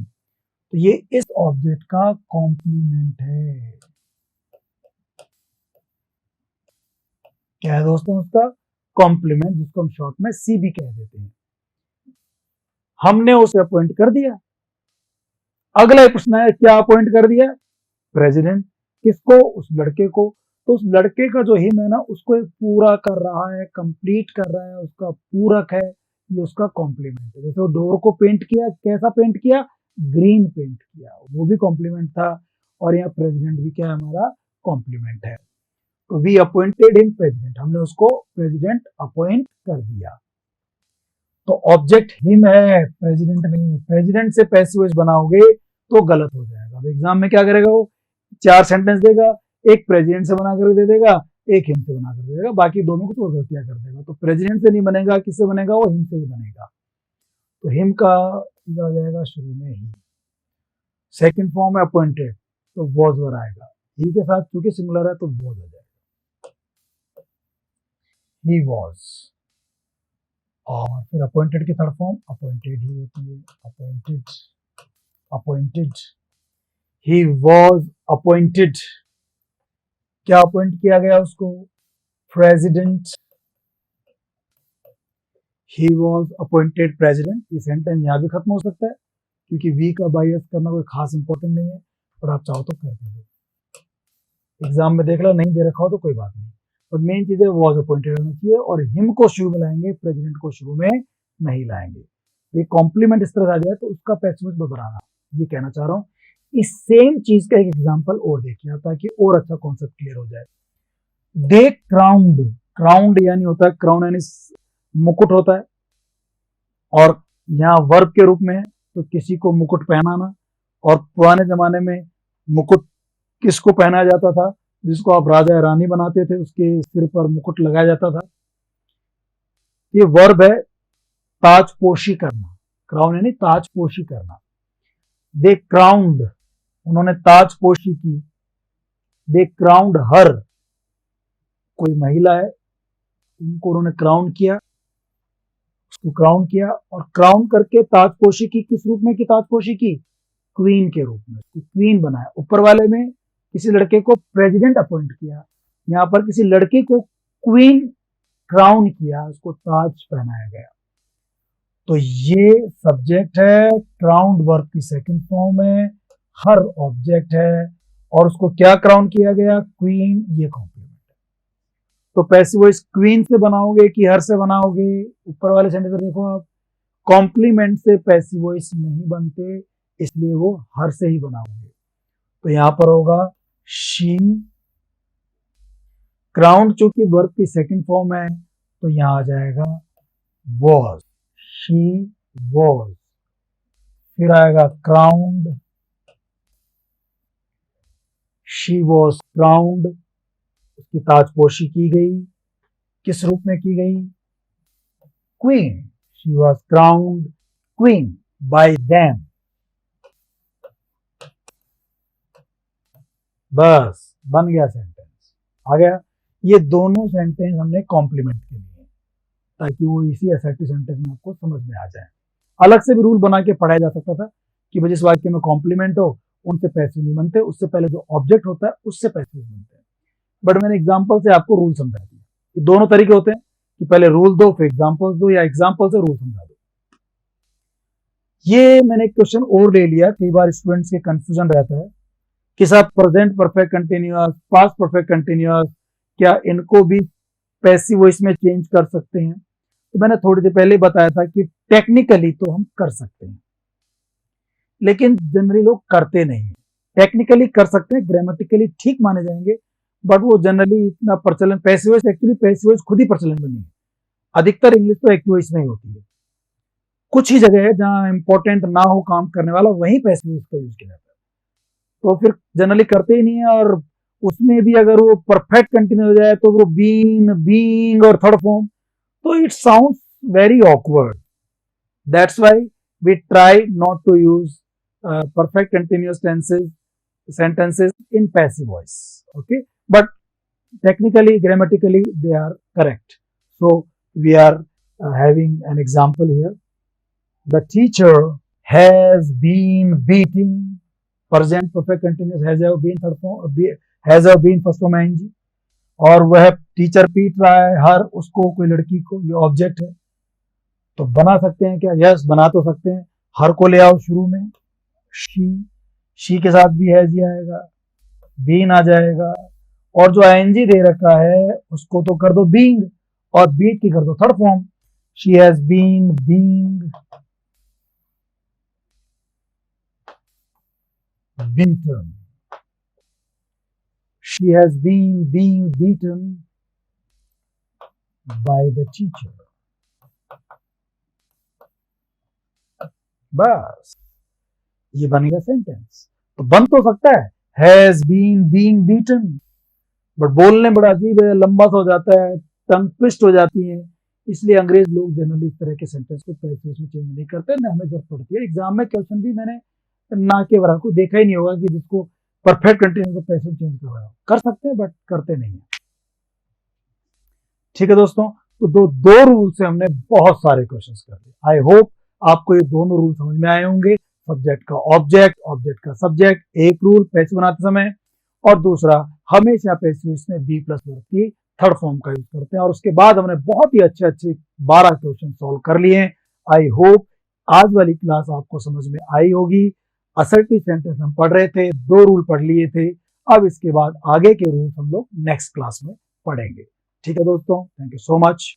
तो ये इस ऑब्जेक्ट का कॉम्प्लीमेंट है। क्या है दोस्तों उसका कॉम्प्लीमेंट, जिसको हम शॉर्ट में सी भी कह देते हैं। हमने उसे अपॉइंट कर दिया। अगला प्रश्न है, क्या अपॉइंट कर दिया, प्रेसिडेंट। किसको, उस लड़के को। तो उस लड़के का जो हिम है ना, उसको एक पूरा कर रहा है, कंप्लीट कर रहा है, उसका पूरक है, ये उसका कॉम्प्लीमेंट है। जैसे वो डोर को पेंट किया, कैसा पेंट किया, ग्रीन पेंट किया, वो भी कॉम्प्लीमेंट था। और यहाँ प्रेसिडेंट भी क्या है, हमारा कॉम्प्लीमेंट है। तो वी अपॉइंटेड हिम प्रेसिडेंट, हमने उसको प्रेसिडेंट अपॉइंट कर दिया। तो ऑब्जेक्ट हिम है, प्रेसिडेंट नहीं। प्रेसिडेंट से पैसिव वॉइस बनाओगे तो गलत हो जाएगा। अब एग्जाम में क्या करेगा, वो 4 सेंटेंस देगा, एक प्रेसिडेंट से बनाकर दे देगा, एक हिम से बनाकर दे देगा, बाकी दोनों को तो गलतियां कर देगा। तो प्रेसिडेंट से नहीं बनेगा, किससे बनेगा, वो हिम से ही बनेगा। तो हिम का इधर आ जाएगा शुरू में ही। सेकंड फॉर्म है अपॉइंटेड, तो वॉज वर आएगा, ही के साथ चूंकि सिंगुलर है तो वॉज आ जाएगा, ही वॉज। और फिर अपॉइंटेड की थर्ड फॉर्म अपॉइंटेड ही होती है, appointed, appointed, he was appointed. क्या अपॉइंट किया गया उसको, president, he was appointed president. ये सेंटेंस यहाँ भी खत्म हो सकता है, क्योंकि वी का बाई एस करना कोई खास इंपॉर्टेंट नहीं है, और आप चाहो तो कर दो। एग्जाम में देख लो, नहीं दे रखा हो तो कोई बात नहीं, और मेन चीज है वॉज अपॉइंटेड होना चाहिए, और हिम को शुरू में लाएंगे, प्रेसिडेंट को शुरू में नहीं लाएंगे। ये कॉम्प्लीमेंट इस तरह से आ जाए तो उसका पैसिव बनाना, ये कहना चाह रहा हूँ। इस सेम चीज का एक एग्जांपल और देखिए, ताकि और अच्छा कॉन्सेप्ट क्लियर हो जाए। दे क्राउंड, क्राउंड यानी होता है, क्राउन यानी मुकुट होता है, और यहाँ वर्ब के रूप में है, तो किसी को मुकुट पहनाना। और पुराने जमाने में मुकुट किसको पहनाया जाता था, जिसको आप राजा या रानी बनाते थे, उसके सिर पर मुकुट लगाया जाता था। ये वर्ब है, ताजपोशी करना, क्राउन यानी ताजपोशी करना। दे क्राउंड, उन्होंने ताजपोशी की। दे क्राउंड हर, कोई महिला है, उनको उन्होंने क्राउन किया, उसको क्राउन किया, और क्राउन करके ताजपोशी की, किस रूप में की ताजपोशी की, क्वीन के रूप में, क्वीन बनाया। ऊपर वाले में किसी लड़के को प्रेसिडेंट अपॉइंट किया, यहाँ पर किसी लड़की को क्वीन क्राउन किया, उसको ताज पहनाया गया। तो ये सब्जेक्ट है, क्राउंड वर्ब की सेकंड फॉर्म है, हर ऑब्जेक्ट है, और उसको क्या क्राउन किया गया, क्वीन, ये कॉम्प्लीमेंट है। तो पैसिव वॉइस क्वीन से बनाओगे कि हर से बनाओगे, ऊपर वाले सेंटेंस देखो आप, कॉम्प्लीमेंट से पैसिव वॉइस नहीं बनते, इसलिए वो हर से ही बनाओगे। तो यहां पर होगा शी, क्राउंड चूंकि वर्ब की सेकंड फॉर्म है, तो यहां आ जाएगा वॉज, शी वॉज। फिर आएगा क्राउंड, शी वॉज क्राउंड, उसकी ताजपोशी की गई, किस रूप में की गई, queen, she was crowned queen bye them. बस बन गया सेंटेंस, आ गया। ये दोनों सेंटेंस हमने कॉम्प्लीमेंट के लिए, ताकि वो इसी असर्टिव सेंटेंस में आपको समझ में आ जाए। अलग से भी रूल बना के पढ़ाया जा सकता था, कि जिस वाक्य में कॉम्प्लीमेंट हो उनसे पैसिव नहीं बनते, उससे पहले जो ऑब्जेक्ट होता है उससे पैसिव बनते हैं। बट मैंने एग्जाम्पल से आपको रूल समझा दिया। ये दोनों तरीके होते हैं कि पहले रूल दो फिर एग्जाम्पल दो, या एग्जाम्पल से रूल समझा दो। ये मैंने एक क्वेश्चन और ले लिया, कई बार स्टूडेंट्स के कंफ्यूजन रहता है कि साहब present perfect continuous, past perfect continuous, क्या इनको भी पैसिव वॉइस में चेंज कर सकते हैं? तो मैंने थोड़ी देर पहले बताया था कि टेक्निकली तो हम कर सकते हैं, लेकिन जनरली लोग करते नहीं है। टेक्निकली कर सकते हैं, ग्रामेटिकली ठीक माने जाएंगे, बट वो जनरली इतना प्रचलन, passive voice, actually passive voice खुद ही प्रचलन में नहीं है। अधिकतर इंग्लिश तो एक्टिव वॉइस में ही होती है। कुछ ही जगह है जहां इंपॉर्टेंट ना हो काम करने वाला, वहीं पैसिव वॉइस का यूज किया जाता है, तो फिर जनरली करते ही नहीं है। और उसमें भी अगर वो परफेक्ट कंटिन्यू हो जाए तो वो बीन, बीइंग और थर्ड फॉर्म, तो it sounds very awkward. That's why we try not to use perfect continuous sentences in passive voice. Okay, but technically, grammatically, they are correct. So we are having an example here. The teacher has been beating. Present perfect continuous has have been third form, has have been first form ing, और वह teacher पीट रहा है हर उसको, कोई लड़की को, ये ऑब्जेक्ट है। तो बना सकते हैं क्या? यस, बना तो सकते हैं। हर को ले आओ शुरू में, शी के साथ भी हैज ही आएगा, बीन आ जाएगा, और जो आईएनजी दे रखा है उसको तो कर दो बीइंग, और बीट की कर दो third form. She has been being beaten, she has been being beaten by the teacher. बस ये बन गया सेंटेंस। तो बन तो सकता है has been being beaten, but बोलने बड़ा अजीब है, लंबा सा हो जाता है, टंग ट्विस्ट हो जाती है। इसलिए अंग्रेज लोग जनरली इस तरह के सेंटेंस को पैसिव में चेंज नहीं करते, ना हमें जरूरत पड़ती है। एग्जाम में क्वेश्चन भी मैंने ना के बराबर को देखा ही नहीं होगा कि जिसको परफेक्ट कंटिन्यूअस को पैसिव चेंज कर रहा हो। कर सकते हैं बट करते नहीं है। ठीक है दोस्तों, तो दो रूल से हमने बहुत सारे क्वेश्चन कर लिए। आई होप आपको ये दोनों रूल समझ में आए होंगे। सब्जेक्ट का ऑब्जेक्ट, ऑब्जेक्ट का सब्जेक्ट, एक रूल पैसिव बनाते समय, और दूसरा हमेशा पैसिव में बी प्लस वर्ब की थर्ड फॉर्म का यूज करते हैं। और उसके बाद हमने बहुत ही अच्छे 12 क्वेश्चन सॉल्व कर लिए। आई होप आज वाली क्लास आपको समझ में आई होगी। असर्टिव सेंटेंस हम पढ़ रहे थे, 2 रूल पढ़ लिए थे। अब इसके बाद आगे के रूल हम लोग नेक्स्ट क्लास में पढ़ेंगे। ठीक है दोस्तों, थैंक यू सो मच।